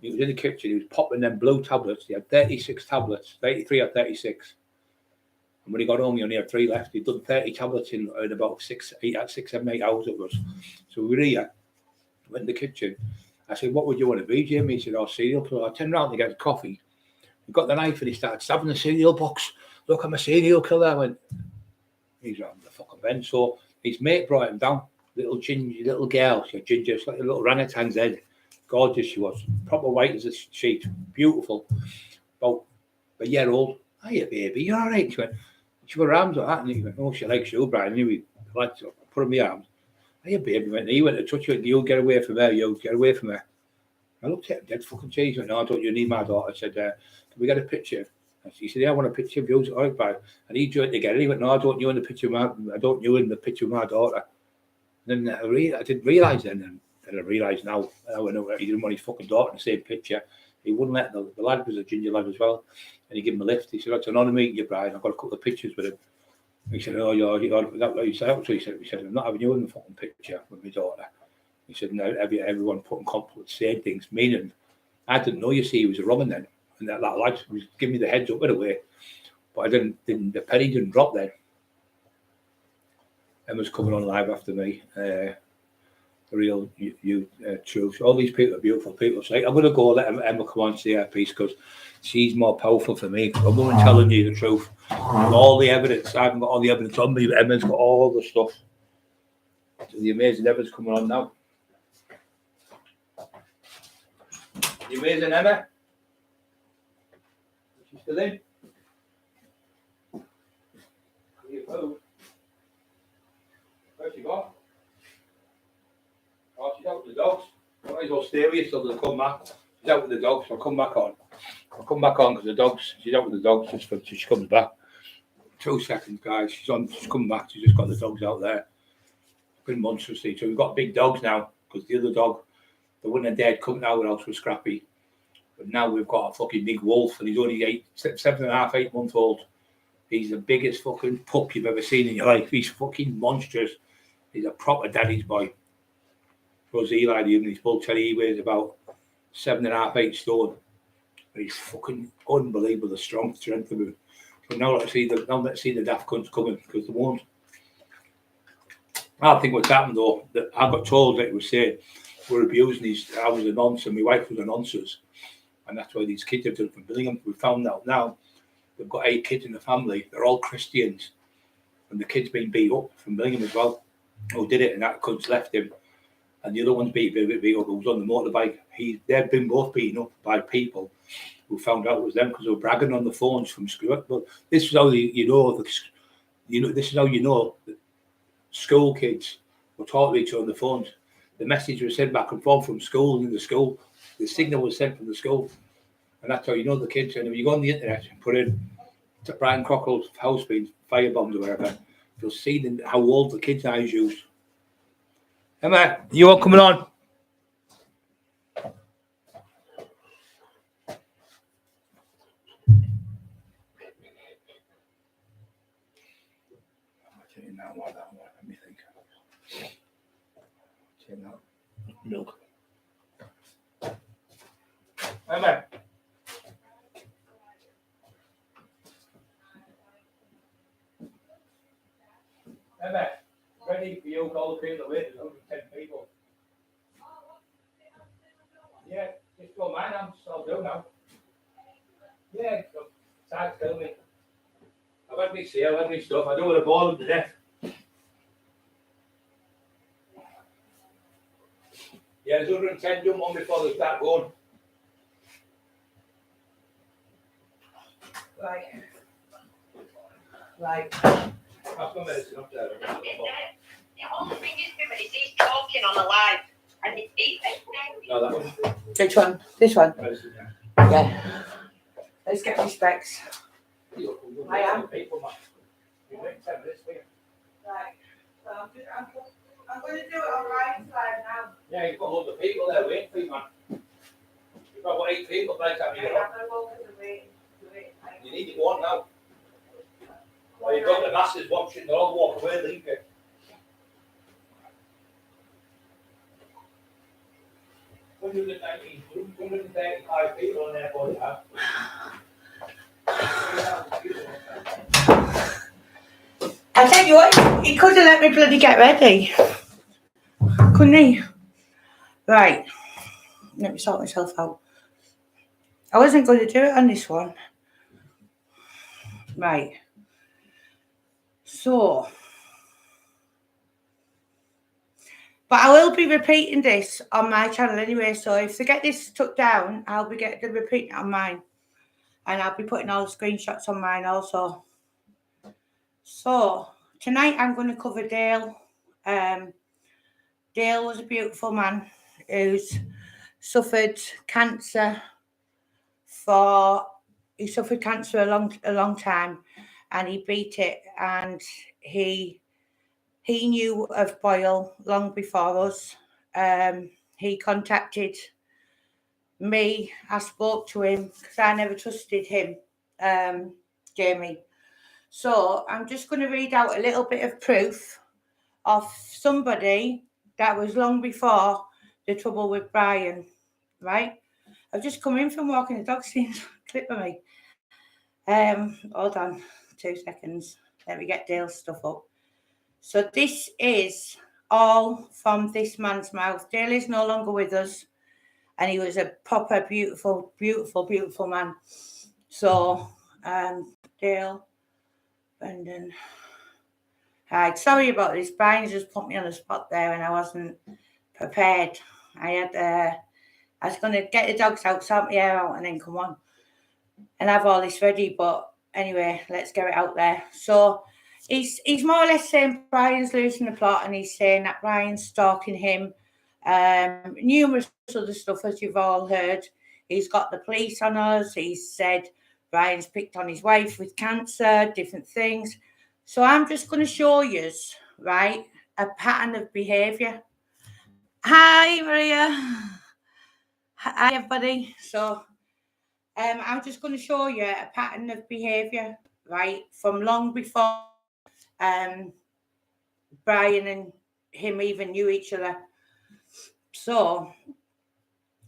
He was in the kitchen. He was popping them blue tablets. He had 36 tablets, 33 or 36. And when he got home, he only had 3 left. He'd done 30 tablets in about 6, 7, 8 hours it was. So we were here, went in the kitchen. I said, what would you want to be, Jimmy? He said, oh, cereal killer. I turned around to get coffee. He got the knife and he started stabbing the cereal box. Look, I'm a serial killer. I went, he's on the fucking bench. So his mate brought him down. Little gingy, little girl. She had ginger, like a little orangutan's head. Gorgeous she was. Proper white as a sheet. Beautiful. About a year old. Hiya, baby. You all right? She went, she put her arms like that. And he went, oh, she likes you, Brian. And he put her in my arms. Hiya, baby. He went to touch her. You'll get away from her. You'll get away from her. I looked at him, dead fucking cheese. He went, no, don't you need my daughter? I said, can we get a picture? He said, yeah, I want a picture of you. All right, bye. And he joined together. He went, no, I don't you in the picture of my daughter. And then I didn't realise then I realised now. I know he didn't want his fucking daughter in the same picture. He wouldn't let the lad was a ginger lad as well. And he gave him a lift. He said, it's an honour meeting you, Brian. I've got a couple of pictures with him. He said, oh, that what you said? So he said, I'm not having you in the fucking picture with my daughter. He said, no, everyone putting compliments, saying things, meaning, I didn't know, you see, he was a Roman then. And that lad was giving me the heads up right away. But the penny didn't drop then. Emma's coming on live after me. The real truth. All these people are beautiful people. So I'm going to go let Emma come on and say her piece because she's more powerful for me. I'm going to telling you the truth. With all the evidence. I haven't got all the evidence on me, but Emma's got all the stuff. So the amazing Emma's coming on now. The amazing Emma. Is she still in? Where's she gone? Oh, she's out with the dogs. I might as well stay with you till they come back. She's out with the dogs. I'll come back on. Because the dogs, she's out with the dogs just till she comes back. 2 seconds, guys. She's coming back. She's just got the dogs out there. Been months to see. So we've got big dogs now because the other dog, the one that dead, come out with us was Scrappy. But now we've got a fucking big wolf and he's only 7.5, 8 months old. He's the biggest fucking pup you've ever seen in your life. He's fucking monstrous. He's a proper daddy's boy. Was Eli, the evening bull tell he weighs about 7.5, 8 stone. But he's fucking unbelievable, the strength of him. So now let's see the daft cunts coming because they won't. I think what's happened though, that I got told that it was saying we're abusing these. I was a nonce and my wife was a nonces. And that's why these kids have done from Billingham. We found out now they've got 8 kids in the family. They're all Christians. And the kid's been beat up from Billingham as well. Who did it and that cunt's left him. And the other one's beat up who was on the motorbike. They've been both beaten up by people who found out it was them because they were bragging on the phones from school. But this is how this is how you know that school kids were talking to each other on the phones. The message was sent back and forth from school into school. The signal was sent from the school. And that's how you know the kids. And if you go on the internet and put in to Brian Cockerill's house being firebombed or whatever, you'll see how old the kids' eyes use. Emma, you all coming on? Let me think. Milk. Emma. Emma, ready for you, call the people away. There's 110 people. Yeah, just go mine. I'll do now. Yeah, start telling me. I've had me sale, I've had me stuff. I don't want to bore them to death. Yeah, there's 110 jump on before they start going. Right. I've got medicine up there. all the thing is he's talking on a live, and it's No, that one. Which one? This one? Yeah. Let's get my specs. I am. Right. So I'm going to do it on Ryan's live now. Yeah, you've got loads of people there waiting for you, man. You've got what, 8 people by the time you get on. You need to go on now. Or you've got the masses watching, they'll all walk away, leave you. $135 people on there for you. I tell you what, he could have let me bloody get ready. Couldn't he? Right. Let me sort myself out. I wasn't going to do it on this one. Right. So. But I will be repeating this on my channel anyway. So if they get this took down, I'll be repeating it on mine. And I'll be putting all the screenshots on mine also. So tonight I'm going to cover Dale. Dale was a beautiful man who's suffered cancer he suffered cancer a long time, and he beat it, and he knew of Boyle long before us. He contacted me. I spoke to him because I never trusted him, Jamie. So I'm just going to read out a little bit of proof of somebody that was long before the trouble with Brian, right? I've just come in from walking the dog, seen a clip of me. Hold on 2 seconds. Let me get Dale's stuff up. So this is all from this man's mouth. Dale is no longer with us, and he was a proper beautiful, beautiful, beautiful man. So, Dale, Brendan. Hi, sorry about this. Brian just put me on the spot there, and I wasn't prepared. I was going to get the dogs out, sort my hair out, and then come on and have all this ready. But anyway, let's get it out there. So he's more or less saying Brian's losing the plot, and he's saying that Brian's stalking him. Numerous other stuff, as you've all heard. He's got the police on us. He's said Brian's picked on his wife with cancer, different things. So I'm just going to show you, right, a pattern of behaviour. Hi, Maria. Hi, everybody. So I'm just going to show you a pattern of behaviour, right, from long before Brian and him even knew each other. So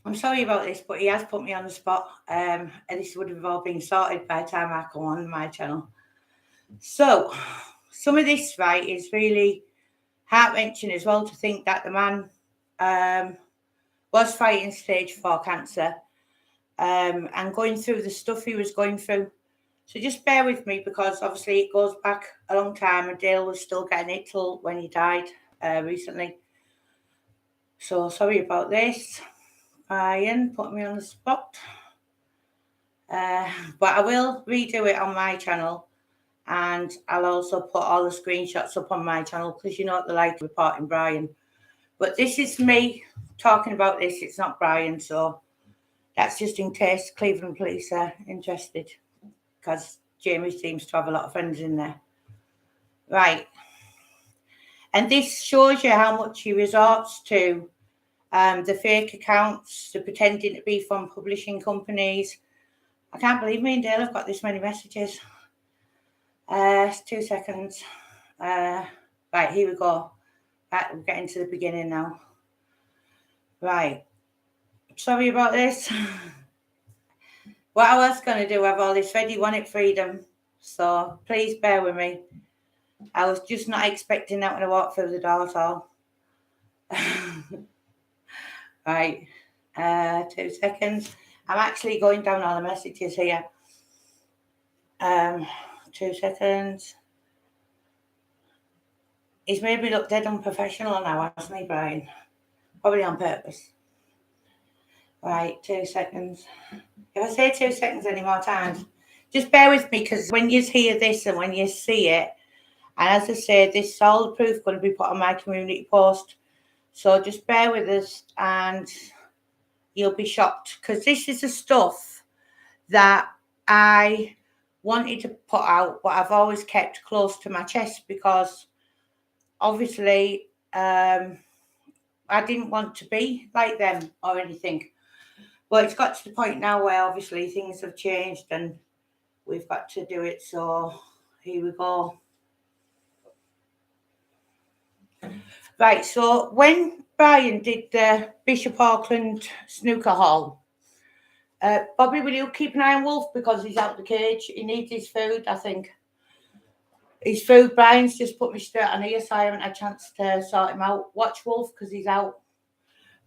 I'm sorry about this, but he has put me on the spot, and this would have all been sorted by the time I come on my channel. So some of this, right, is really heart-wrenching as well, to think that the man was fighting stage 4 cancer and going through the stuff he was going through. So just bear with me, because obviously it goes back a long time, and Dale was still getting it till when he died recently. So sorry about this. Brian put me on the spot. But I will redo it on my channel, and I'll also put all the screenshots up on my channel, because you know what they like reporting Brian. But this is me talking about this. It's not Brian, so that's just in case Cleveland police are interested, because Jamie seems to have a lot of friends in there. Right. And this shows you how much he resorts to the fake accounts, the pretending to be from publishing companies. I can't believe me and Dale have got this many messages. 2 seconds. Right, here we go. Right, we're getting to the beginning now. Right. Sorry about this. What I was going to do, have all this ready, wanted freedom. So please bear with me. I was just not expecting that when I walked through the door at all. Right. 2 seconds. I'm actually going down all the messages here. 2 seconds. He's made me look dead unprofessional now, hasn't he, Brian? Probably on purpose. Right, 2 seconds. If I say 2 seconds any more times, just bear with me, because when you hear this and when you see it, And as I say, this is all the proof going to be put on my community post. So just bear with us and you'll be shocked, because this is the stuff that I wanted to put out, but I've always kept close to my chest because obviously I didn't want to be like them or anything. But it's got to the point now where obviously things have changed and we've got to do it. So here we go. Right, so when Brian did the Bishop Auckland snooker hall, Bobby, will you keep an eye on Wolf because he's out the cage? He needs his food, I think. His food, Brian's just put me straight on here, so I haven't had a chance to sort him out. Watch Wolf because he's out.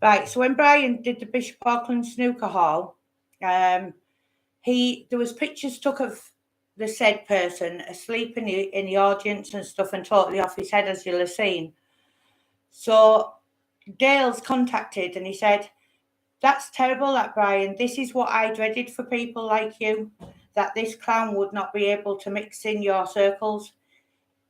Right, so when Brian did the Bishop Auckland snooker hall, there was pictures took of the said person asleep in the audience and stuff and totally off his head, as you'll have seen. So Dale's contacted and he said, "That's terrible, that Brian. This is what I dreaded for people like you, that this clown would not be able to mix in your circles.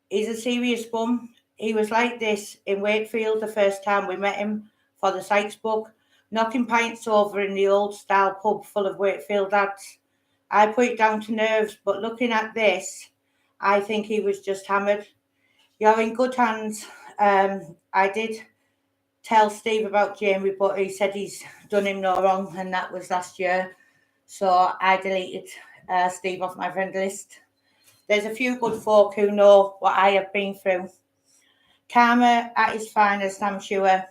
He's a serious bum. He was like this in Wakefield the first time we met him for the Sykes book, knocking pints over in the old style pub full of Wakefield lads. I put it down to nerves, but looking at this, I think he was just hammered. You're in good hands." I did tell Steve about Jamie, but he said he's done him no wrong, and that was last year. So I deleted Steve off my friend list. There's a few good folk who know what I have been through. Karma at his finest, I'm sure.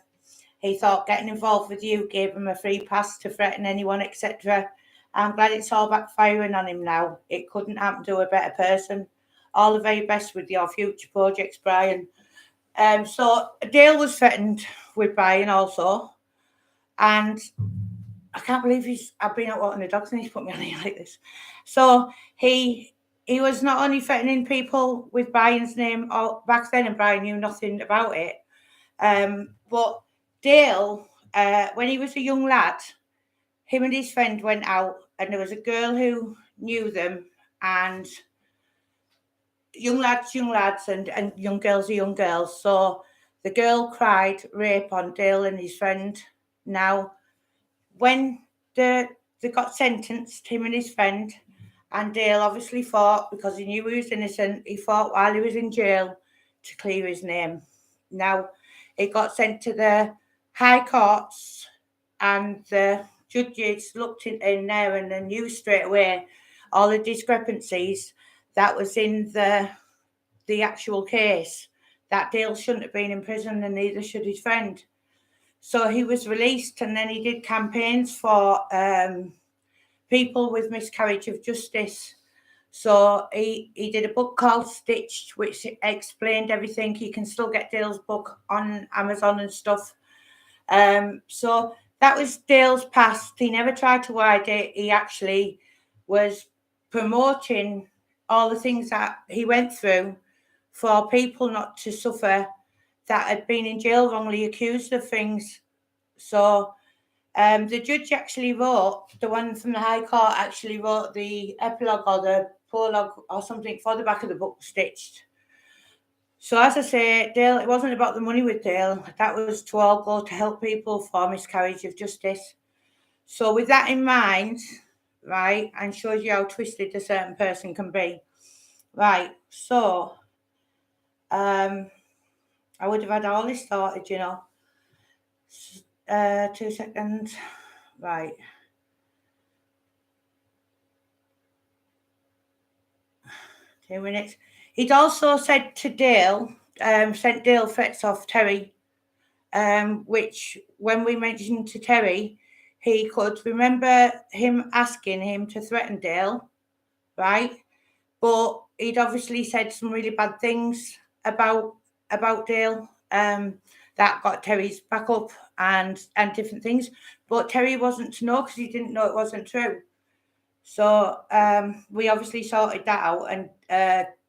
He thought getting involved with you gave him a free pass to threaten anyone, etc. I'm glad it's all backfiring on him now. It couldn't happen to a better person. All the very best with your future projects, Brian. So Dale was threatened with Brian also, and I can't believe I've been out walking the dogs and he's put me on here like this. So he was not only threatening people with Brian's name back then, and Brian knew nothing about it. But Dale, when he was a young lad, him and his friend went out, and there was a girl who knew them, and young lads, and young girls are young girls. So the girl cried rape on Dale and his friend. Now, when they got sentenced, him and his friend, and Dale obviously fought because he knew he was innocent. He fought while he was in jail to clear his name. Now, it got sent to the high courts, and the judges looked in there and they knew straight away all the discrepancies that was in the actual case, that Dale shouldn't have been in prison and neither should his friend. So he was released, and then he did campaigns for people with miscarriage of justice. So he did a book called Stitched, which explained everything. You can still get Dale's book on Amazon and stuff. So that was Dale's past. He never tried to hide it. He actually was promoting all the things that he went through for people not to suffer that had been in jail wrongly accused of things. So the judge actually wrote, the one from the High Court actually wrote the epilogue or the prologue or something for the back of the book, Stitched. So as I say, Dale, it wasn't about the money with Dale. That was to all go to help people for miscarriage of justice. So with that in mind, right, and shows you how twisted a certain person can be. Right, so I would have had all this sorted, 2 seconds. Right. 2 minutes. He'd also said to Dale, sent Dale threats off Terry, which when we mentioned to Terry, he could remember him asking him to threaten Dale, right? But he'd obviously said some really bad things about Dale, that got Terry's back up and different things. But Terry wasn't to know because he didn't know it wasn't true. So we obviously sorted that out, and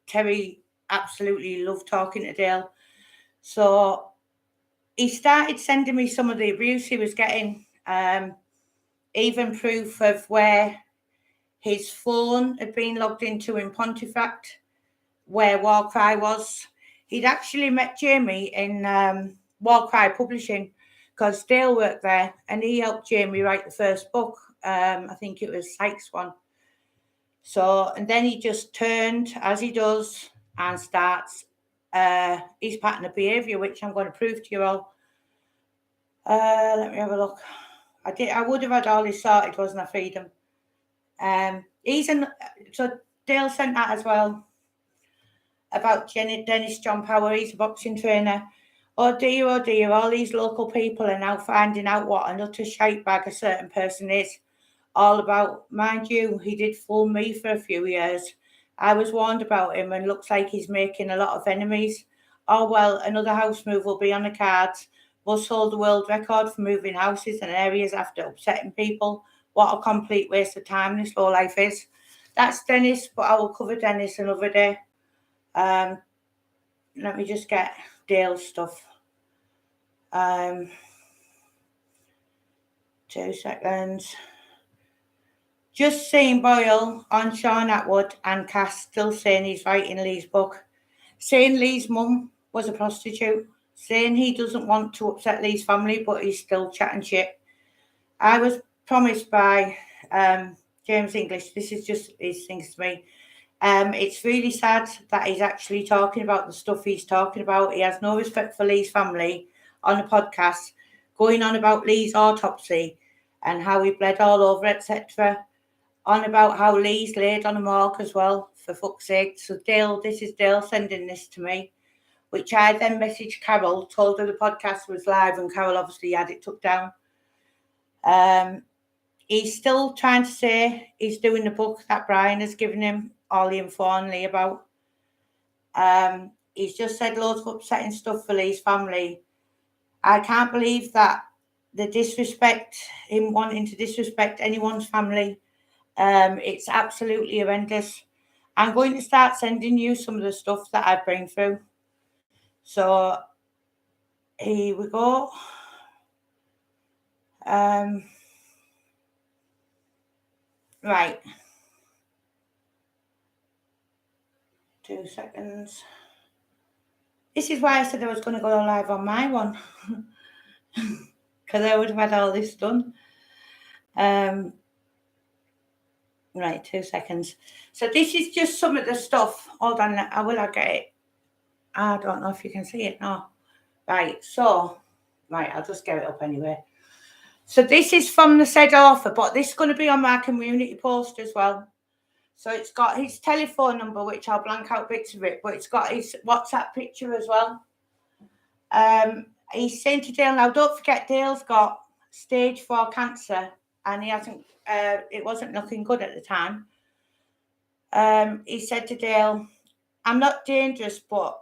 Terry absolutely loved talking to Dale. So he started sending me some of the abuse he was getting, even proof of where his phone had been logged into in Pontefract, where Warcry was. he'd actually met Jamie in War Cry Publishing because Dale worked there, and he helped Jamie write the first book. I think it was Sykes one. So, and then he just turned, as he does, and starts his pattern of behaviour, which I'm going to prove to you all. Let me have a look. I would have had all this sorted, wasn't I, Freedom? So Dale sent that as well about Dennis John Power. He's a boxing trainer. Oh dear, all these local people are now finding out what an utter shite bag a certain person is all about. Mind you, he did fool me for a few years. I was warned about him and looks like he's making a lot of enemies. Oh well, another house move will be on the cards. Must hold the world record for moving houses and areas after upsetting people. What a complete waste of time this low life is. That's Dennis, but I will cover Dennis another day. Let me just get Dale's stuff. 2 seconds. Just seeing Boyle on Sean Atwood and Cass still saying he's writing Lee's book. Saying Lee's mum was a prostitute. Saying he doesn't want to upset Lee's family, but he's still chatting shit. I was promised by James English, this is just his things to me. It's really sad that he's actually talking about the stuff he's talking about. He has no respect for Lee's family on the podcast, going on about Lee's autopsy and how he bled all over, etc. On about how Lee's laid on a morgue as well, for fuck's sake. So Dale, this is Dale sending this to me, which I then messaged Carol, told her the podcast was live, and Carol obviously had it took down. He's still trying to say he's doing the book that Brian has given him all the info on Lee about. He's just said loads of upsetting stuff for Lee's family. I can't believe that the disrespect, him wanting to disrespect anyone's family. It's absolutely horrendous. I'm going to start sending you some of the stuff that I bring through. So here we go. Right. 2 seconds. This is why I said I was going to go live on my one. Because I would have had all this done. Right, 2 seconds. So this is just some of the stuff. Hold on, I get it. I don't know if you can see it now. Right, so, I'll just get it up anyway. So this is from the said author, but this is going to be on my community post as well. So it's got his telephone number, which I'll blank out bits of it, but it's got his WhatsApp picture as well. He's saying to Dale, now don't forget Dale's got stage 4 cancer, and he hasn't, it wasn't looking good at the time. He said to Dale, I'm not dangerous, but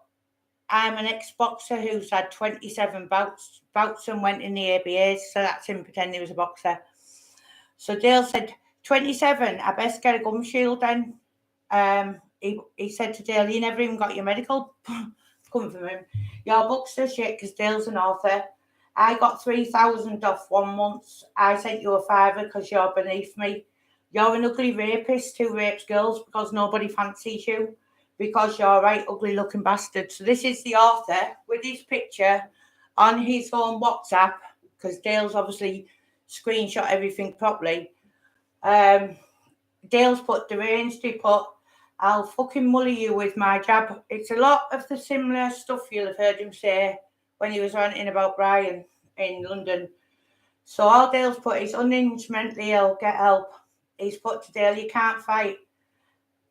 I'm an ex-boxer who's had 27 bouts and went in the ABAs, so that's him pretending he was a boxer. So Dale said, 27, I best get a gum shield then. He said to Dale, you never even got your medical coming from him. Your book's so shit because Dale's an author. I got 3,000 off 1 month. I sent you a £5 because you're beneath me. You're an ugly rapist who rapes girls because nobody fancies you, because you're a right ugly looking bastard. So this is the author with his picture on his own WhatsApp, because Dale's obviously screenshot everything properly. Dale's put deranged, he put, I'll fucking mully you with my jab. It's a lot of the similar stuff you'll have heard him say when he was ranting about Brian in London. So all Dale's put is unhinged, mentally ill, get help. He's put to Dale, you can't fight.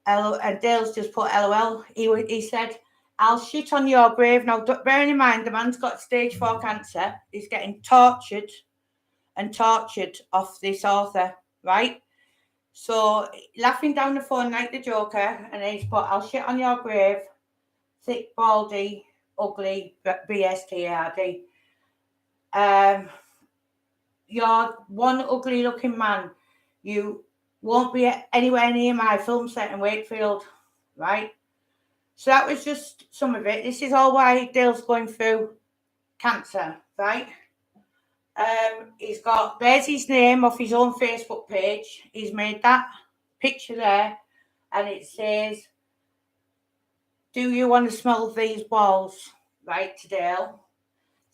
And Dale's just put LOL. He said, I'll shit on your grave. Now, bearing in mind, the man's got stage 4 cancer. He's getting tortured off this author, right? So, laughing down the phone like the Joker, and he's put, I'll shit on your grave, thick, baldy, ugly, BSTARD. You're one ugly looking man. You won't be anywhere near my film set in Wakefield, right? So that was just some of it. This is all why Dale's going through cancer, right? There's his name off his own Facebook page. He's made that picture there, and it says, do you want to smell these balls? Right, to Dale.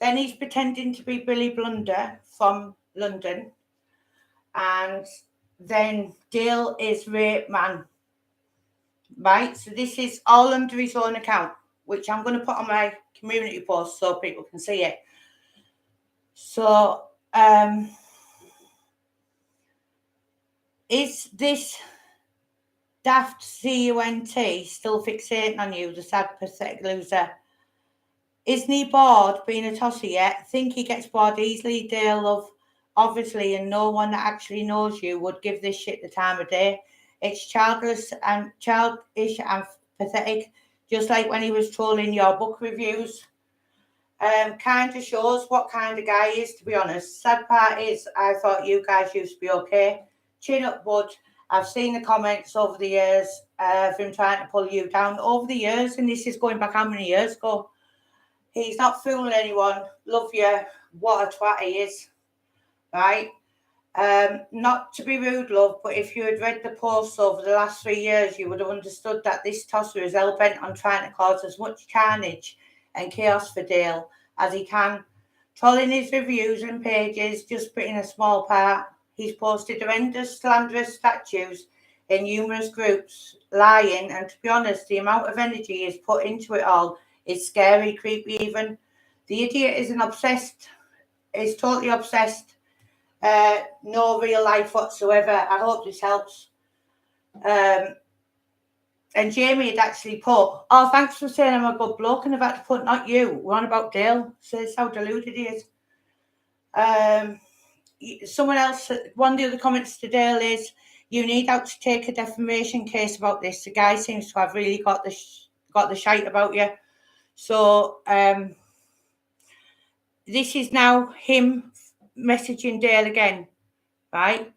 Then he's pretending to be Billy Blunder from London. And then Dale is Rape Man. Right, so this is all under his own account, which I'm going to put on my community post so people can see it. So, is this daft CUNT still fixating on you, the sad, pathetic loser? Isn't he bored being a tosser yet? Think he gets bored easily, Dale, love. Obviously, and no one that actually knows you would give this shit the time of day. It's childish and pathetic, just like when he was trolling your book reviews. Kind of shows what kind of guy he is, to be honest. Sad part is, I thought you guys used to be okay. Chin up, bud. I've seen the comments over the years of him trying to pull you down over the years, and this is going back how many years ago? He's not fooling anyone. Love you. What a twat he is. Right? Not to be rude, love, but if you had read the posts over the last 3 years, you would have understood that this tosser is hell-bent on trying to cause as much carnage and chaos for Dale as he can. Trolling his reviews and pages, just putting a small part. He's posted horrendous, slanderous statues in numerous groups, lying, and to be honest, the amount of energy he's put into it all is scary, creepy even. The idiot is totally obsessed. No real life whatsoever. I hope this helps. And Jamie had actually put, oh, thanks for saying I'm a good bloke, and I've had to put, not you. We're on about Dale. Says how deluded he is. Someone else, one of the other comments to Dale is, you need out to take a defamation case about this. The guy seems to have really got the shite about you. So this is now him messaging Dale again, right?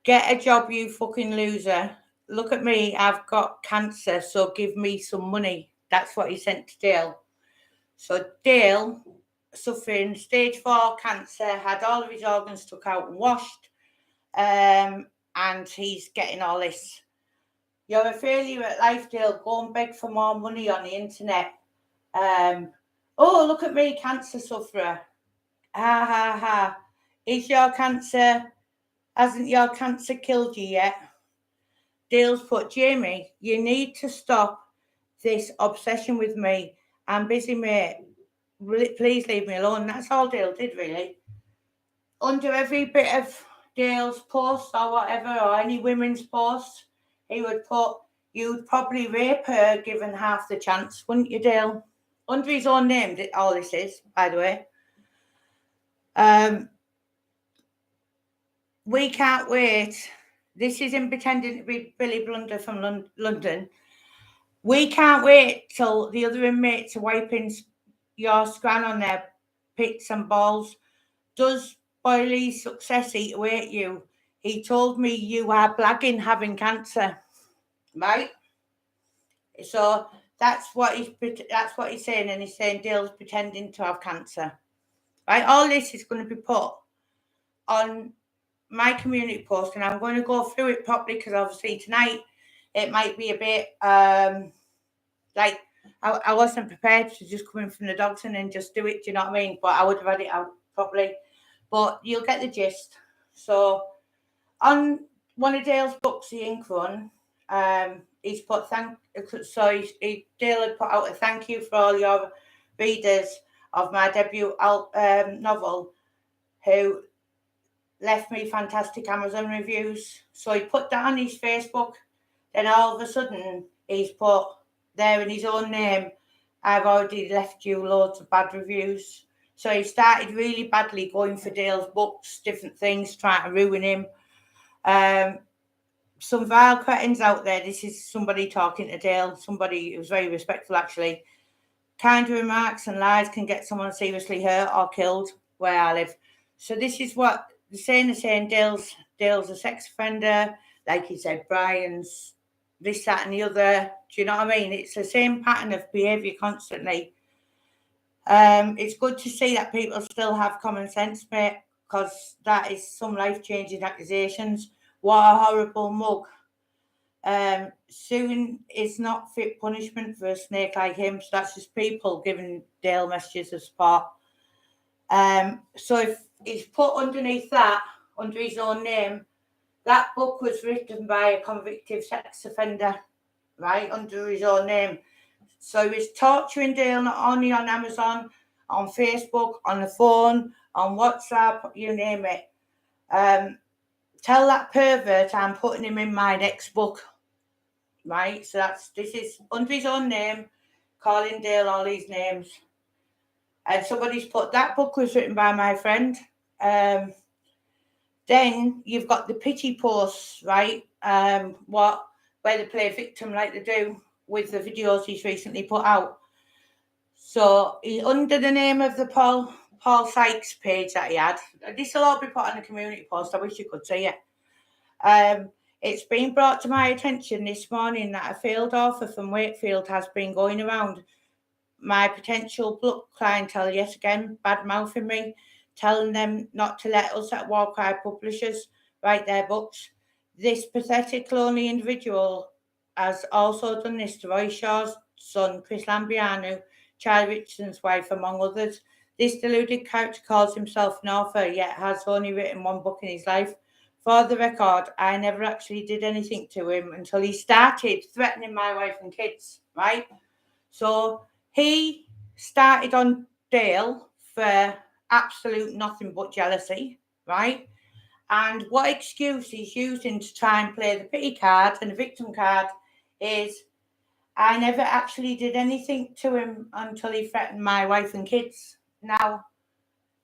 Get a job, you fucking loser. Look at me, I've got cancer, so give me some money. That's what he sent to Dale. So Dale, suffering stage 4 cancer, had all of his organs took out and washed, and he's getting all this. You're a failure at life, Dale. Go and beg for more money on the internet. Oh, look at me, cancer sufferer. Ha ha ha. Hasn't your cancer killed you yet? Dale's put, Jamie, you need to stop this obsession with me. I'm busy, mate. Please leave me alone. That's all Dale did, really. Under every bit of Dale's post or whatever, or any women's post, he would put, you'd probably rape her given half the chance, wouldn't you, Dale? Under his own name, all this is, by the way. We can't wait. This is him pretending to be Billy Blunder from London. We can't wait till the other inmates are wiping your scran on their pits and balls. Does Boyley's success eat away at you? He told me you are blagging having cancer, right? So that's what he's saying, and he's saying Dale's pretending to have cancer, right? All this is going to be put on my community post, and I'm going to go through it properly because obviously tonight it might be a bit like I wasn't prepared to just come in from the dogs and then just do it. Do you know what I mean? But I would have had it out properly. But you'll get the gist. So on one of Dale's books, The Ink Run, he's put Dale had put out a thank you for all your readers of my debut novel who left me fantastic Amazon reviews. So he put that on his Facebook. Then all of a sudden he's put there in his own name, I've already left you loads of bad reviews. So he started really badly going for Dale's books, different things, trying to ruin him. Some vile cretins out there. This is somebody talking to Dale, somebody who's very respectful actually. Kind remarks and lies can get someone seriously hurt or killed where I live. So this is what they're saying Dale's a sex offender, like he said, Brian's this, that and the other. Do you know what I mean? It's the same pattern of behaviour constantly. It's good to see that people still have common sense, mate, because that is some life-changing accusations. What a horrible mug. Suing is not fit punishment for a snake like him. So that's just people giving Dale messages of support. So if he's put underneath that, under his own name, that book was written by a convicted sex offender, right, under his own name. So he's torturing Dale not only on Amazon, on Facebook, on the phone, on WhatsApp, you name it. Tell that pervert I'm putting him in my next book, right? So this is under his own name, calling Dale all these names. And somebody's put, that book was written by my friend. Then you've got the pity posts, right? Where they play victim like they do with the videos he's recently put out. So under the name of the Paul Sykes page that he had, this will all be put on the community post. I wish you could see it. It's been brought to my attention this morning that a field offer from Wakefield has been going around my potential book clientele yet again, bad mouthing me, telling them not to let us at Warcry Publishers write their books. This pathetic, lonely individual has also done this to Roy Shaw's son, Chris Lambiano, Charlie Richardson's wife, among others. This deluded character calls himself an author, yet has only written one book in his life. For the record, I never actually did anything to him until he started threatening my wife and kids, right? So he started on Dale for absolute nothing but jealousy, right? And what excuse he's using to try and play the pity card and the victim card is, I never actually did anything to him until he threatened my wife and kids. Now,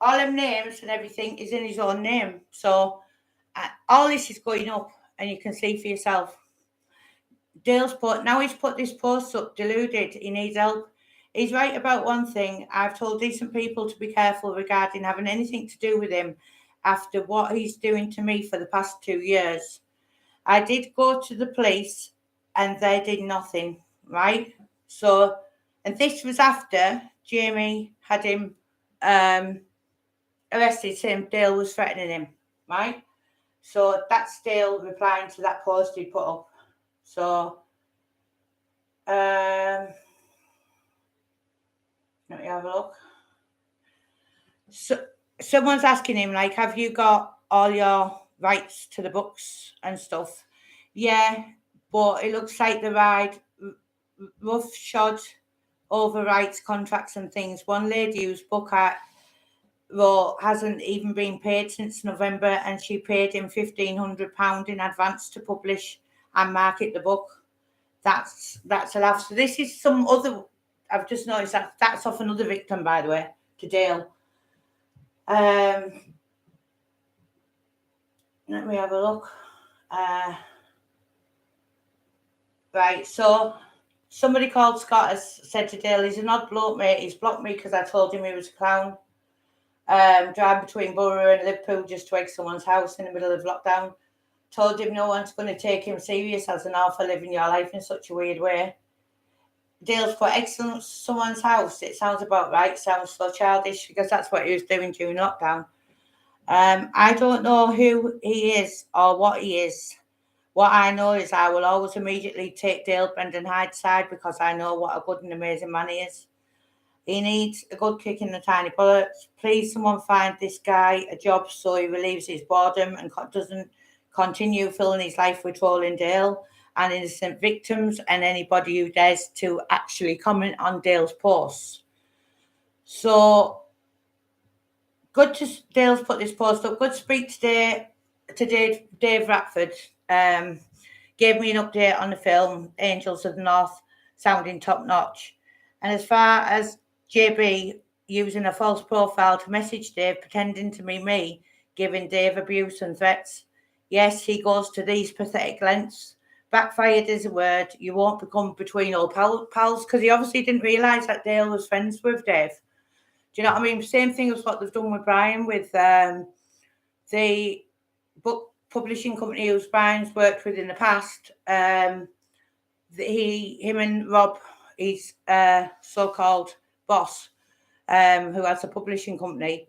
all them names and everything is in his own name. So all this is going up, and you can see for yourself. Dale's put, now he's put this post up, deluded, he needs help. He's right about one thing. I've told decent people to be careful regarding having anything to do with him after what he's doing to me for the past 2 years. I did go to the police and they did nothing, right? So, and this was after Jamie had him arrested, saying Dale was threatening him, right? So that's Dale replying to that post he put up. So, let me have a look. So someone's asking him, like, have you got all your rights to the books and stuff? Yeah, but it looks like the ride roughshod over rights, contracts and things. One lady whose book I wrote hasn't even been paid since November, and she paid him £1,500 in advance to publish and market the book. That's a laugh. So this is some other, I've just noticed that's off another victim, by the way, to Dale. Let me have a look. Right, so somebody called Scott has said to Dale, he's an odd bloke, mate. He's blocked me because I told him he was a clown. Driving between Borough and Liverpool just to egg someone's house in the middle of lockdown. Told him no one's going to take him serious as an author living your life in such a weird way. Dale's put excellent someone's house. It sounds about right. Sounds so childish because that's what he was doing during lockdown. I don't know who he is or what he is. What I know is I will always immediately take Dale Brendan Hyde's side because I know what a good and amazing man he is. He needs a good kick in the tiny bullets. Please, someone find this guy a job so he relieves his boredom and doesn't continue filling his life with trolling Dale and innocent victims and anybody who dares to actually comment on Dale's posts. So, good to Dale's put this post up. Good to speak today to Dave Ratford. Gave me an update on the film Angels of the North, sounding top notch. And as far as JB using a false profile to message Dave, pretending to be me, giving Dave abuse and threats, yes, he goes to these pathetic lengths. Backfired is a word. You won't become between old pals because he obviously didn't realise that Dale was friends with Dave. Do you know what I mean? Same thing as what they've done with Brian with the book publishing company who Brian's worked with in the past. Him and Rob, his so-called boss, who has a publishing company,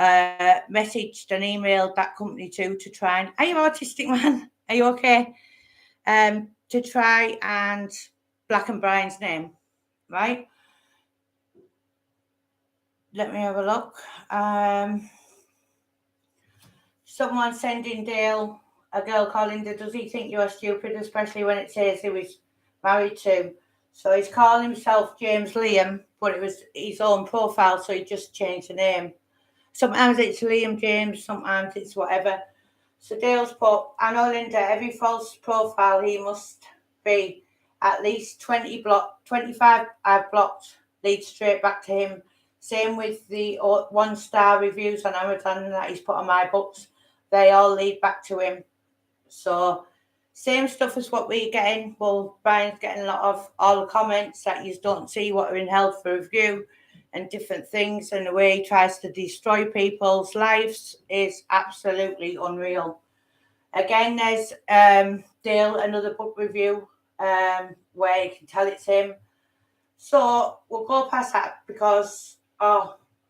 messaged and emailed that company to try and, are you autistic, man? Are you okay? To to try and blacken Brian's name, right? Let me have a look. Someone sending Dale, a girl calling, does he think you are stupid, especially when it says he was married to? So he's calling himself James Liam, but it was his own profile, so he just changed the name. Sometimes it's Liam James, sometimes it's whatever. So Dale's put, I know, Linda, every false profile he must be at least 25 I've blocked lead straight back to him. Same with the 1-star reviews on Amazon that he's put on my books. They all lead back to him. So same stuff as what we're getting. Well, Brian's getting a lot of all the comments that you don't see what are in held for review and different things, and the way he tries to destroy people's lives is absolutely unreal. Again, there's Dale, another book review where you can tell it's him. So we'll go past that because,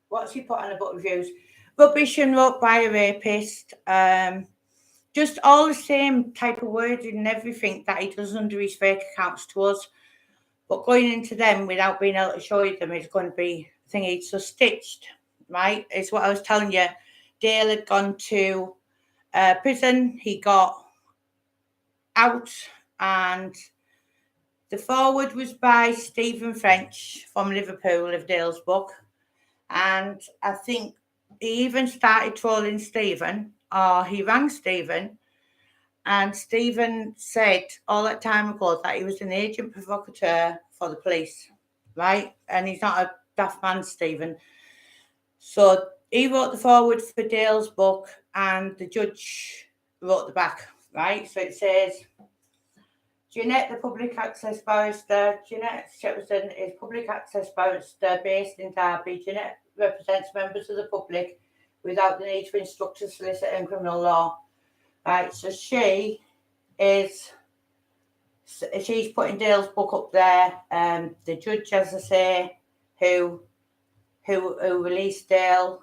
what's he put on the book reviews? Rubbish and wrote by a rapist. Just all the same type of wording and everything that he does under his fake accounts to us. But going into them without being able to show you them is going to be thingy. So stitched, right? Is what I was telling you. Dale had gone to prison. He got out, and the foreword was by Stephen French from Liverpool of Dale's book. And I think he even started trolling Stephen, or he rang Stephen, and Stephen said all that time ago that he was an agent provocateur for the police, right? And he's not a daft man, Stephen. So he wrote the foreword for Dale's book, and the judge wrote the back, right? So it says, Jeanette, the public access barrister. Jeanette Shepperson is public access barrister based in Derby. Jeanette represents members of the public without the need to instruct a solicitor in criminal law. Right, so she's putting Dale's book up there. The judge, as I say, who released Dale.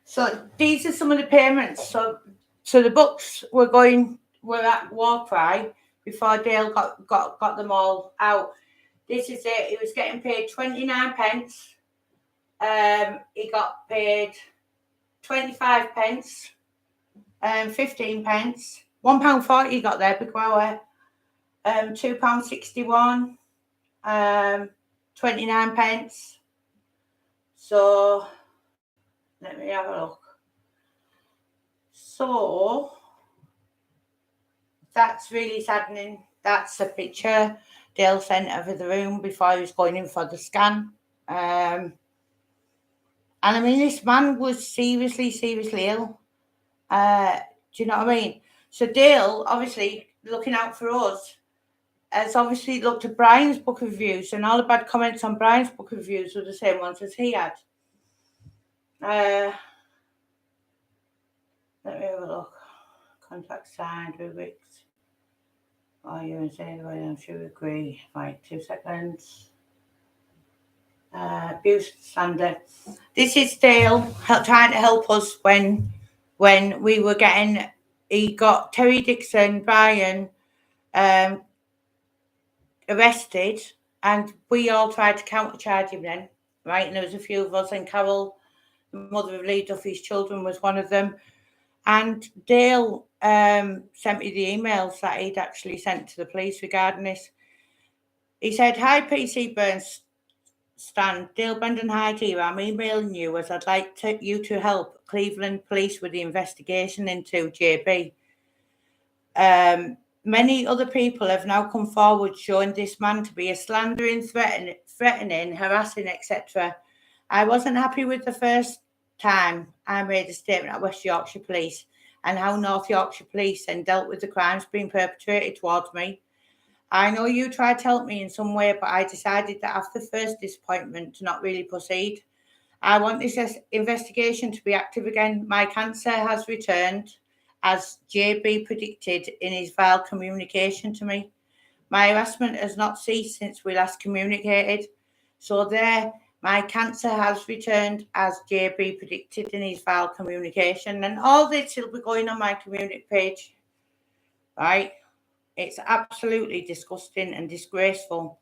So these are some of the payments. So the books were at war cry before Dale got them all out. This is it. He was getting paid 29 pence. He got paid 25 pence. 15 pence, £1.40 he got there, big wow, £2.61, 29 pence. So let me have a look. So that's really saddening. That's a picture Dale sent over the room before he was going in for the scan. And I mean, this man was seriously ill. Do you know what I mean? So Dale, obviously looking out for us, has obviously looked at Brian's book reviews, and all the bad comments on Brian's book reviews were the same ones as he had. Let me have a look. Contract signed with Wicks. Oh, you and say, I'm sure we agree. Right, 2 seconds. Abuse standard. This is Dale trying to help us when we were he got Terry Dixon, Brian, arrested, and we all tried to countercharge him then, right? And there was a few of us, and Carol, the mother of Lee Duffy's children, was one of them. And Dale sent me the emails that he'd actually sent to the police regarding this. He said, "Hi, PC Burns. Stan, Dale Brendan Hyde here. I'm emailing you as I'd like you to help Cleveland Police with the investigation into JB. Many other people have now come forward showing this man to be a slandering, threatening, harassing, etc. I wasn't happy with the first time I made a statement at West Yorkshire Police and how North Yorkshire Police then dealt with the crimes being perpetrated towards me. I know you tried to help me in some way, but I decided that after the first disappointment to not really proceed. I want this investigation to be active again. My cancer has returned, as JB predicted in his vile communication to me. My harassment has not ceased since we last communicated. So there, my cancer has returned, as JB predicted in his vile communication. And all this will be going on my community page, right? It's absolutely disgusting and disgraceful.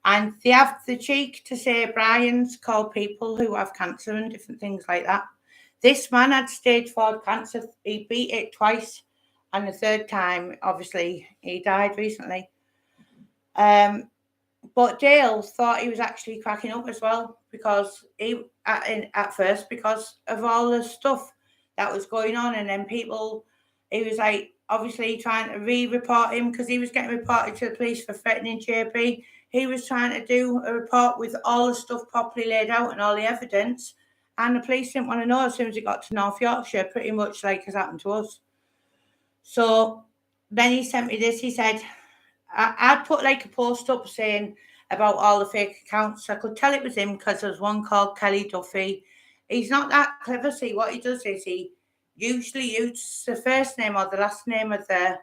And they have the cheek to say Brian's called people who have cancer and different things like that. This man had stage 4 cancer. He beat it twice. And the third time, obviously, he died recently. But Dale thought he was actually cracking up as well, because at first, because of all the stuff that was going on. And then people, he was like, obviously trying to re-report him, because he was getting reported to the police for threatening JB. He was trying to do a report with all the stuff properly laid out and all the evidence. And the police didn't want to know as soon as he got to North Yorkshire, pretty much like has happened to us. So then he sent me this. He said, I'd put like a post up saying about all the fake accounts. I could tell it was him because there's one called Kelly Duffy. He's not that clever. See, what he does is he usually uses the first name or the last name of the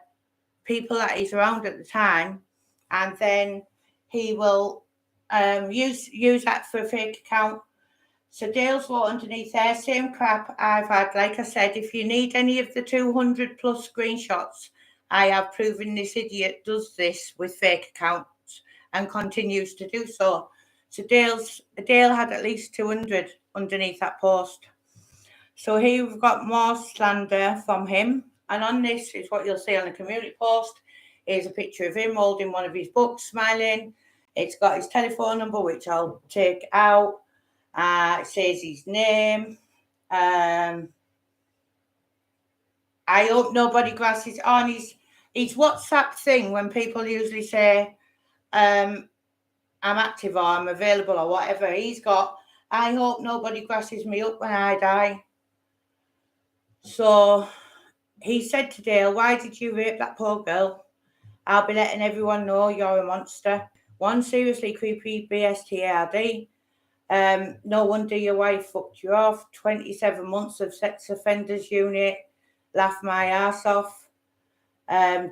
people that he's around at the time, and then he will use that for a fake account. So Dale's wrote underneath there, same crap I've had. Like I said, if you need any of the 200 plus screenshots, I have proven this idiot does this with fake accounts and continues to do so. So Dale had at least 200 underneath that post. So here we've got more slander from him. And on this is what you'll see on the community post. Here's a picture of him holding one of his books, smiling. It's got his telephone number, which I'll take out. It says his name. I hope nobody grasses on his WhatsApp thing when people usually say, I'm active or I'm available or whatever. He's got, I hope nobody grasses me up when I die. So he said to Dale, why did you rape that poor girl? I'll be letting everyone know you're a monster. One seriously creepy BSTARD. No wonder your wife fucked you off. 27 months of sex offenders unit. Laugh my ass off.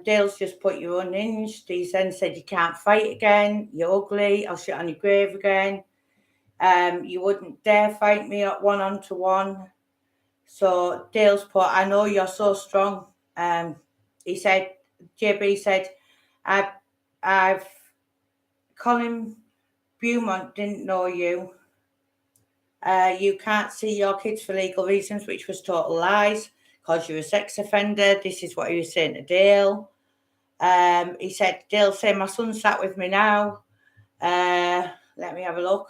Dale's just put you unhinged. He then said you can't fight again. You're ugly. I'll shit on your grave again. You wouldn't dare fight me at 1-on-1. So Dale's put, I know you're so strong. He said, JB said, I've Colin Beaumont didn't know you. You can't see your kids for legal reasons, which was total lies, because you're a sex offender. This is what he was saying to Dale. He said, Dale said, my son sat with me now. Let me have a look.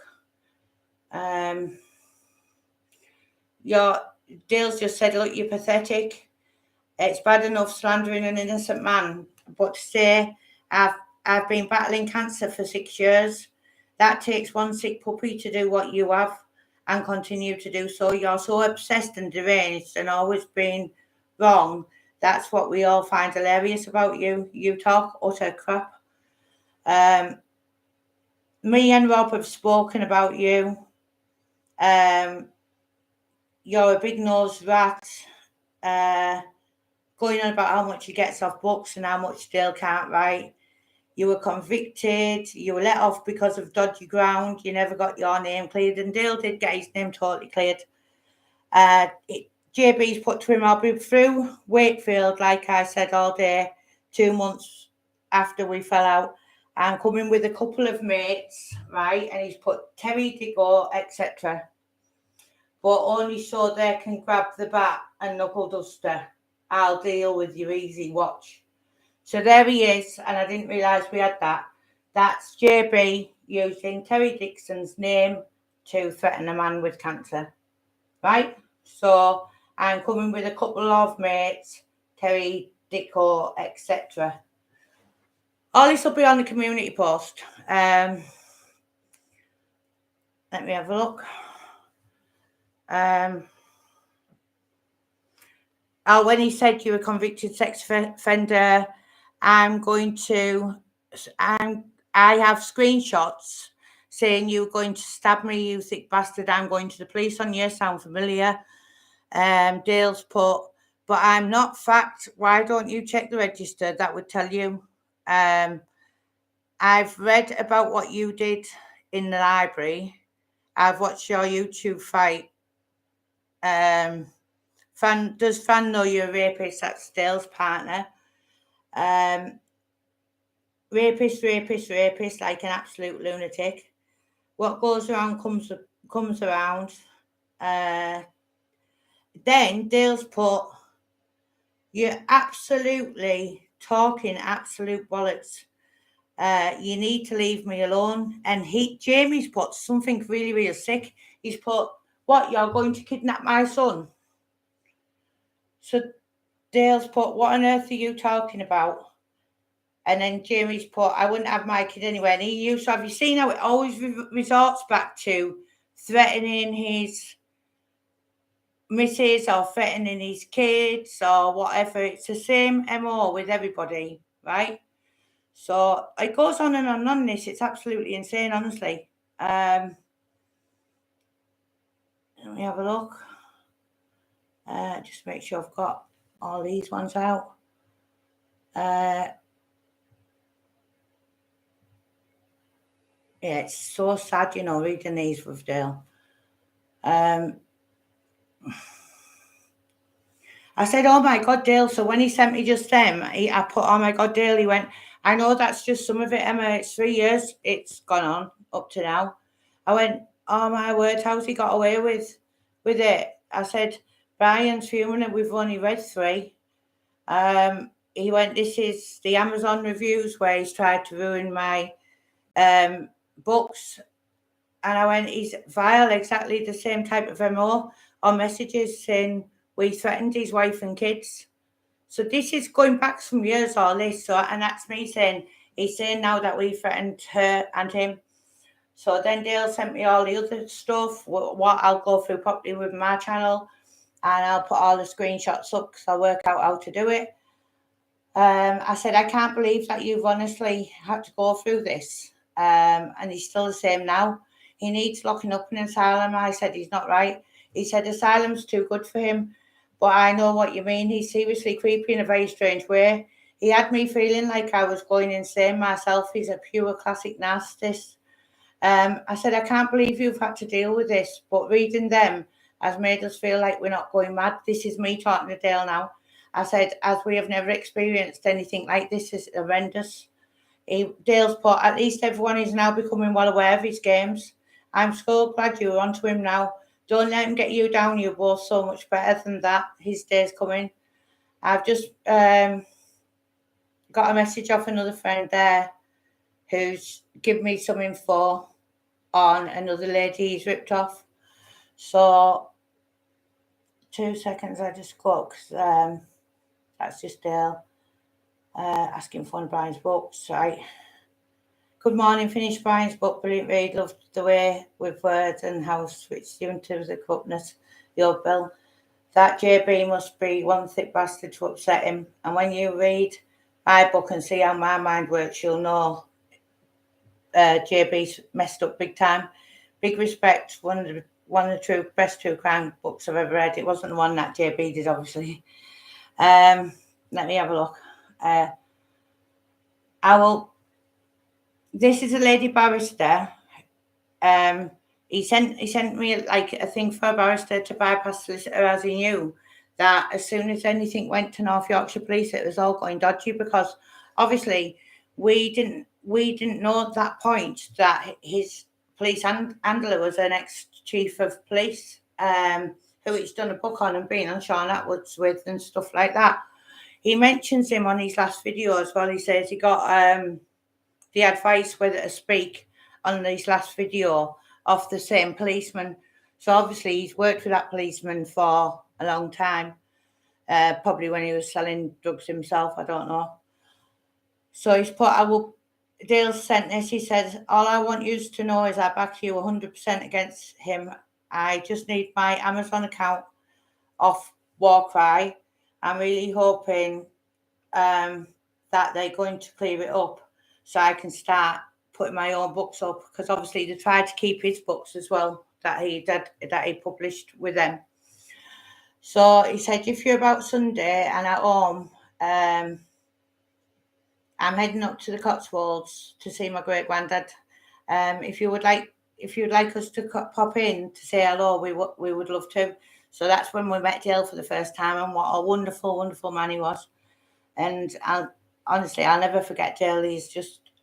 Dale's just said, look, you're pathetic. It's bad enough slandering an innocent man, but to say I've been battling cancer for 6 years, that takes one sick puppy to do what you have and continue to do so. You're so obsessed and deranged and always been wrong. That's what we all find hilarious about you. You talk utter crap. Me and Rob have spoken about you. You're a big nosed rat. Going on about how much he gets off books and how much Dale can't write. You were convicted. You were let off because of dodgy ground. You never got your name cleared. And Dale did get his name totally cleared. JB's put to him, I'll be through Wakefield, like I said, all day, 2 months after we fell out. I'm coming with a couple of mates, right? And he's put Terry, Diggo, etc. But only so they can grab the bat and knuckle duster. I'll deal with you easy, watch. So there he is, and I didn't realise we had that. That's JB using Terry Dixon's name to threaten a man with cancer, right? So I'm coming with a couple of mates, Terry, Dicko, etc. All this will be on the community post. Let me have a look. When he said you were a convicted sex offender, I have screenshots saying you're going to stab me, you sick bastard. I'm going to the police on you. Sound familiar? Dale's put, but I'm not fact. Why don't you check the register? That would tell you. I've read about what you did in the library. I've watched your YouTube fight. Does Fran know you're a rapist? That's Dale's partner. rapist, like an absolute lunatic. What goes around comes around. Then Dale's put, you're absolutely talking absolute bollocks. You need to leave me alone. And Jamie's put something really, really sick. He's put, what, you're going to kidnap my son? So Dale's put, what on earth are you talking about? And then Jamie's put, I wouldn't have my kid anywhere near you. So have you seen how it always resorts back to threatening his missus or threatening his kids or whatever? It's the same MO with everybody, right? So it goes on and on this. It's absolutely insane, honestly. Let me have a look. Just make sure I've got all these ones out. Yeah, it's so sad, reading these with Dale. I said, oh my God, Dale. So when he sent me just them, I put, oh my God, Dale. He went, I know that's just some of it, Emma. It's 3 years it's gone on up to now. I went, oh my word, how's he got away with it? I said, Brian's fuming and we've only read 3. He went, this is the Amazon reviews where he's tried to ruin my books. And I went, he's vile, exactly the same type of MO on messages saying we threatened his wife and kids. So this is going back some years, all this. So, and that's me saying, he's saying now that we threatened her and him. So then Dale sent me all the other stuff, what I'll go through properly with my channel, and I'll put all the screenshots up because I'll work out how to do it. I said, I can't believe that you've honestly had to go through this. And he's still the same now. He needs locking up in an asylum. I said, he's not right. He said, asylum's too good for him. But I know what you mean. He's seriously creepy in a very strange way. He had me feeling like I was going insane myself. He's a pure classic narcissist. I said, I can't believe you've had to deal with this. But reading them has made us feel like we're not going mad. This is me talking to Dale now. I said, as we have never experienced anything like this, is horrendous. Dale's put, at least everyone is now becoming well aware of his games. I'm so glad you're onto him now. Don't let him get you down. You're both so much better than that. His day's coming. I've just got a message off another friend there who's given me some info on another lady he's ripped off. So 2 seconds, I just go because that's just Dale asking for one of Brian's books. Right. Good morning. Finished Brian's book. Brilliant read. Loved the way with words and how switched you into the corruptness. Your Bill. That JB must be one thick bastard to upset him. And when you read my book and see how my mind works, you'll know JB's messed up big time. Big respect. One of the best true crime books I've ever read. It wasn't the one that JB did, obviously. Let me have a look. This is a lady barrister. He sent me like a thing for a barrister to bypass solicitor, as he knew that as soon as anything went to North Yorkshire Police, it was all going dodgy, because obviously we didn't know at that point that his police handler was an ex-chief of police, who he's done a book on and been on Sean Atwood's with and stuff like that. He mentions him on his last video as well. He says he got the advice whether to speak on his last video of the same policeman. So obviously he's worked with that policeman for a long time, probably when he was selling drugs himself, I don't know. So he's put, Dale sent this. He says, all I want you to know is I back you 100% against him. I just need my Amazon account off Warcry. I'm really hoping that they're going to clear it up so I can start putting my own books up, because obviously they tried to keep his books as well that he published with them. So he said, if you're about Sunday and at home, I'm heading up to the Cotswolds to see my great granddad. If you'd like us to pop in to say hello, we would love to. So that's when we met Dale for the first time, and what a wonderful, wonderful man he was. And honestly, I'll never forget Dale.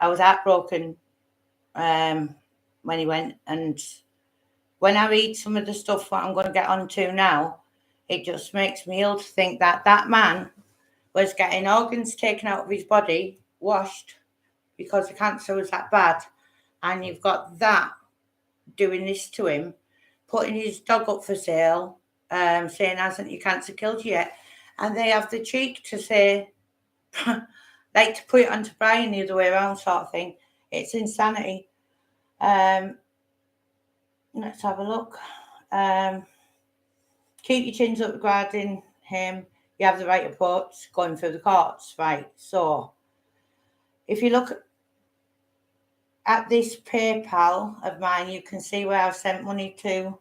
I was heartbroken when he went, and when I read some of the stuff what I'm going to get onto now, it just makes me ill to think that that man was getting organs taken out of his body, washed, because the cancer was that bad, and you've got that doing this to him, putting his dog up for sale, saying, hasn't your cancer killed you yet? And they have the cheek to say, like to put it onto Brian the other way around, sort of thing. It's insanity. Let's have a look. Keep your chins up regarding him. You have the right approach going through the courts, right? So, if you look at this PayPal of mine, you can see where I've sent money to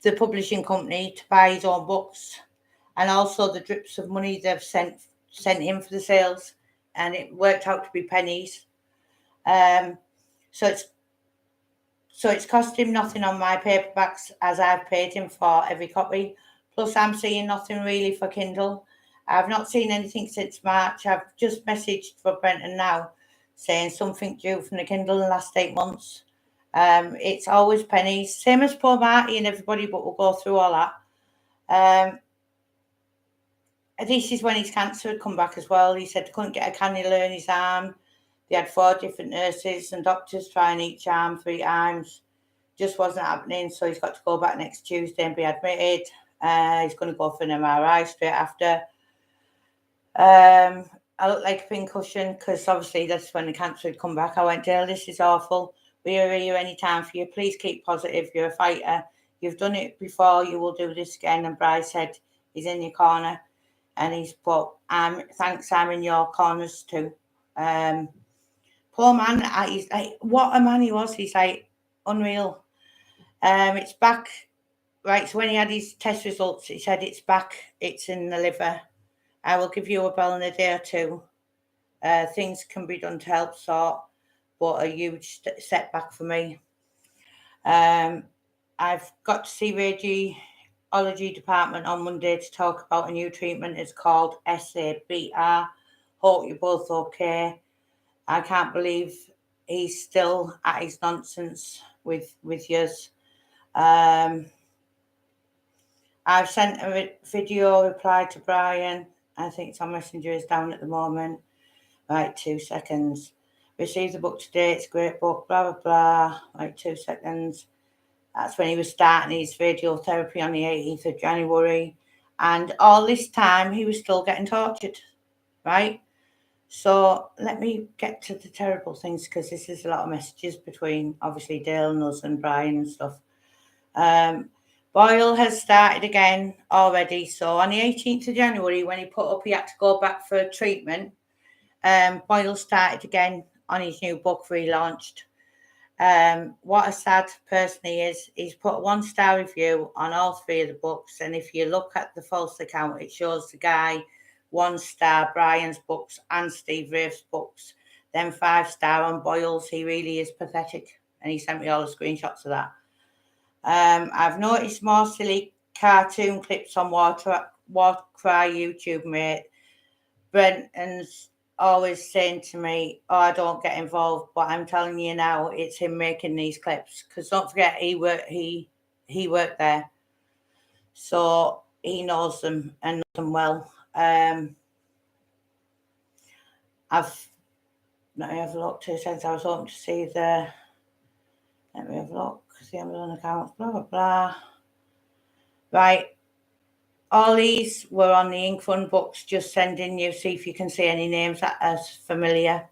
the publishing company to buy his own books, and also the drips of money they've sent him for the sales, and it worked out to be pennies. So it's cost him nothing on my paperbacks, as I've paid him for every copy. Plus, I'm seeing nothing really for Kindle. I've not seen anything since March. I've just messaged for Brenton now, saying something due from the Kindle in the last 8 months. It's always pennies, same as poor Marty and everybody, but we'll go through all that. This is when his cancer had come back as well. He said they couldn't get a cannula in his arm. They had 4 different nurses and doctors trying each arm 3 times. Just wasn't happening, so he's got to go back next Tuesday and be admitted. He's going to go for an MRI straight after. I look like a pincushion because obviously that's when the cancer had come back. I went, Dale, this is awful. We're here any time for you. Please keep positive. You're a fighter. You've done it before. You will do this again. And Bryce said he's in your corner. And he's put, thanks, I'm in your corners too. Poor man, he's like, what a man he was. He's like, unreal. It's back. Right, so when he had his test results, he said it's back. It's in the liver. I will give you a bell in a day or two. Things can be done to help sort, but a huge setback for me. I've got to see radiology department on Monday to talk about a new treatment. It's called SABR. Hope you're both okay. I can't believe he's still at his nonsense with yours. I've sent a video reply to Brian. I think it's on Messenger, is down at the moment. Right, 2 seconds. Received the book today. It's a great book, blah, blah, blah. Right, 2 seconds. That's when he was starting his radiotherapy on the 18th of January. And all this time, he was still getting tortured, right? So let me get to the terrible things, because this is a lot of messages between, obviously, Dale and us and Brian and stuff. Boyle has started again already. So on the 18th of January, when he put up he had to go back for treatment, Boyle started again on his new book relaunched. What a sad person he is. He's put a 1-star review on all 3 of the books. And if you look at the false account, it shows the guy 1-star, Brian's books and Steve Rafe's books. Then 5-star on Boyle's. He really is pathetic. And he sent me all the screenshots of that. I've noticed more silly cartoon clips on War Cry YouTube, mate. Brenton's always saying to me, oh, I don't get involved, but I'm telling you now, it's him making these clips. Because don't forget, he worked there. So he knows them and knows them well. Let me have a look, 2 seconds. I was hoping to see let me have a look. The Amazon accounts, blah, blah, blah. Right. All these were on the Ink Fund books. Just sending you, see if you can see any names that are familiar.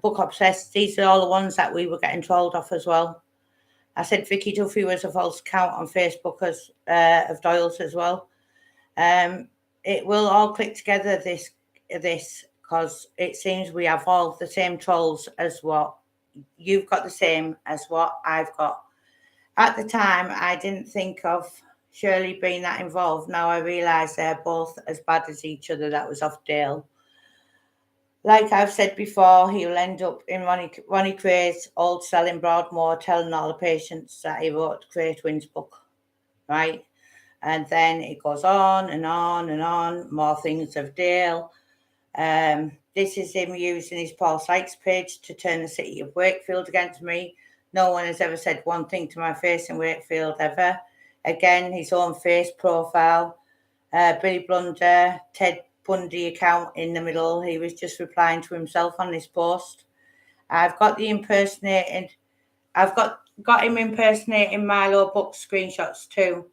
Book Obsessed, these are all the ones that we were getting trolled off as well. I said Vicky Duffy was a false account on Facebook of Doyle's as well. It will all click together, this because it seems we have all the same trolls as what you've got, the same as what I've got. At the time, I didn't think of Shirley being that involved. Now I realise they're both as bad as each other. That was off Dale. Like I've said before, he'll end up in Ronnie Cray's old cell in Broadmoor, telling all the patients that he wrote Cray Twins book, right? And then it goes on and on and on. More things of Dale. This is him using his Paul Sykes page to turn the city of Wakefield against me. No one has ever said one thing to my face in Wakefield ever. Again, his own face profile. Billy Blunder, Ted Bundy account in the middle. He was just replying to himself on this post. I've got him impersonating Milo Buck screenshots too.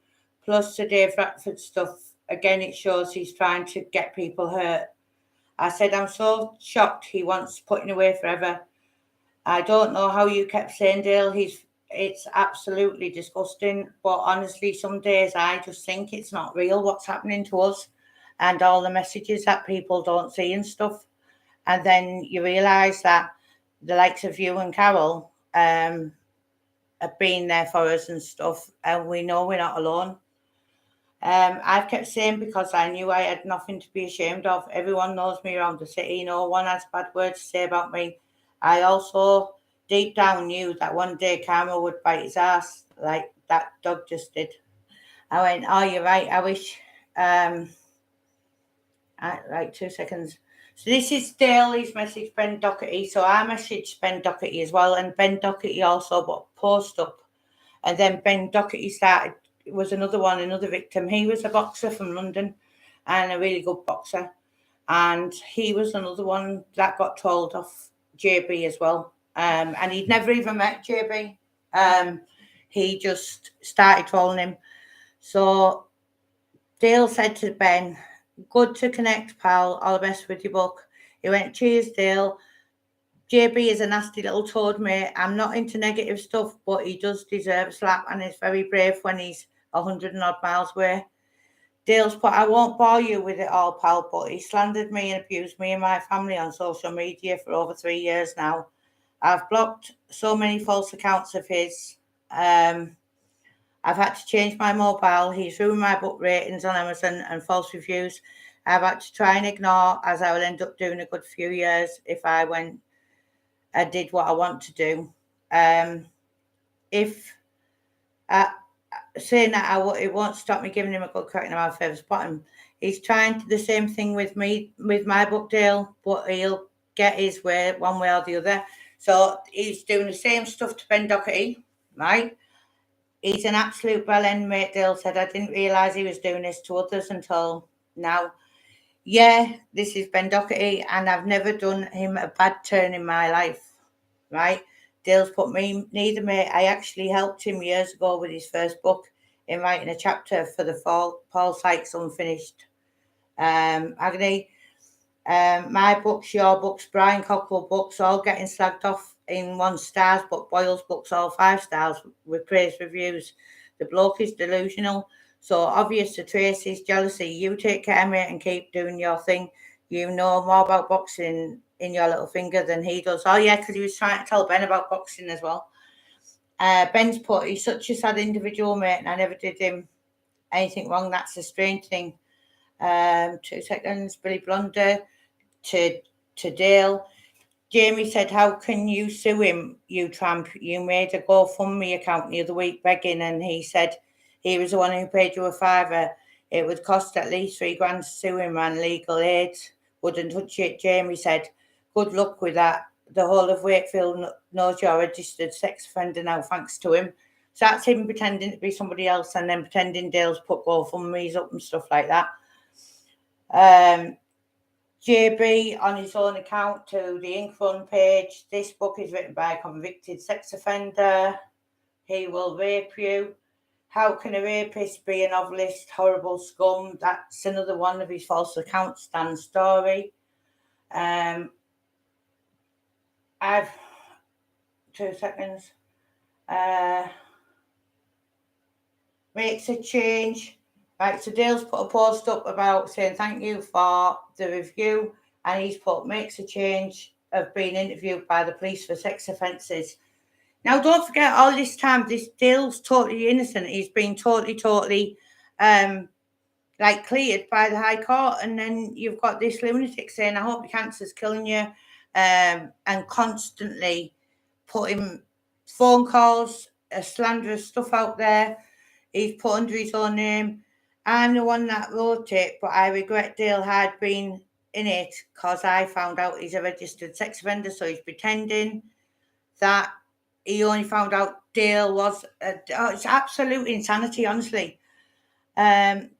Plus the Dave Radford stuff. Again, it shows he's trying to get people hurt. I said, I'm so shocked he wants putting away forever. I don't know how you kept saying, Dale, it's absolutely disgusting. But honestly, some days I just think it's not real what's happening to us and all the messages that people don't see and stuff. And then you realise that the likes of you and Carol have been there for us and stuff, and we know we're not alone. I've kept saying because I knew I had nothing to be ashamed of. Everyone knows me around the city. No one has bad words to say about me. I also deep down knew that one day karma would bite his ass like that dog just did. I went, oh, you're right. I wish. Right, 2 seconds. So this is Dale. He's messaged Ben Doherty. So I messaged Ben Doherty as well, and Ben Doherty also put a post up. And then Ben Doherty was another victim. He was a boxer from London and a really good boxer. And he was another one that got told off JB as well. And he'd never even met JB. He just started trolling him. So Dale said to Ben, good to connect, pal. All the best with your book. He went, cheers, Dale. JB is a nasty little toad, mate. I'm not into negative stuff, but he does deserve a slap and is very brave when he's 100 and odd miles away. Dale's put, I won't bore you with it all, pal, but he slandered me and abused me and my family on social media for over 3 years now. I've blocked so many false accounts of his. I've had to change my mobile. He's ruined my book ratings on Amazon and false reviews. I've had to try and ignore, as I will end up doing a good few years if I did what I want to do. Saying that it won't stop me giving him a good crack in the mouth if I ever spot him. He's trying to do the same thing with me, with my book deal, but he'll get his way one way or the other. So he's doing the same stuff to Ben Doherty, right? He's an absolute bell end, mate. Dale said, I didn't realise he was doing this to others until now. Yeah, this is Ben Doherty, and I've never done him a bad turn in my life, right? Dale's put me, neither, mate. I actually helped him years ago with his first book in writing a chapter for the Paul Sykes Unfinished Agony. My books, your books, Brian Cockerill books, all getting slagged off in 1 star, but Boyle's books all 5 stars with praise reviews. The bloke is delusional. So obvious to Tracy's jealousy. You take care, mate, and keep doing your thing. You know more about boxing in your little finger than he does. Oh, yeah, because he was trying to tell Ben about boxing as well. Ben's put, he's such a sad individual, mate, and I never did him anything wrong. That's a strange thing. 2 seconds. Billy Blunder to Dale. Jamie said, how can you sue him, you tramp? You made a GoFundMe account the other week begging, and he said he was the one who paid you a $5. It would cost at least $3,000 to sue him, and legal aid wouldn't touch it. Jamie said, good luck with that. The whole of Wakefield knows you're a registered sex offender now, thanks to him. So that's him pretending to be somebody else and then pretending Dale's put GoFundMe's up and stuff like that. JB on his own account to the Ink Run page. This book is written by a convicted sex offender. He will rape you. How can a rapist be a novelist? Horrible scum. That's another one of his false accounts, Dan's story. I've 2 seconds. Makes a change. Right, so Dale's put a post up about saying thank you for the review, and he's put makes a change of being interviewed by the police for sex offences. Now, don't forget, all this time, this Dale's totally innocent. He's been totally, cleared by the High Court, and then you've got this lunatic saying, I hope your cancer's killing you, and constantly putting phone calls, slanderous stuff out there. He's put under his own name. I'm the one that wrote it, but I regret Dale had been in it because I found out he's a registered sex offender, so he's pretending that he only found out Dale was. It's absolute insanity, honestly.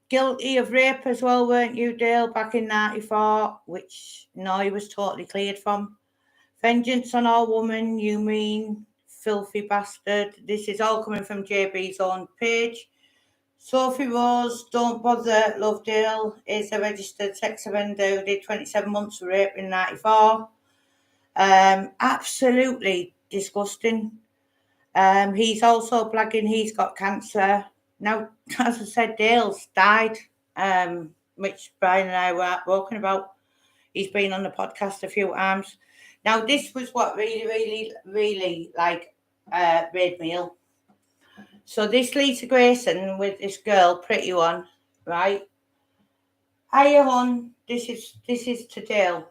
Guilty of rape as well, weren't you, Dale, back in 94, which no, he was totally cleared from. Vengeance on all woman, you mean filthy bastard. This is all coming from JB's own page. Sophie Rose, don't bother, Lovedale, is a registered sex offender who did 27 months of rape in 94. Absolutely disgusting. He's also blagging he's got cancer. Now, as I said, Dale's died, which Brian and I were talking about. He's been on the podcast a few times. Now, this was what really made me ill. So this Lisa Grayson with this girl, pretty one, right? Hiya, hon. This is to Dale.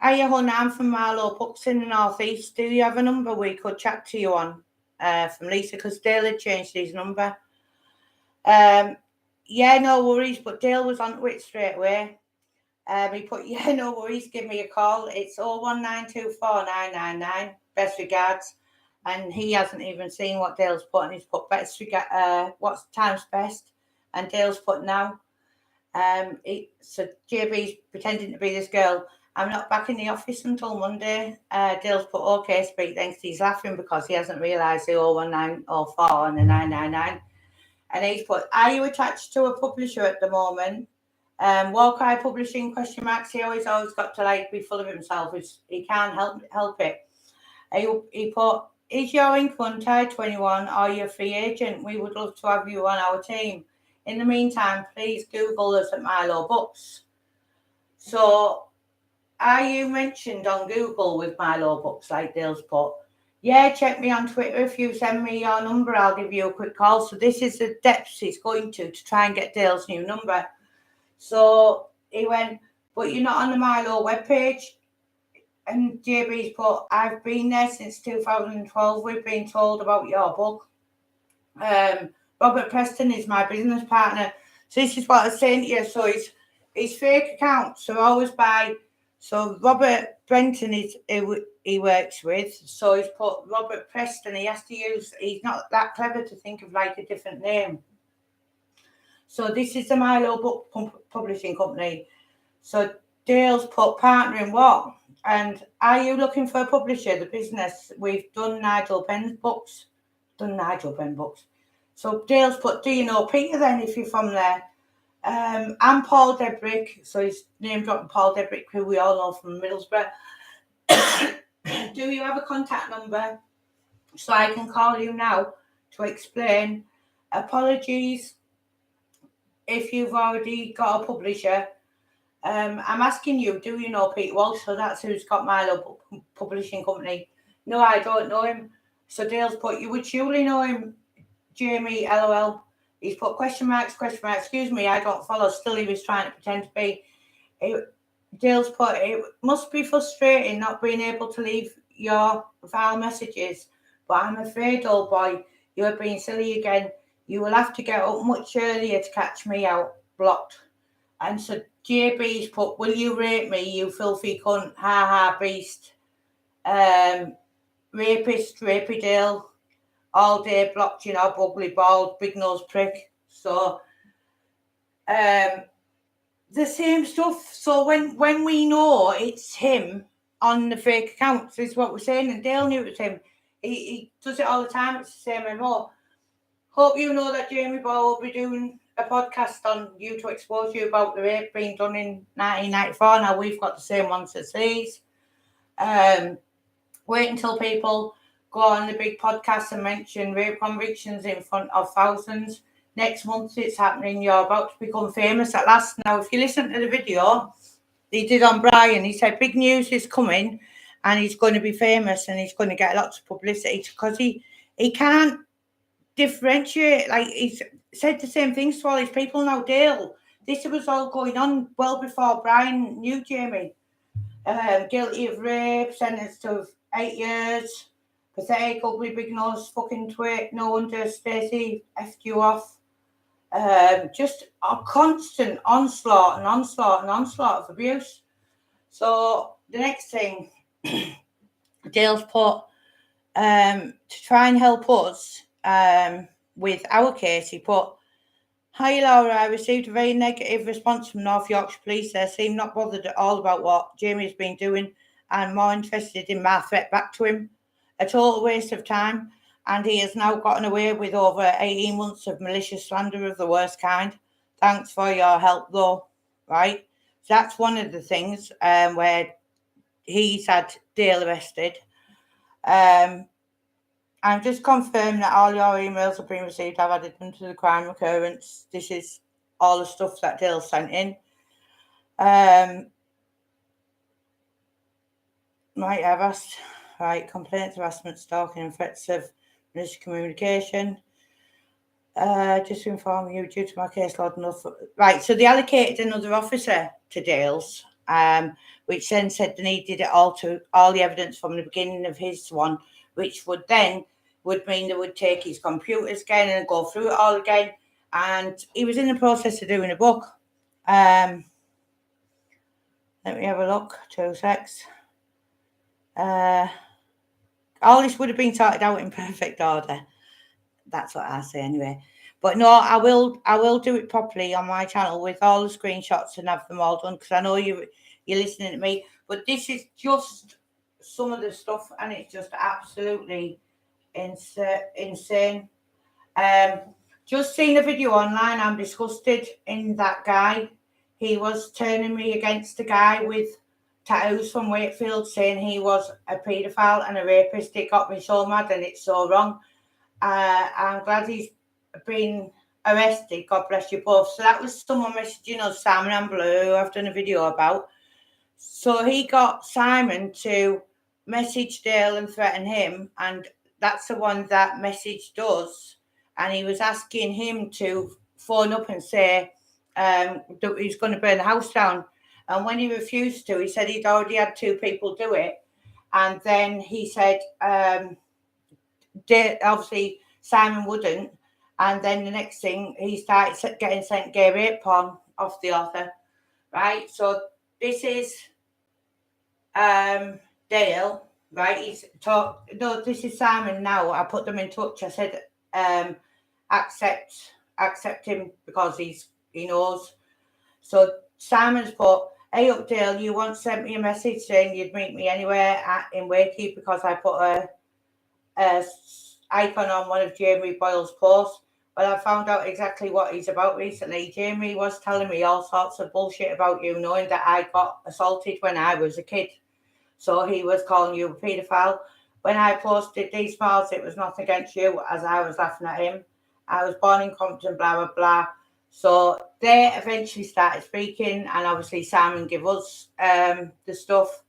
Hiya, hon. I'm from Marlow Books in the North East. Do you have a number we could chat to you on? From Lisa, because Dale had changed his number. Yeah, no worries. But Dale was on it straight away. He put, yeah, no worries. Give me a call. It's 019249999. Best regards. And he hasn't even seen what Dale's put, and he's put best regard. What's time's best? And Dale's put now. So JB's pretending to be this girl. I'm not back in the office until Monday. Dale's put okay, speak thanks. He's laughing because he hasn't realised the 01904 and the 999. And he's put, are you attached to a publisher at the moment? Walker Publishing ? He always got to be full of himself. He can't help it. He put, is your ink untied 21 or your free agent? We would love to have you on our team. In the meantime, please Google us at Milo Books. So, are you mentioned on Google with Milo Books, like Dale's put? Yeah, check me on Twitter. If you send me your number, I'll give you a quick call. So this is the depths he's going to try and get Dale's new number. So he went, but you're not on the Milo webpage. And JB's put, I've been there since 2012. We've been told about your book. Robert Preston is my business partner. So this is what I was saying to you. So his fake accounts are always by, so Robert Brenton he works with. So he's put Robert Preston. He has to use, he's not that clever to think of a different name. So this is the Milo Book Publishing Company. So Dale's put partner in what? And are you looking for a publisher? The business, we've done Nigel Benn books. So Dale's put, do you know Peter then if you're from there? I'm Paul Debrick. So he's name dropping Paul Debrick, who we all know from Middlesbrough. Do you have a contact number so I can call you now to explain? Apologies if you've already got a publisher. I'm asking you, do you know Pete Walsh? So that's who's got Milo Publishing Company. No, I don't know him. So Dale's put, you would surely know him, Jamie, LOL. He's put question marks. Excuse me, I don't follow. Still, he was trying to pretend to be. Dale's put, it must be frustrating not being able to leave your vile messages. But I'm afraid, old boy, you are being silly again. You will have to get up much earlier to catch me out. Blocked. And so JB's put, will you rape me, you filthy cunt? Ha ha, beast. Rapist, rapey Dale. All day blocked, ugly, bald, big nose prick. So, the same stuff. So when we know it's him on the fake accounts, is what we're saying, and Dale knew it was him. He does it all the time. It's the same MO. Hope you know that Jamie Ball will be doing a podcast on you to expose you about the rape being done in 1994. Now we've got the same ones as these. Wait until people go on the big podcast and mention rape convictions in front of thousands. Next month it's happening. You're about to become famous at last. Now, if you listen to the video he did on Brian, he said big news is coming and he's going to be famous and he's going to get lots of publicity because he can't differentiate. He's said the same things to all these people now. Dale, this was all going on well before Brian knew Jamie. Guilty of rape, sentenced to 8 years. Pathetic, ugly, big nose, fucking twit. No wonder Stacey effed you off. Just a constant onslaught of abuse. So the next thing, Dale's put to try and help us with our case. He put, "Hi Laura, I received a very negative response from North Yorkshire Police. They seem not bothered at all about what Jamie's been doing and more interested in my threat back to him. A total waste of time, and he has now gotten away with over 18 months of malicious slander of the worst kind. Thanks for your help though." Right? So that's one of the things where he's had Dale arrested. I'm just confirming that all your emails have been received. I've added them to the crime occurrence. This is all the stuff that Dale sent in. Right, I've asked. Right, complaints, harassment, stalking, and threats of malicious communication. Just to inform you, due to my caseload, enough. Right, so they allocated another officer to Dale's, which then said they needed it all the evidence from the beginning of his one, which would mean they would take his computers again and go through it all again. And he was in the process of doing a book. Let me have a look. 2 secs. All this would have been sorted out in perfect order. That's what I say anyway. But no, I will do it properly on my channel with all the screenshots and have them all done, because I know you're listening to me. But this is just some of the stuff, and it's just absolutely insane. Just seen a video online. I'm disgusted in that guy. He was turning me against a guy with tattoos from Wakefield, saying he was a paedophile and a rapist. It got me so mad, and it's so wrong. I'm glad he's been arrested. God bless you both. So that was someone messaging us, Simon and Blue, who I've done a video about. So he got Simon to message Dale and threaten him, and that's the one that messaged us. And he was asking him to phone up and say that he's going to burn the house down. And when he refused to, he said he'd already had 2 people do it. And then he said, obviously Simon wouldn't. And then the next thing, he started getting sent gay rape porn off the author. Right? So this is Dale. Right? No, this is Simon now. I put them in touch. I said, accept him because he knows. So Simon's put, "Hey up Dale, you once sent me a message saying you'd meet me anywhere in Wakey because I put a icon on one of Jamie Boyle's posts. Well, I found out exactly what he's about recently. Jamie was telling me all sorts of bullshit about you, knowing that I got assaulted when I was a kid. So he was calling you a paedophile. When I posted these files, it was nothing against you, as I was laughing at him. I was born in Compton, blah, blah, blah." So they eventually started speaking, and obviously Simon gave us the stuff.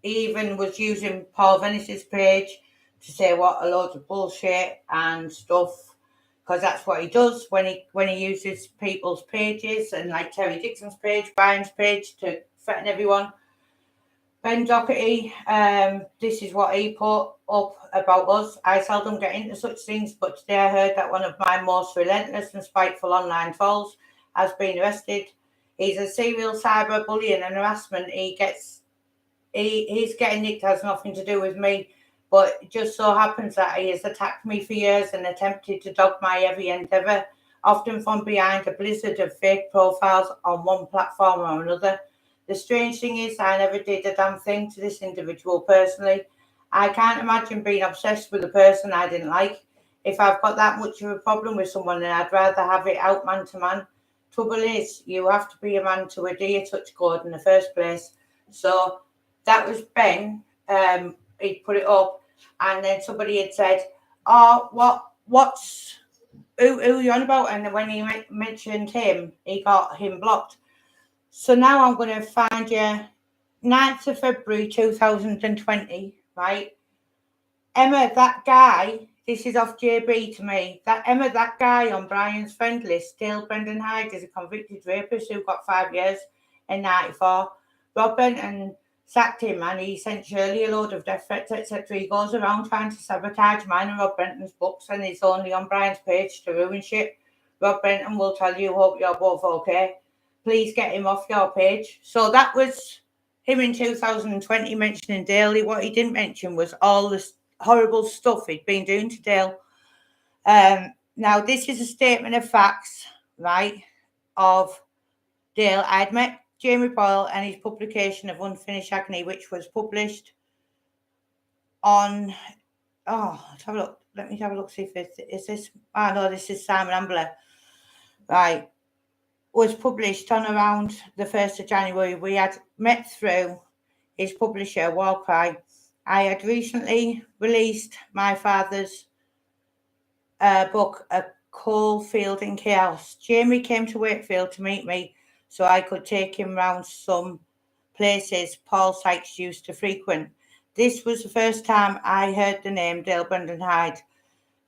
He even was using Paul Venice's page to say what a load of bullshit and stuff, because that's what he does when he uses people's pages, and like Terry Dixon's page, Brian's page, to threaten everyone. Ben Doherty, this is what he put up about us. "I seldom get into such things, but today I heard that one of my most relentless and spiteful online trolls has been arrested. He's a serial cyber bullying and harassment. He's getting nicked, has nothing to do with me, but it just so happens that he has attacked me for years and attempted to dog my every endeavour, often from behind a blizzard of fake profiles on one platform or another. The strange thing is, I never did a damn thing to this individual personally. I can't imagine being obsessed with a person I didn't like. If I've got that much of a problem with someone, then I'd rather have it out man to man. Trouble is, you have to be a man to adhere to touch code in the first place." So that was Ben. He put it up, and then somebody had said, "Oh, who are you on about?" And when he mentioned him, he got him blocked. So now I'm going to find you 9th of February 2020, right? Emma, that guy, this is off JB to me. That guy on Brian's friend list, Dale Brendan Hyde, is a convicted rapist who got 5 years in 94. Rob Benton sacked him, and he sent Shirley a load of death threats, etc. He goes around trying to sabotage mine and Rob Benton's books, and he's only on Brian's page to ruin shit. Rob Benton will tell you, "Hope you're both okay." please get him off your page. So that was him in 2020 mentioning Dale. What he didn't mention was all this horrible stuff he'd been doing to Dale. Now, this is a statement of facts, right, of Dale. I'd met Jamie Boyle and his publication of Unfinished Agony, which was published on, let's have a look. Let me have a look, see if it's, is this, no, this is Simon Ambler, right, was published on around the 1st of January. We had met through his publisher, Warcry. I had recently released my father's book, A Coal Field in Chaos. Jamie came to Wakefield to meet me so I could take him round some places Paul Sykes used to frequent. This was the first time I heard the name Dale Brendan Hyde.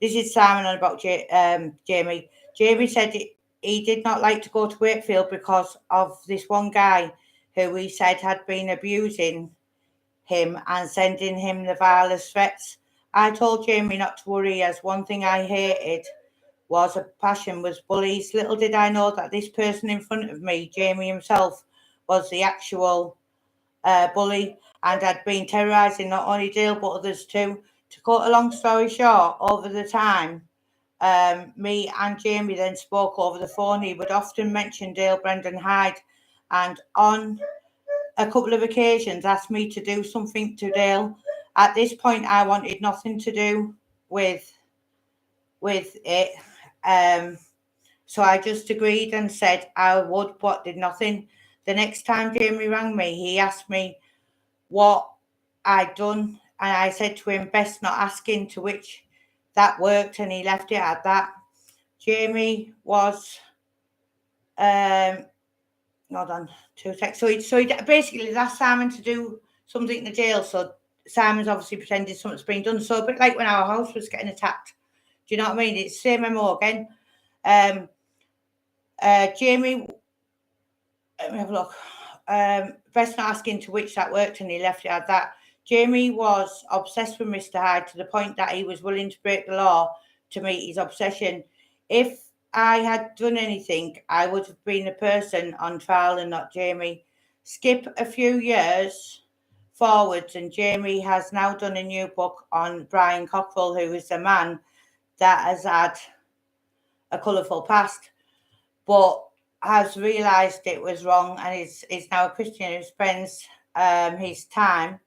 This is Simon on about Jamie. Jamie said he did not like to go to Wakefield because of this one guy who he said had been abusing him and sending him the vilest threats. I told Jamie not to worry, as one thing I hated was a passion was bullies. Little did I know that this person in front of me, Jamie himself, was the actual bully and had been terrorising not only Dale but others too. To cut a long story short, over the time, me and Jamie then spoke over the phone. He would often mention Dale Brendan Hyde, and on a couple of occasions asked me to do something to Dale. At this point, I wanted nothing to do with it. So I just agreed and said I would, but did nothing. The next time Jamie rang me, he asked me what I'd done, and I said to him, best not asking, to which that worked, and he left it at that. Jamie was, hold on 2 seconds. So he basically asked Simon to do something to Dale. So Simon's obviously pretended something's been done. So a bit like when our house was getting attacked. Do you know what I mean? It's the same MO again. Jamie, let me have a look. Best not asking, to which that worked, and he left it at that. Jamie was obsessed with Mr. Hyde to the point that he was willing to break the law to meet his obsession. If I had done anything, I would have been the person on trial and not Jamie. Skip a few years forwards, and Jamie has now done a new book on Brian Cockerill, who is a man that has had a colourful past, but has realised it was wrong and is now a Christian who spends his time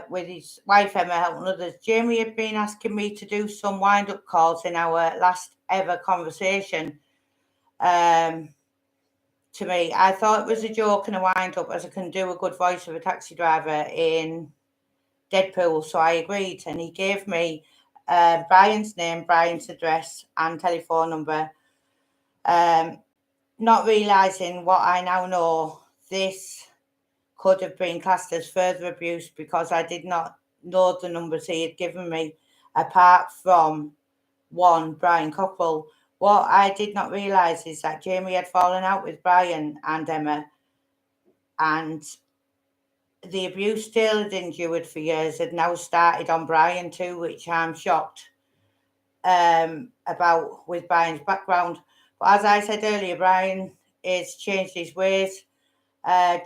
with his wife Emma helping others. Jamie had been asking me to do some wind-up calls in our last ever conversation to me. I thought it was a joke and a wind-up, as I can do a good voice of a taxi driver in Deadpool, so I agreed, and he gave me Brian's name, Brian's address and telephone number. Not realising what I now know, this could have been classed as further abuse because I did not know the numbers he had given me, apart from one, Brian Cockerill. What I did not realise is that Jamie had fallen out with Brian and Emma, and the abuse Dale had endured for years had now started on Brian too, which I'm shocked about with Brian's background. But as I said earlier, Brian has changed his ways.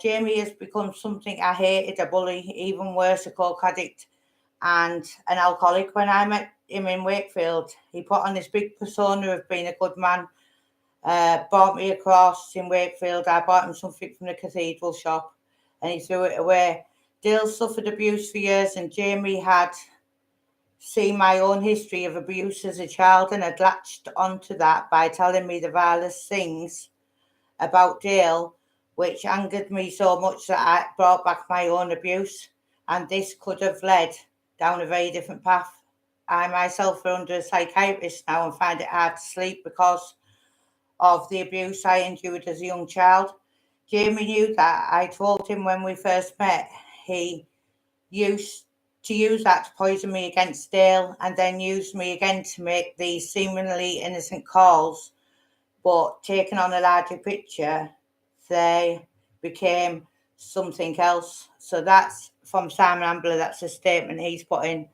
Jamie has become something I hated, a bully, even worse, a coke addict and an alcoholic. When I met him in Wakefield, he put on this big persona of being a good man, bought me a cross in Wakefield. I bought him something from the cathedral shop and he threw it away. Dale suffered abuse for years, and Jamie had seen my own history of abuse as a child and had latched onto that by telling me the vilest things about Dale, which angered me so much that I brought back my own abuse, and this could have led down a very different path. I myself are under a psychiatrist now and find it hard to sleep because of the abuse I endured as a young child. Jamie knew that. I told him when we first met he used to use that to poison me against Dale, and then used me again to make these seemingly innocent calls, but taking on a larger picture, they became something else. So that's from Simon Ambler. That's a statement he's put in.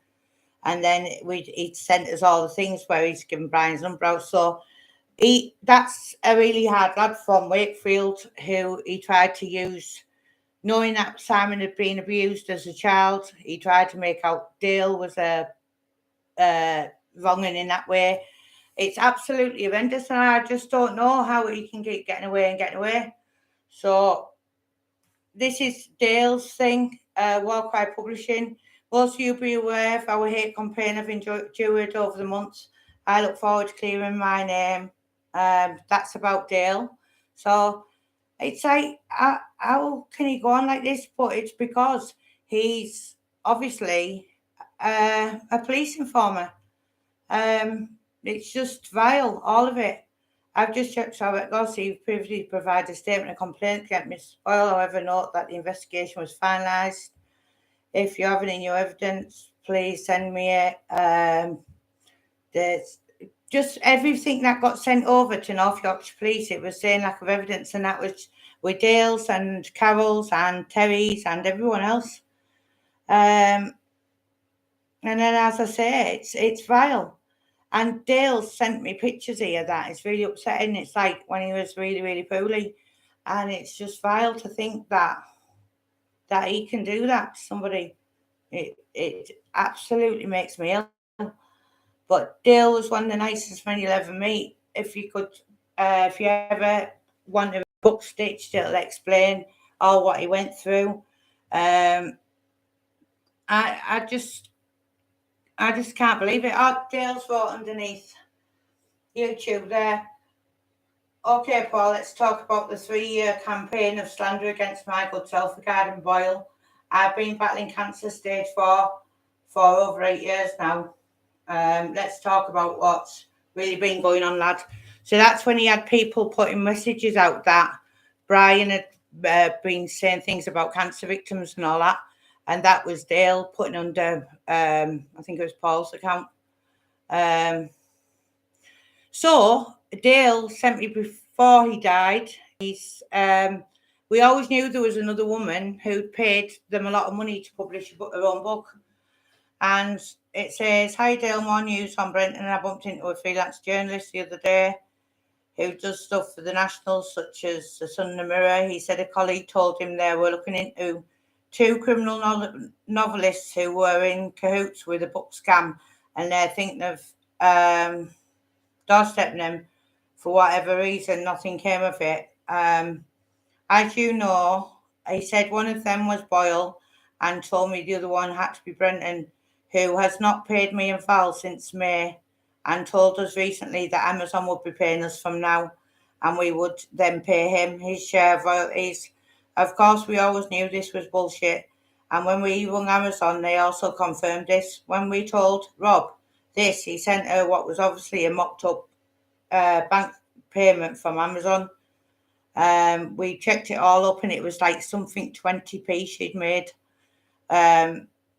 And then he sent us all the things where he's given Brian's number out. So That's a really hard lad from Wakefield who he tried to use, knowing that Simon had been abused as a child. He tried to make out Dale was a wronging in that way. It's absolutely horrendous, and I just don't know how he can keep getting away. So this is Dale's thing, Warcry Publishing. Most of you be aware of our hate campaign I've endured over the months. I look forward to clearing my name. That's about Dale. So it's like, how can he go on like this? But it's because he's obviously a police informer. It's just vile, all of it. I've just checked how it goes. He previously provided a statement of complaint against Miss Oil. However, note that the investigation was finalised. If you have any new evidence, please send me it. There's just everything that got sent over to North Yorkshire Police. It was saying lack of evidence, and that was with Dale's and Carol's and Terry's and everyone else. And then, as I say, it's vile. And Dale sent me pictures here that it's really upsetting. It's like when he was really, really poorly. And it's just vile to think that he can do that to somebody. It absolutely makes me ill. But Dale was one of the nicest men you'll ever meet. If you ever want a book stitched, it'll explain all what he went through. I just can't believe it. Oh, Dale's wrote underneath YouTube there. Okay, Paul, let's talk about the 3-year campaign of slander against my good self regarding Boyle. I've been battling cancer stage 4 for over 8 years now. Let's talk about what's really been going on, lad. So that's when he had people putting messages out that Brian had been saying things about cancer victims and all that. And that was Dale putting under, I think it was Paul's account. So Dale sent me before he died. We always knew there was another woman who'd paid them a lot of money to publish her own book. And it says, "Hi Dale, more news on Brenton. I bumped into a freelance journalist the other day who does stuff for the Nationals, such as the Sun and the Mirror. He said a colleague told him they were looking into 2 criminal novelists who were in cahoots with a book scam, and they're thinking of doorstepping them. For whatever reason, nothing came of it. As you know, he said one of them was Boyle and told me the other one had to be Brenton, who has not paid me in Val since May, and told us recently that Amazon would be paying us from now, and we would then pay him his share of royalties. Of course, we always knew this was bullshit, and when we rung Amazon, they also confirmed this. When we told Rob this, he sent her what was obviously a mocked-up bank payment from Amazon. We checked it all up, and it was like something 20p she'd made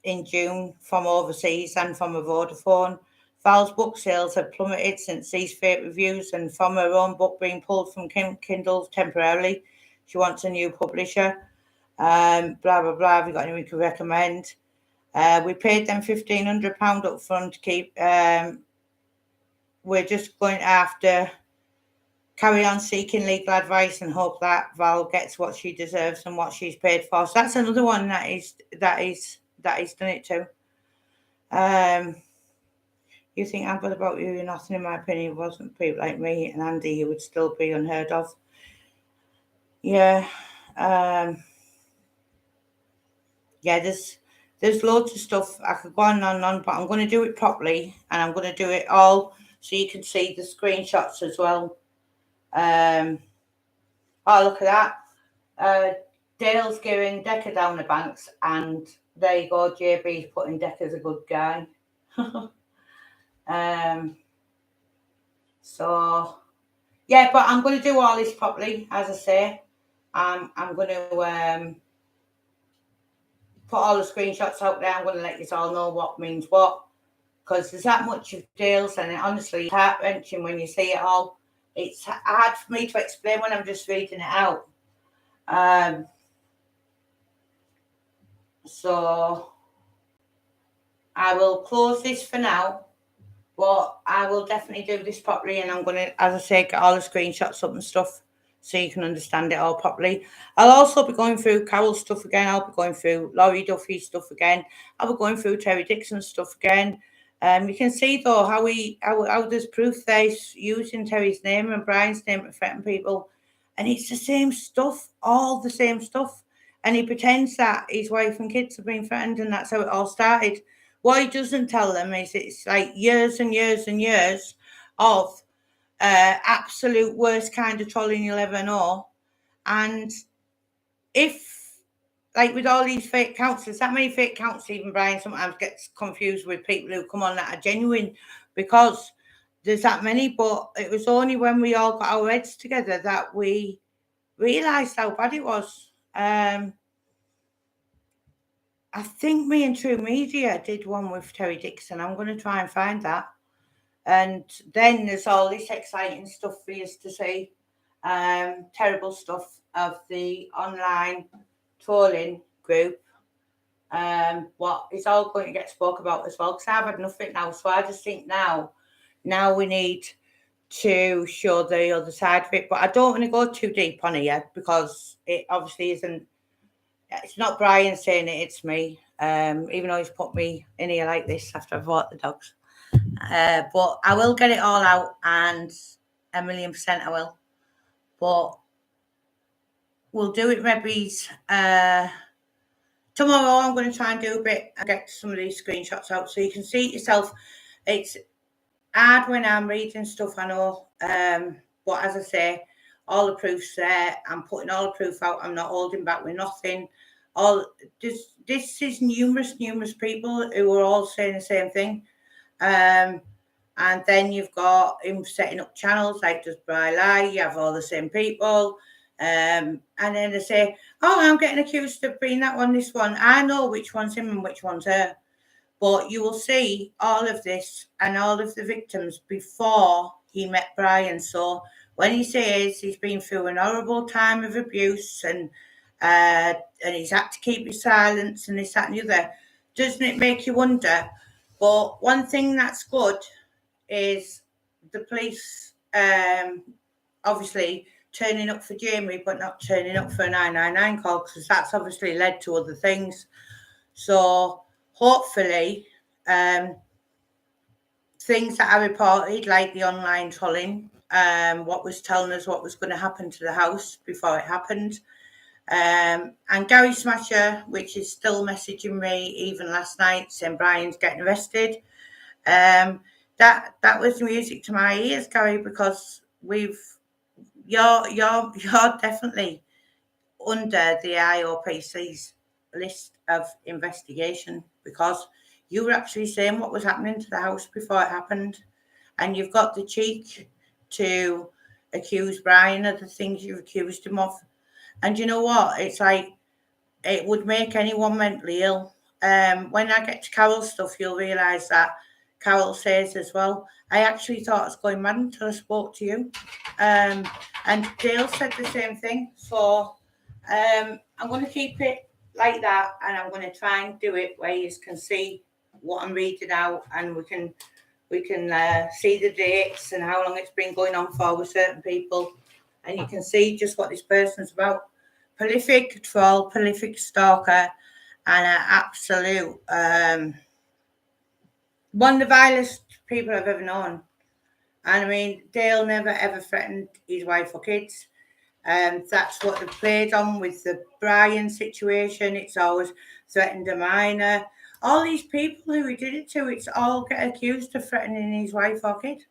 in June from overseas and from a Vodafone. Val's book sales have plummeted since these fake reviews, and from her own book being pulled from Kindle temporarily. She wants a new publisher. Blah, blah, blah. Have you got anyone to recommend? We paid them £1,500 up front to keep. We're just going to have to carry on seeking legal advice and hope that Val gets what she deserves and what she's paid for. So that's another one that he's done it to. You think I'm good about you? Nothing, in my opinion, wasn't people like me and Andy, he would still be unheard of. Yeah. Yeah, there's loads of stuff I could go on and on, but I'm going to do it properly, and I'm going to do it all so you can see the screenshots as well. Oh, look at that. Dale's giving Decker down the banks, and there you go, JB's putting Decker's a good guy. So yeah, but I'm going to do all this properly, as I say. I'm going to put all the screenshots out there. I'm going to let you all know what means what, because there's that much of Dale's, and honestly, it's heart-wrenching when you see it all. It's hard for me to explain when I'm just reading it out. So I will close this for now. But I will definitely do this properly, and I'm going to, as I say, get all the screenshots up and stuff so you can understand it all properly. I'll also be going through Carol's stuff again. I'll be going through Laurie Duffy's stuff again. I'll be going through Terry Dixon's stuff again. You can see though how there's proof there he's using Terry's name and Brian's name to threaten people, and it's the same stuff, all the same stuff. And he pretends that his wife and kids have been threatened, and that's how it all started. What he doesn't tell them is it's like years and years and years of absolute worst kind of trolling you'll ever know. And if, like with all these fake accounts, there's that many fake accounts, even Brian sometimes gets confused with people who come on that are genuine, because there's that many. But it was only when we all got our heads together that we realised how bad it was. I think me and True Media did one with Terry Dixon. I'm going to try and find that. And then there's all this exciting stuff for you to see. Terrible stuff of the online trolling group. What is all going to get spoke about as well, because I've had nothing now. So I just think now we need to show the other side of it. But I don't want to go too deep on it yet, because it obviously isn't. It's not Brian saying it, it's me. Even though he's put me in here like this after I've walked the dogs. But I will get it all out, and 1,000,000% I will. But we'll do it, Rebbies. Tomorrow I'm going to try and do a bit and get some of these screenshots out so you can see it yourself. It's hard when I'm reading stuff, I know. But as I say, all the proof's there. I'm putting all the proof out. I'm not holding back with nothing. This is numerous people who are all saying the same thing. And then you've got him setting up channels like Does Bri Lie? You have all the same people. And then they say, oh, I'm getting accused of being that one, this one. I know which one's him and which one's her. But you will see all of this and all of the victims before he met Brian. So when he says he's been through an horrible time of abuse and he's had to keep his silence and this, that, and the other, doesn't it make you wonder? But one thing that's good is the police obviously turning up for Jamie, but not turning up for a 999 call, because that's obviously led to other things. So hopefully things that I reported, like the online trolling, what was telling us what was going to happen to the house before it happened, and Gary Smasher, which is still messaging me even last night saying Brian's getting arrested. That was music to my ears, Gary, because you're definitely under the IOPC's list of investigation, because you were actually saying what was happening to the house before it happened, and you've got the cheek to accuse Brian of the things you've accused him of. And you know what? It's like, it would make anyone mentally ill. When I get to Carol's stuff, you'll realise that Carol says as well, I actually thought I was going mad until I spoke to you. And Dale said the same thing. So I'm going to keep it like that, and I'm going to try and do it where you can see what I'm reading out, and we can see the dates and how long it's been going on for with certain people, and you can see just what this person's about. Prolific troll, prolific stalker, and an absolute one of the vilest people I've ever known. And I mean, Dale never ever threatened his wife or kids. That's what they played on with the Brian situation. It's always threatened a minor. All these people who he did it to, it's all get accused of threatening his wife or kid.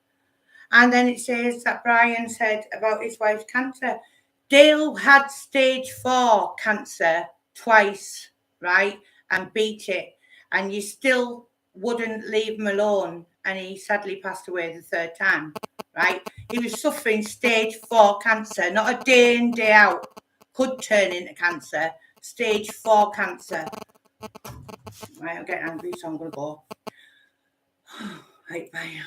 And then it says that Brian said about his wife's cancer. Dale had stage 4 cancer twice, right? And beat it. And you still wouldn't leave him alone. And he sadly passed away the 3rd time, right? He was suffering stage 4 cancer, not a day in, day out. Could turn into cancer. Stage 4 cancer. Right, I'm getting angry, so I'm going to go. Right, bye.